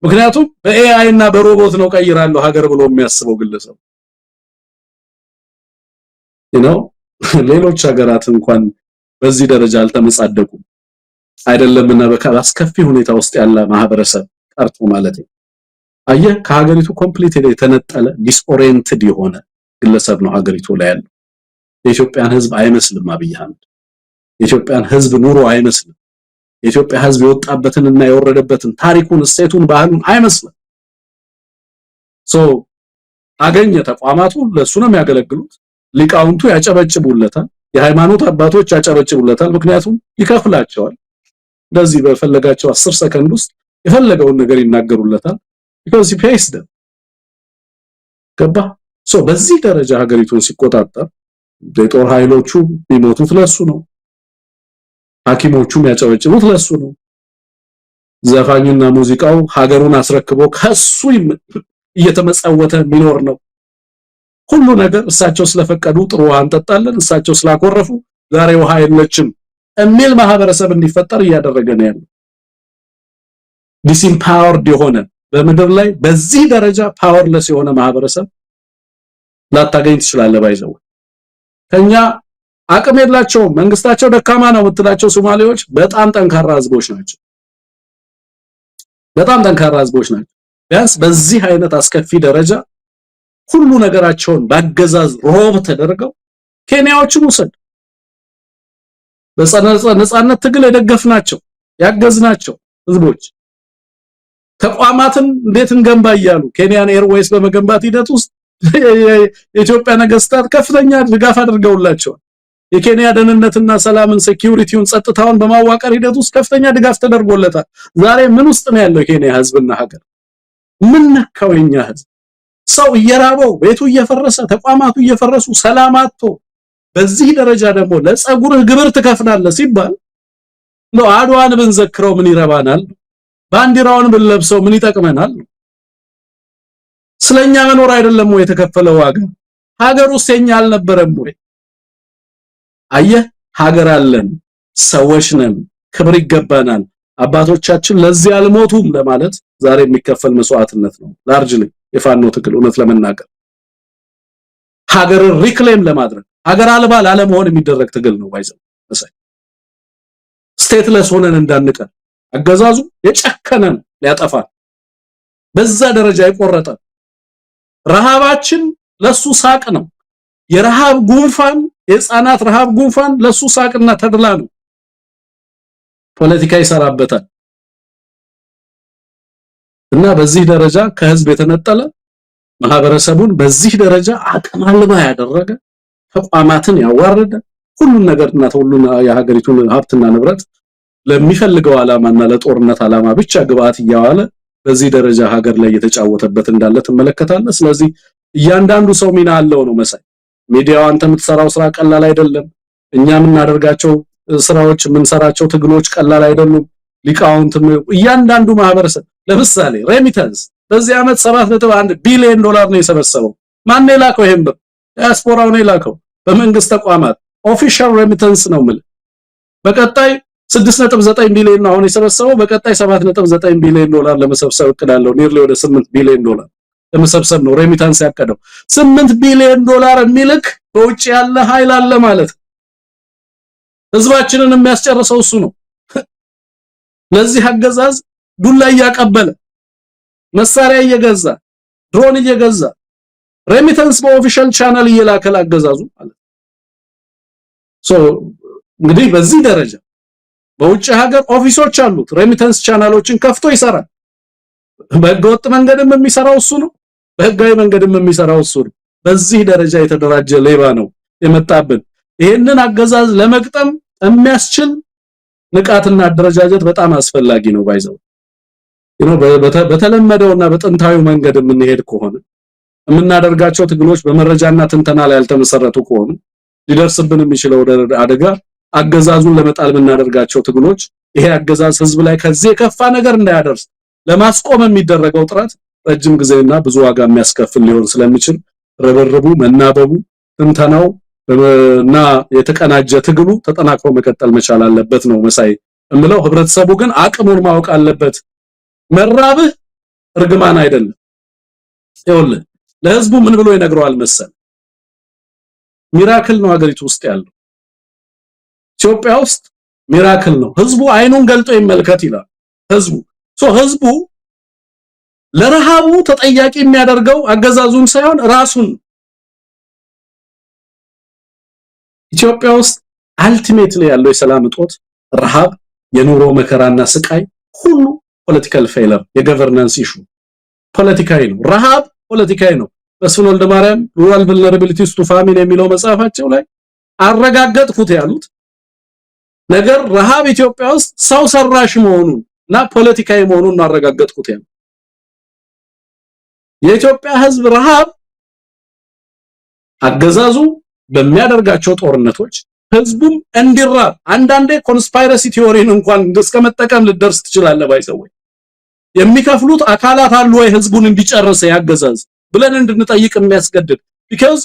[SPEAKER 2] ምክንያቱም በኤአይ እና በሮቦት ነው ቀይራለሁ ሀገር ብሎ የሚያስበው ግለሰብ ሌሎች ሀገራት እንኳን በዚህ ደረጃ አልተመጻደቁም አይደለምና በአስከፊ ሁኔታ ውስጥ ያለ ማህበረሰብ ቀርቶ ማለት ነው። አየህ ከሀገሪቱ ኮምፕሊትሊ የተነጠለ ዲስኦሪየንትድ የሆነ ግለሰብ ነው ሀገሪቱ ላይ ያለው። የኢትዮጵያን ህዝብ አይመስልም አብይ አህመድ። የኢትዮጵያን ህዝብ ኑሮ አይመስልም። የኢትዮጵያ ህዝብ የወጣበትንና የወረደበትን ታሪኩን፣ እሴቱን፣ ባህሉን አይመስልም። አገኘ ተቋማቱ ለሱ ነው የሚያገለግሉት። ሊቃውንቱ ያጨበጭቡለታል፣ የሃይማኖት አባቶች ያጨበጭቡለታል። ምክንያቱም ይከፍላቸዋል። እንደዚህ በፈለጋቸው 10 ሰከንድ ውስጥ የፈለገውን ነገር ይናገሩለታል። because he pays them ገባ። በዚህ ደረጃ ሀገሪቱን ሲቆጣጠር የጦር ኃይሎቹ ቢሞቱት ለሱ ነው፣ ሐኪሞቹም ያጨበጭቡት ለሱ ነው። ዘፋኙና ሙዚቃው ሀገሩን አስረክቦ ከሱ እየተመጸወተ የሚኖር ነው። ሁሉ ነገር እሳቸው ስለፈቀዱ ጥሩ ውሃ እንጠጣለን፣ እሳቸው ስላኮረፉ ዛሬ ውሃ የለችም የሚል ማህበረሰብ እንዲፈጠር እያደረገ ነው ያለው። ዲስኢምፓወርድ የሆነ በምድር ላይ በዚህ ደረጃ ፓወርለስ የሆነ ማህበረሰብ ላታገኝ ትችላለህ። ባይዘው ከኛ አቅም የላቸውም፣ መንግስታቸው ደካማ ነው የምትላቸው ሶማሌዎች በጣም ጠንካራ ህዝቦች ናቸው። በጣም ጠንካራ ህዝቦች ናቸው። ቢያንስ በዚህ አይነት አስከፊ ደረጃ ሁሉ ነገራቸውን ባገዛዝ ሮብ ተደርገው ኬንያዎችን ውሰድ። በነጻነት ትግል የደገፍናቸው ያገዝናቸው ህዝቦች ተቋማትን እንዴት እንገንባ እያሉ ኬንያን ኤርዌይስ በመገንባት ሂደት ውስጥ የኢትዮጵያ ነገስታት ከፍተኛ ድጋፍ አድርገውላቸዋል። የኬንያ ደህንነትና ሰላምን ሴኩሪቲውን ጸጥታውን በማዋቀር ሂደት ውስጥ ከፍተኛ ድጋፍ ተደርጎለታል። ዛሬ ምን ውስጥ ነው ያለው የኬንያ ህዝብና ሀገር? ምን ነካው የኛ ህዝብ? ሰው እየራበው ቤቱ እየፈረሰ ተቋማቱ እየፈረሱ ሰላም አጥቶ በዚህ ደረጃ ደግሞ ለጸጉርህ ግብር ትከፍላለህ ሲባል ነው አድዋን ብንዘክረው ምን ይረባናል? ባንዲራውን ብንለብሰው ምን ይጠቅመናል? ስለኛ መኖር አይደለም ወይ የተከፈለው ዋጋ? ሀገር ውስጥ የኛ አልነበረም ወይ? አየህ ሀገር አለን፣ ሰዎች ነን፣ ክብር ይገባናል፣ አባቶቻችን ለዚህ አልሞቱም ለማለት ዛሬ የሚከፈል መስዋዕትነት ነው። ላርጅሊ የፋኖ ትግል እውነት ለመናገር ሀገርን ሪክሌም ለማድረግ ሀገር አልባ ላለመሆን የሚደረግ ትግል ነው። ባይዘው ስቴትለስ ሆነን እንዳንቀር አገዛዙ የጨከነን ሊያጠፋን በዛ ደረጃ የቆረጠ ረሃባችን ለሱ ሳቅ ነው። የረሃብ ጉንፋን የህፃናት ረሃብ ጉንፋን ለሱ ሳቅና ተድላ ነው። ፖለቲካ ይሰራበታል እና በዚህ ደረጃ ከህዝብ የተነጠለ ማህበረሰቡን በዚህ ደረጃ አቅም አልባ ያደረገ ተቋማትን ያዋረደ ሁሉን ነገርና ሁሉን የሀገሪቱን ሀብትና ንብረት ለሚፈልገው ዓላማና ለጦርነት ዓላማ ብቻ ግብአት እያዋለ በዚህ ደረጃ ሀገር ላይ የተጫወተበት እንዳለ ትመለከታለህ። ስለዚህ እያንዳንዱ ሰው ሚና አለው ነው መሳይ። ሚዲያው አንተ የምትሰራው ስራ ቀላል አይደለም። እኛ የምናደርጋቸው ስራዎች የምንሰራቸው ትግሎች ቀላል አይደሉም። ሊቃውንት እያንዳንዱ ማህበረሰብ ለምሳሌ ሬሚታንስ በዚህ ዓመት 7.1 ቢሊዮን ዶላር ነው የሰበሰበው። ማን ነው የላከው? ይሄን ብር ዲያስፖራው ነው የላከው በመንግስት ተቋማት ኦፊሻል ሬሚታንስ ነው ማለት። በቀጣይ 6.9 ቢሊዮን ነው አሁን የሰበሰበው። በቀጣይ 7.9 ቢሊዮን ዶላር ለመሰብሰብ እቅዳለው። ኒርሊ ወደ 8 ቢሊዮን ዶላር ለመሰብሰብ ነው ሬሚታንስ ያቀደው። 8 ቢሊዮን ዶላር የሚልክ በውጭ ያለ ኃይል አለ ማለት ህዝባችንን የሚያስጨርሰው እሱ ነው። ለዚህ አገዛዝ ዱላ እያቀበለ መሳሪያ እየገዛ ድሮን እየገዛ ሬሚታንስ በኦፊሻል ቻናል እየላከለ አገዛዙ ማለት እንግዲህ በዚህ ደረጃ በውጭ ሀገር ኦፊሶች አሉት ሬሚታንስ ቻናሎችን ከፍቶ ይሰራል። በህገወጥ መንገድም የሚሰራው እሱ ነው፣ በህጋዊ መንገድም የሚሰራው እሱ ነው። በዚህ ደረጃ የተደራጀ ሌባ ነው የመጣብን። ይሄንን አገዛዝ ለመቅጠም የሚያስችል ንቃትና አደረጃጀት በጣም አስፈላጊ ነው። ባይዘው በተለመደውና በጥንታዊው መንገድ የምንሄድ ከሆነ የምናደርጋቸው ትግሎች በመረጃና ትንተና ላይ ያልተመሰረቱ ከሆኑ ሊደርስብን የሚችለው አደጋ አገዛዙን ለመጣል የምናደርጋቸው ትግሎች ይሄ አገዛዝ ህዝብ ላይ ከዚህ የከፋ ነገር እንዳያደርስ ለማስቆም የሚደረገው ጥረት ረጅም ጊዜና ብዙ ዋጋ የሚያስከፍል ሊሆን ስለሚችል ረበረቡ፣ መናበቡ፣ ትንተናው እና የተቀናጀ ትግሉ ተጠናክሮ መቀጠል መቻል አለበት ነው መሳይ እምለው። ህብረተሰቡ ግን አቅሙን ማወቅ አለበት። መራብህ እርግማን አይደለም። ይኸውልህ ለህዝቡ ምን ብሎ ይነግረዋል መሰል? ሚራክል ነው ሀገሪቱ ውስጥ ያለው። ኢትዮጵያ ውስጥ ሚራክል ነው። ህዝቡ አይኑን ገልጦ ይመልከት ይላል ህዝቡ። ህዝቡ ለረሃቡ ተጠያቂ የሚያደርገው አገዛዙን ሳይሆን ራሱን። ኢትዮጵያ ውስጥ አልቲሜትሊ ያለው የሰላም እጦት፣ ረሃብ፣ የኑሮ መከራና ስቃይ ሁሉ ፖለቲካል ፌለር የገቨርናንስ ኢሹ ፖለቲካዊ ነው። ረሃብ ፖለቲካዊ ነው። መስፍን ወልደ ማርያም ሩራል vulnerabilities to famine የሚለው መጽሐፋቸው ላይ አረጋገጥኩት ያሉት ነገር ረሃብ ኢትዮጵያ ውስጥ ሰው ሰራሽ መሆኑን እና ፖለቲካዊ መሆኑን አረጋገጥኩት ያሉት። የኢትዮጵያ ህዝብ ረሃብ አገዛዙ በሚያደርጋቸው ጦርነቶች ህዝቡም እንዲራብ አንዳንዴ ኮንስፓይረሲ ቲዮሪን እንኳን እስከመጠቀም ልደርስ ትችላለህ። ባይሰው የሚከፍሉት አካላት አሉ ወይ ህዝቡን እንዲጨርስ ያገዛዝ ብለን እንድንጠይቅ የሚያስገድድ because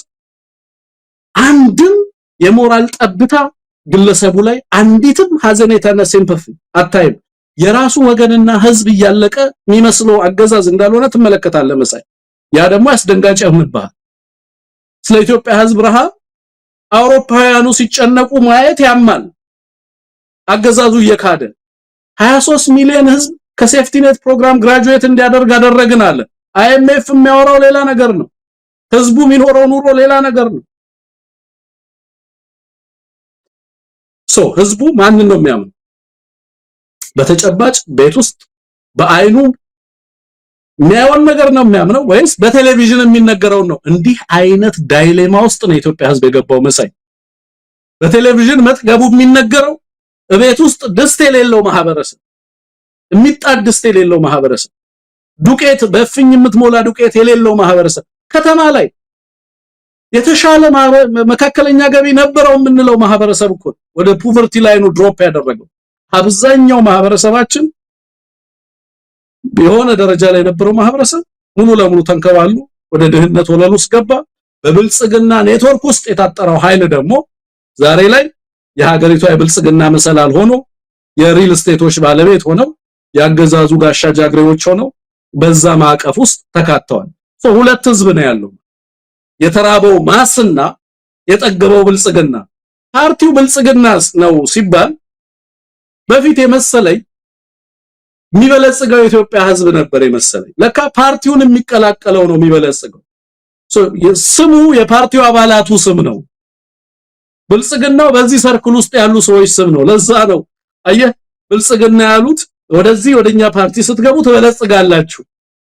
[SPEAKER 2] አንድም የሞራል ጠብታ ግለሰቡ ላይ አንዲትም ሐዘኔታና ሲምፓቲ አታይም። የራሱ ወገንና ህዝብ እያለቀ የሚመስለው አገዛዝ እንዳልሆነ ትመለከታለህ መሳይ። ያ ደግሞ አስደንጋጭ ይሆንብሃል። ስለ ኢትዮጵያ ህዝብ ረሃብ አውሮፓውያኑ ሲጨነቁ ማየት ያማል። አገዛዙ እየካደ 23 ሚሊዮን ህዝብ ከሴፍቲኔት ፕሮግራም ግራጁዌት እንዲያደርግ አደረግን አለ። አይኤምኤፍ የሚያወራው ሌላ ነገር ነው። ህዝቡ የሚኖረው ኑሮ ሌላ ነገር ነው። ህዝቡ ማንን ነው የሚያምነው? በተጨባጭ ቤት ውስጥ በአይኑ የሚያየውን ነገር ነው የሚያምነው ወይስ በቴሌቪዥን የሚነገረው ነው? እንዲህ አይነት ዳይሌማ ውስጥ ነው የኢትዮጵያ ህዝብ የገባው መሳይ። በቴሌቪዥን መጥገቡ የሚነገረው እቤት ውስጥ ድስት የሌለው ማህበረሰብ የሚጣድ ድስት የሌለው ማህበረሰብ ዱቄት በፍኝ የምትሞላ ዱቄት የሌለው ማህበረሰብ ከተማ ላይ የተሻለ መካከለኛ ገቢ ነበረው የምንለው ማህበረሰብ እኮ ወደ ፖቨርቲ ላይኑ ድሮፕ ያደረገው አብዛኛው ማህበረሰባችን በሆነ ደረጃ ላይ የነበረው ማህበረሰብ ሙሉ ለሙሉ ተንከባሉ ወደ ድህነት ወለል ውስጥ ገባ። በብልጽግና ኔትወርክ ውስጥ የታጠረው ኃይል ደግሞ ዛሬ ላይ የሀገሪቷ የብልጽግና መሰላል ሆኖ የሪል ስቴቶች ባለቤት ሆነው ያገዛዙ ጋሻ ጃግሬዎች ሆነው በዛ ማዕቀፍ ውስጥ ተካተዋል። ሁለት ህዝብ ነው ያለው፣ የተራበው ማስና የጠገበው ብልጽግና። ፓርቲው ብልጽግና ነው ሲባል በፊት የመሰለኝ የሚበለጽገው የኢትዮጵያ ህዝብ ነበር የመሰለኝ። ለካ ፓርቲውን የሚቀላቀለው ነው የሚበለጽገው። ስሙ የፓርቲው አባላቱ ስም ነው። ብልጽግናው በዚህ ሰርክል ውስጥ ያሉ ሰዎች ስም ነው። ለዛ ነው አየህ ብልጽግና ያሉት ወደዚህ ወደኛ ፓርቲ ስትገቡ ትበለጽጋላችሁ።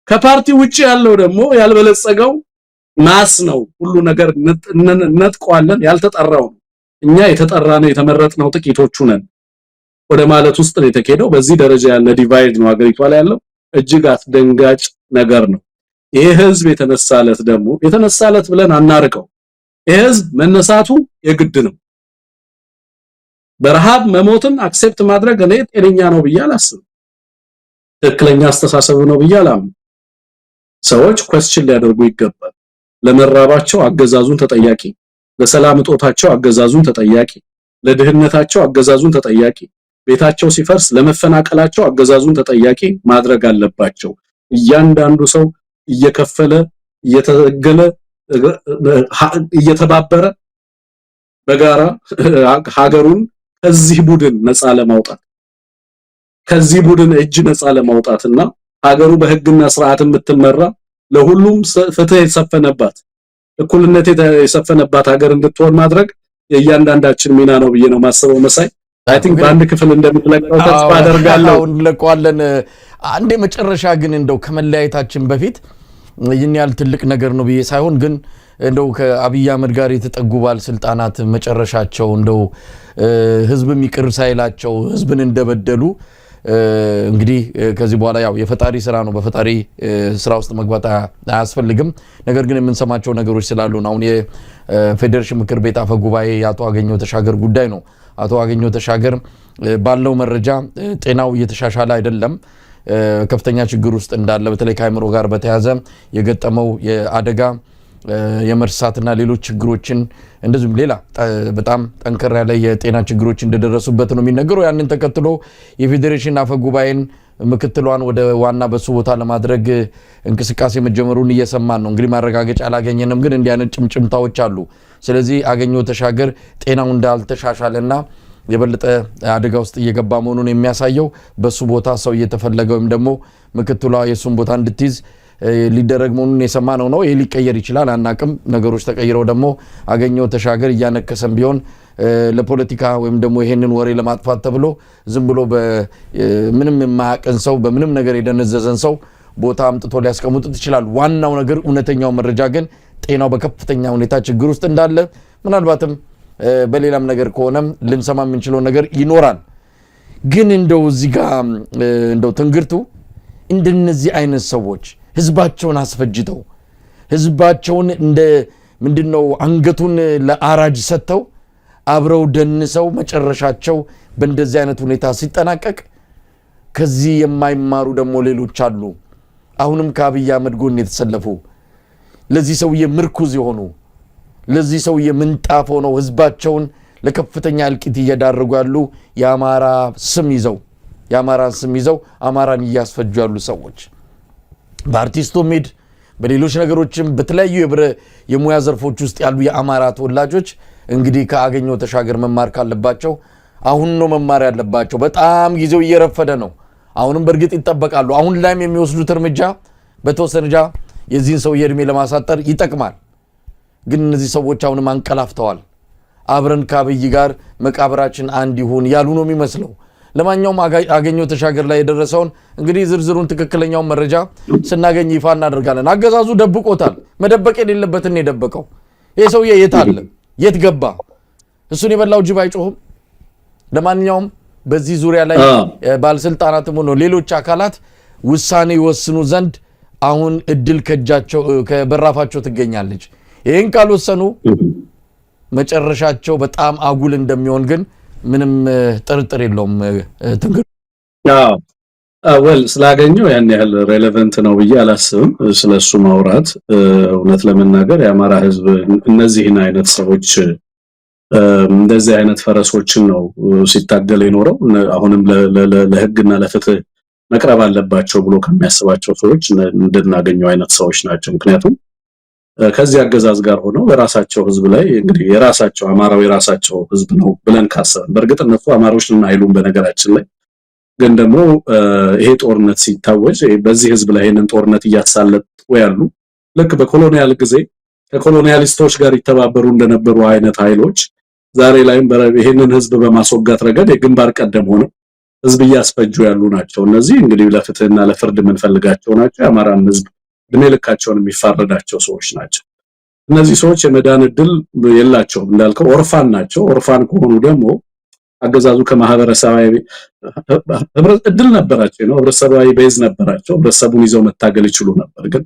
[SPEAKER 2] ከፓርቲው ውጪ ያለው ደግሞ ያልበለጸገው ማስ ነው። ሁሉ ነገር ነጥቋለን። ያልተጠራው እኛ የተጠራ ነው የተመረጥነው ጥቂቶቹ ነን ወደ ማለት ውስጥ ነው የተከደው። በዚህ ደረጃ ያለ ዲቫይድ ነው አገሪቷ ላይ ያለው። እጅግ አስደንጋጭ ነገር ነው። ይሄ ህዝብ የተነሳለት ደግሞ የተነሳለት ብለን አናርቀው። ይሄ ህዝብ መነሳቱ የግድ ነው። በረሃብ መሞትን አክሴፕት ማድረግ እኔ ጤነኛ ነው ብዬ አላስብም። ትክክለኛ አስተሳሰብ ነው ብዬ አላምንም። ሰዎች ኳስችን ሊያደርጉ ይገባል። ለመራባቸው አገዛዙን ተጠያቂ፣ ለሰላም እጦታቸው አገዛዙን ተጠያቂ፣ ለድህነታቸው አገዛዙን ተጠያቂ፣ ቤታቸው ሲፈርስ ለመፈናቀላቸው አገዛዙን ተጠያቂ ማድረግ አለባቸው። እያንዳንዱ ሰው እየከፈለ እየተገለ እየተባበረ በጋራ ሀገሩን ከዚህ ቡድን ነፃ ለማውጣት ከዚህ ቡድን እጅ ነፃ ለማውጣትና ሀገሩ በህግና ስርዓት የምትመራ ለሁሉም ፍትህ የሰፈነባት እኩልነት የሰፈነባት ሀገር እንድትሆን ማድረግ የእያንዳንዳችን ሚና ነው ብዬ ነው ማሰበው። መሳይ አይ ቲንክ በአንድ ክፍል እንደምትለቀው ተስፋ አደርጋለሁ።
[SPEAKER 1] እንለቀዋለን። አንዴ መጨረሻ ግን እንደው ከመለያየታችን በፊት ይህን ያህል ትልቅ ነገር ነው ብዬ ሳይሆን ግን እንደው ከአብይ አህመድ ጋር የተጠጉ ባለስልጣናት መጨረሻቸው እንደው ህዝብም ይቅር ሳይላቸው ህዝብን እንደበደሉ እንግዲህ ከዚህ በኋላ ያው የፈጣሪ ስራ ነው፣ በፈጣሪ ስራ ውስጥ መግባት አያስፈልግም። ነገር ግን የምንሰማቸው ነገሮች ስላሉ ነው። አሁን የፌዴሬሽን ምክር ቤት አፈ ጉባኤ አቶ አገኘሁ ተሻገር ጉዳይ ነው። አቶ አገኘሁ ተሻገር ባለው መረጃ ጤናው እየተሻሻለ አይደለም፣ ከፍተኛ ችግር ውስጥ እንዳለ በተለይ ከአእምሮ ጋር በተያያዘ የገጠመው የአደጋ የመርሳትና ሌሎች ችግሮችን እንደዚሁም ሌላ በጣም ጠንከር ያለ የጤና ችግሮች እንደደረሱበት ነው የሚነገረው። ያንን ተከትሎ የፌዴሬሽን አፈ ጉባኤን ምክትሏን ወደ ዋና በሱ ቦታ ለማድረግ እንቅስቃሴ መጀመሩን እየሰማን ነው። እንግዲህ ማረጋገጫ አላገኘንም፣ ግን እንዲህ አይነት ጭምጭምታዎች አሉ። ስለዚህ አገኘሁ ተሻገር ጤናው እንዳልተሻሻለና የበለጠ አደጋ ውስጥ እየገባ መሆኑን የሚያሳየው በሱ ቦታ ሰው እየተፈለገ ወይም ደግሞ ምክትሏ የሱን ቦታ እንድትይዝ ሊደረግ መሆኑን የሰማነው ነው። ይሄ ሊቀየር ይችላል አናቅም። ነገሮች ተቀይረው ደግሞ አገኘሁ ተሻገር እያነከሰም ቢሆን ለፖለቲካ ወይም ደግሞ ይሄንን ወሬ ለማጥፋት ተብሎ ዝም ብሎ በምንም የማያቀን ሰው በምንም ነገር የደነዘዘን ሰው ቦታ አምጥቶ ሊያስቀምጡት ይችላል። ዋናው ነገር እውነተኛው መረጃ ግን ጤናው በከፍተኛ ሁኔታ ችግር ውስጥ እንዳለ ምናልባትም በሌላም ነገር ከሆነም ልንሰማ የምንችለው ነገር ይኖራል። ግን እንደው እዚህ ጋር እንደው ትንግርቱ እንደነዚህ አይነት ሰዎች ህዝባቸውን አስፈጅተው ህዝባቸውን እንደ ምንድነው አንገቱን ለአራጅ ሰጥተው አብረው ደንሰው መጨረሻቸው በእንደዚህ አይነት ሁኔታ ሲጠናቀቅ ከዚህ የማይማሩ ደግሞ ሌሎች አሉ። አሁንም ከአብይ አህመድ ጎን የተሰለፉ ለዚህ ሰውዬ ምርኩዝ የሆኑ ለዚህ ሰውዬ ምንጣፍ ሆነው ህዝባቸውን ለከፍተኛ እልቂት እየዳረጉ ያሉ የአማራ ስም ይዘው አማራን እያስፈጁ ያሉ ሰዎች በአርቲስቱም ሄድ በሌሎች ነገሮችም በተለያዩ የሙያ ዘርፎች ውስጥ ያሉ የአማራ ተወላጆች እንግዲህ ከአገኘሁ ተሻገር መማር ካለባቸው አሁን ነው መማር ያለባቸው። በጣም ጊዜው እየረፈደ ነው። አሁንም በእርግጥ ይጠበቃሉ። አሁን ላይም የሚወስዱት እርምጃ በተወሰነጃ የዚህን ሰው የእድሜ ለማሳጠር ይጠቅማል። ግን እነዚህ ሰዎች አሁንም አንቀላፍተዋል። አብረን ከአብይ ጋር መቃብራችን አንድ ይሁን ያሉ ነው የሚመስለው። ለማንኛውም አገኘሁ ተሻገር ላይ የደረሰውን እንግዲህ ዝርዝሩን ትክክለኛውን መረጃ ስናገኝ ይፋ እናደርጋለን። አገዛዙ ደብቆታል። መደበቅ የሌለበትን የደበቀው ይሄ ሰውዬ የት አለ? የት ገባ? እሱን የበላው ጅብ አይጮህም። ለማንኛውም በዚህ ዙሪያ ላይ ባለስልጣናትም ሆነ ሌሎች አካላት ውሳኔ ይወስኑ ዘንድ አሁን እድል ከበራፋቸው ትገኛለች። ይሄን ካልወሰኑ መጨረሻቸው በጣም አጉል እንደሚሆን ግን ምንም ጥርጥር የለውም።
[SPEAKER 2] ወል ስላገኘው ያን ያህል ሬሌቫንት ነው ብዬ አላስብም ስለሱ ማውራት። እውነት ለመናገር የአማራ ህዝብ እነዚህን አይነት ሰዎች እንደዚህ አይነት ፈረሶችን ነው ሲታገል የኖረው። አሁንም ለህግና ለፍትህ መቅረብ አለባቸው ብሎ ከሚያስባቸው ሰዎች እንድናገኘው አይነት ሰዎች ናቸው። ምክንያቱም ከዚህ አገዛዝ ጋር ሆነው በራሳቸው ህዝብ ላይ እንግዲህ የራሳቸው አማራው የራሳቸው ህዝብ ነው ብለን ካሰብን በእርግጥ እነሱ አማራዎች ነን አይሉም በነገራችን ላይ ግን ደግሞ ይሄ ጦርነት ሲታወጅ በዚህ ህዝብ ላይ ይሄንን ጦርነት እያሳለጡ ያሉ ልክ በኮሎኒያል ጊዜ ከኮሎኒያሊስቶች ጋር ይተባበሩ እንደነበሩ አይነት ኃይሎች ዛሬ ላይም ይሄንን ህዝብ በማስወጋት ረገድ የግንባር ቀደም ሆነው ህዝብ እያስፈጁ ያሉ ናቸው። እነዚህ እንግዲህ ለፍትህና ለፍርድ የምንፈልጋቸው ናቸው። የአማራን ህዝብ እድሜ ልካቸውን የሚፋረዳቸው ሰዎች ናቸው። እነዚህ ሰዎች የመዳን እድል የላቸውም። እንዳልከው ኦርፋን ናቸው። ኦርፋን ከሆኑ ደግሞ አገዛዙ ከማህበረሰባዊ እድል ነበራቸው ነው ህብረተሰባዊ ቤዝ ነበራቸው። ህብረተሰቡን ይዘው መታገል ይችሉ ነበር። ግን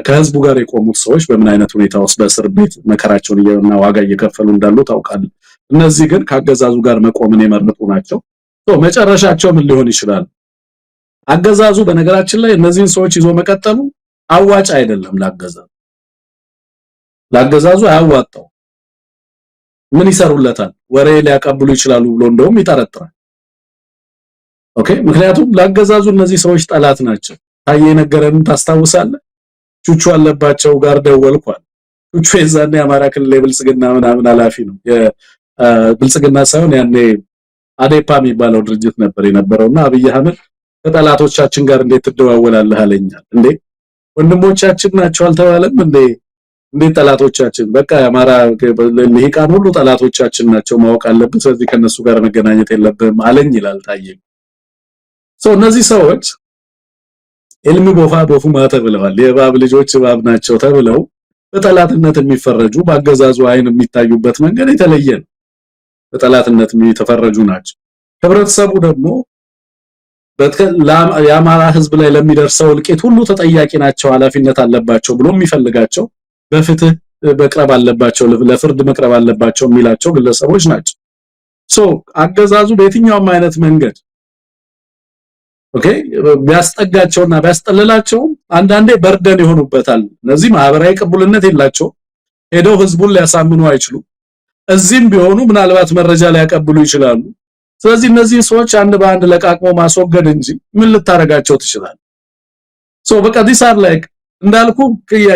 [SPEAKER 2] ከህዝቡ ጋር የቆሙት ሰዎች በምን አይነት ሁኔታ ውስጥ በእስር ቤት መከራቸውን እና ዋጋ እየከፈሉ እንዳሉ ታውቃለህ። እነዚህ ግን ከአገዛዙ ጋር መቆምን የመረጡ ናቸው። መጨረሻቸው ምን ሊሆን ይችላል? አገዛዙ በነገራችን ላይ እነዚህን ሰዎች ይዞ መቀጠሉ አዋጭ አይደለም። ለአገዛዙ አያዋጣው። ምን ይሰሩለታል? ወሬ ሊያቀብሉ ይችላሉ ብሎ እንደውም ይጠረጥራል። ኦኬ፣ ምክንያቱም ለአገዛዙ እነዚህ ሰዎች ጠላት ናቸው። ታዬ ነገረን ታስታውሳለህ? ቹቹ አለባቸው ጋር ደወልኳል። ቹቹ የዛኔ የአማራ ክልል የብልጽግና ምናምን ኃላፊ ነው። የብልጽግና ሳይሆን ያኔ አዴፓ የሚባለው ድርጅት ነበር የነበረውና አብይ አህመድ ከጠላቶቻችን ጋር እንዴት ትደዋወላለህ አለኛል። እንዴ ወንድሞቻችን ናቸው አልተባለም እንዴ? እንዴት ጠላቶቻችን? በቃ የአማራ ልሂቃን ሁሉ ጠላቶቻችን ናቸው ማወቅ አለብን። ስለዚህ ከነሱ ጋር መገናኘት የለብንም አለኝ ይላል ታዬ። እነዚህ ሰዎች ኢልሚ ቦፉ ማተ ብለዋል። የእባብ ልጆች እባብ ናቸው ተብለው በጠላትነት የሚፈረጁ በአገዛዙ አይን የሚታዩበት መንገድ የተለየ ነው። በጠላትነት የተፈረጁ ናቸው። ህብረተሰቡ ደግሞ የአማራ ህዝብ ላይ ለሚደርሰው እልቂት ሁሉ ተጠያቂ ናቸው፣ ኃላፊነት አለባቸው ብሎ የሚፈልጋቸው በፍትህ መቅረብ አለባቸው፣ ለፍርድ መቅረብ አለባቸው የሚላቸው ግለሰቦች ናቸው። አገዛዙ በየትኛውም አይነት መንገድ ቢያስጠጋቸውና ቢያስጠልላቸው አንዳንዴ በርደን ይሆኑበታል። እነዚህ ማህበራዊ ቅቡልነት የላቸው፣ ሄደው ህዝቡን ሊያሳምኑ አይችሉም። እዚህም ቢሆኑ ምናልባት መረጃ ሊያቀብሉ ይችላሉ። ስለዚህ እነዚህ ሰዎች አንድ በአንድ ለቃቅሞ ማስወገድ እንጂ ምን ልታረጋቸው ትችላል? በቃ ዲሳር ላይክ እንዳልኩ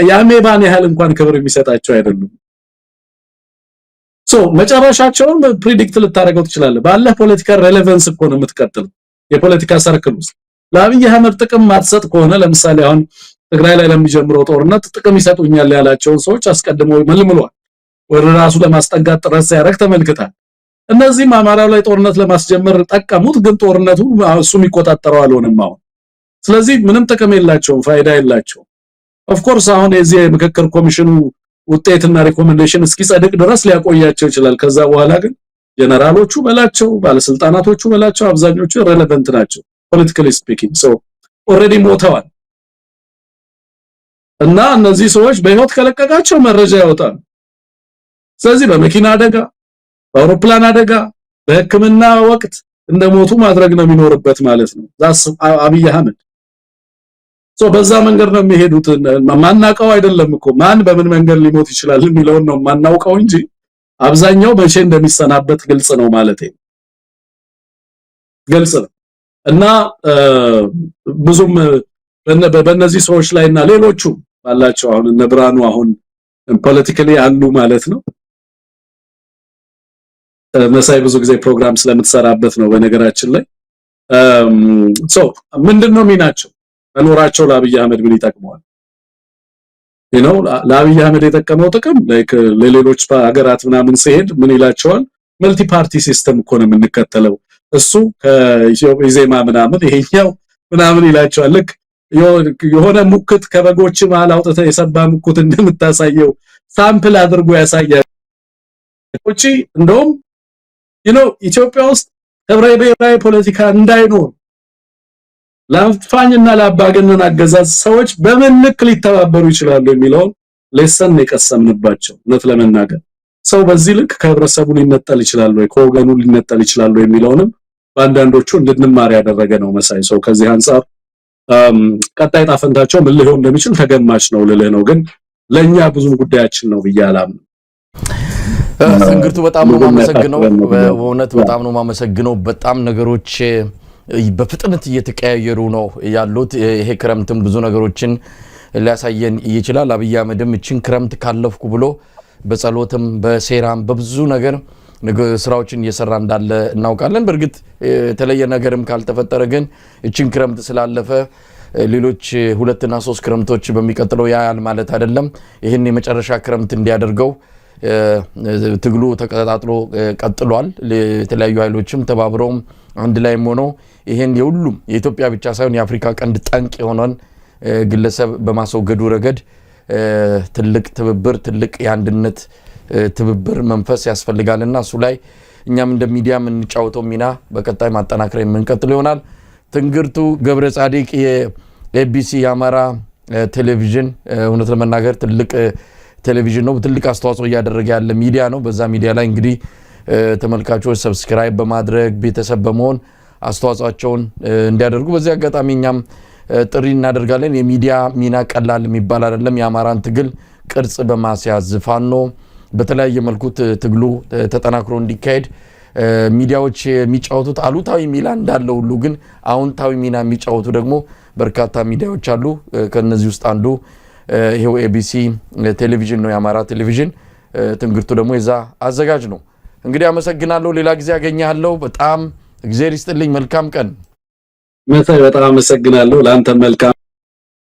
[SPEAKER 2] ያሜባን ያህል እንኳን ክብር የሚሰጣቸው አይደሉም። መጨረሻቸውን ፕሪዲክት ልታረጋው ትችላለህ። ባለህ ፖለቲካል ሬሌቫንስ እኮ ነው የምትቀጥለው። የፖለቲካ ሰርክል ውስጥ ለአብይ አህመድ ጥቅም ማትሰጥ ከሆነ ለምሳሌ አሁን ትግራይ ላይ ለሚጀምረው ጦርነት ጥቅም ይሰጡኛል ያላቸውን ሰዎች አስቀድሞ መልምሏል። ወደ ራሱ ለማስጠጋት ጥረት ሲያደርግ ተመልክታል። እነዚህም አማራው ላይ ጦርነት ለማስጀመር ጠቀሙት፣ ግን ጦርነቱ እሱ የሚቆጣጠረው አልሆነም አሁን። ስለዚህ ምንም ጥቅም የላቸውም፣ ፋይዳ የላቸውም። ኦፍ ኮርስ አሁን የዚህ ምክክር ኮሚሽኑ ውጤትና ሪኮሜንዴሽን እስኪጸድቅ ድረስ ሊያቆያቸው ይችላል። ከዛ በኋላ ግን ጀነራሎቹ በላቸው ባለስልጣናቶቹ በላቸው አብዛኞቹ ሬሌቫንት ናቸው ፖለቲካሊ ስፒኪንግ። ኦሬዲ ሞተዋል እና እነዚህ ሰዎች በህይወት ከለቀቃቸው መረጃ ያወጣሉ። ስለዚህ በመኪና አደጋ፣ በአውሮፕላን አደጋ፣ በህክምና ወቅት እንደሞቱ ማድረግ ነው የሚኖርበት ማለት ነው ዛስ አብይ አህመድ። በዛ መንገድ ነው የሚሄዱት። ማናቀው አይደለም እኮ ማን በምን መንገድ ሊሞት ይችላል የሚለውን ነው ማናውቀው እንጂ አብዛኛው መቼ እንደሚሰናበት ግልጽ ነው ማለት ነው። ግልጽ ነው እና ብዙም በእነዚህ ሰዎች ላይና ሌሎቹ ባላቸው አሁን እነ ብርሃኑ አሁን ፖለቲካሊ አሉ ማለት ነው። መሳይ ብዙ ጊዜ ፕሮግራም ስለምትሰራበት ነው በነገራችን ላይ ምንድነው ሚናቸው? መኖራቸው ለአብይ አህመድ ምን ይጠቅመዋል? ለአብይ አህመድ የጠቀመው ጥቅም ለሌሎች ሀገራት ምናምን ሲሄድ ምን ይላቸዋል? መልቲ ፓርቲ ሲስተም እኮ ነው የምንከተለው፣ እሱ ከኢዜማ ምናምን ይሄኛው ምናምን ይላቸዋል። ልክ የሆነ ሙክት ከበጎች መሃል አውጥተህ የሰባ ሙክት እንደምታሳየው ሳምፕል አድርጎ ያሳያል። ውጪ እንደውም ኢትዮጵያ ውስጥ ህብረ ብሔራዊ ፖለቲካ እንዳይኖር ለአፋኝና ለአባገነን አገዛዝ ሰዎች በምን ልክ ሊተባበሩ ይችላሉ የሚለው ሌሰን የቀሰምንባቸው እውነት ለመናገር ሰው በዚህ ልክ ከህብረተሰቡ ሊነጠል ይችላል ወይ ከወገኑ ሊነጠል ይችላል ወይ የሚለውንም በአንዳንዶቹ እንድንማር ያደረገ ነው መሳይ ሰው ከዚህ አንፃር ቀጣይ ጣፈንታቸው ምን ሊሆን እንደሚችል ተገማች ነው ልልህ ነው ግን ለኛ ብዙ ጉዳያችን ነው ብያላም
[SPEAKER 1] ትንግርቱ በጣም ነው ማመሰግነው በእውነት በጣም ነው ማመሰግነው በጣም ነገሮች በፍጥነት እየተቀያየሩ ነው ያሉት ይሄ ክረምትም ብዙ ነገሮችን ሊያሳየን ይችላል አብይ አህመድም እቺን ክረምት ካለፍኩ ብሎ በጸሎትም በሴራም በብዙ ነገር ስራዎችን እየሰራ እንዳለ እናውቃለን በርግጥ የተለየ ነገርም ካልተፈጠረ ግን እቺን ክረምት ስላለፈ ሌሎች 2 እና 3 ክረምቶች በሚቀጥለው ያያል ማለት አይደለም ይሄን የመጨረሻ ክረምት እንዲያደርገው ትግሉ ተቀጣጥሎ ቀጥሏል የተለያዩ ኃይሎችም ተባብረው አንድ ላይ ሆኖ ይሄን የሁሉም የኢትዮጵያ ብቻ ሳይሆን የአፍሪካ ቀንድ ጠንቅ የሆነን ግለሰብ በማስወገዱ ረገድ ትልቅ ትብብር ትልቅ የአንድነት ትብብር መንፈስ ያስፈልጋልና እሱ ላይ እኛም እንደ ሚዲያ እንጫወተው ሚና በቀጣይ ማጠናከር የምንቀጥል ይሆናል ትንግርቱ ገብረ ጻዲቅ የኤቢሲ የአማራ ቴሌቪዥን እውነት ለመናገር ትልቅ ቴሌቪዥን ነው ትልቅ አስተዋጽኦ ያደረገ ያለ ሚዲያ ነው በዛ ሚዲያ ላይ እንግዲህ ተመልካቾች ሰብስክራይብ በማድረግ ቤተሰብ በመሆን አስተዋጽኦአቸውን እንዲያደርጉ በዚህ አጋጣሚ እኛም ጥሪ እናደርጋለን የሚዲያ ሚና ቀላል የሚባል አይደለም የአማራን ትግል ቅርጽ በማስያዝ ፋኖ በተለያየ መልኩ ትግሉ ተጠናክሮ እንዲካሄድ ሚዲያዎች የሚጫወቱት አሉታዊ ሚና እንዳለው ሁሉ ግን አዎንታዊ ሚና የሚጫወቱ ደግሞ በርካታ ሚዲያዎች አሉ ከነዚህ ውስጥ አንዱ ይሄው ኤቢሲ ቴሌቪዥን ነው የአማራ ቴሌቪዥን ትንግርቱ ደግሞ የዛ አዘጋጅ ነው እንግዲህ አመሰግናለሁ ሌላ ጊዜ ያገኛለሁ በጣም እግዚአብሔር ይስጥልኝ መልካም ቀን
[SPEAKER 2] መሳይ በጣም አመሰግናለሁ ላንተ መልካም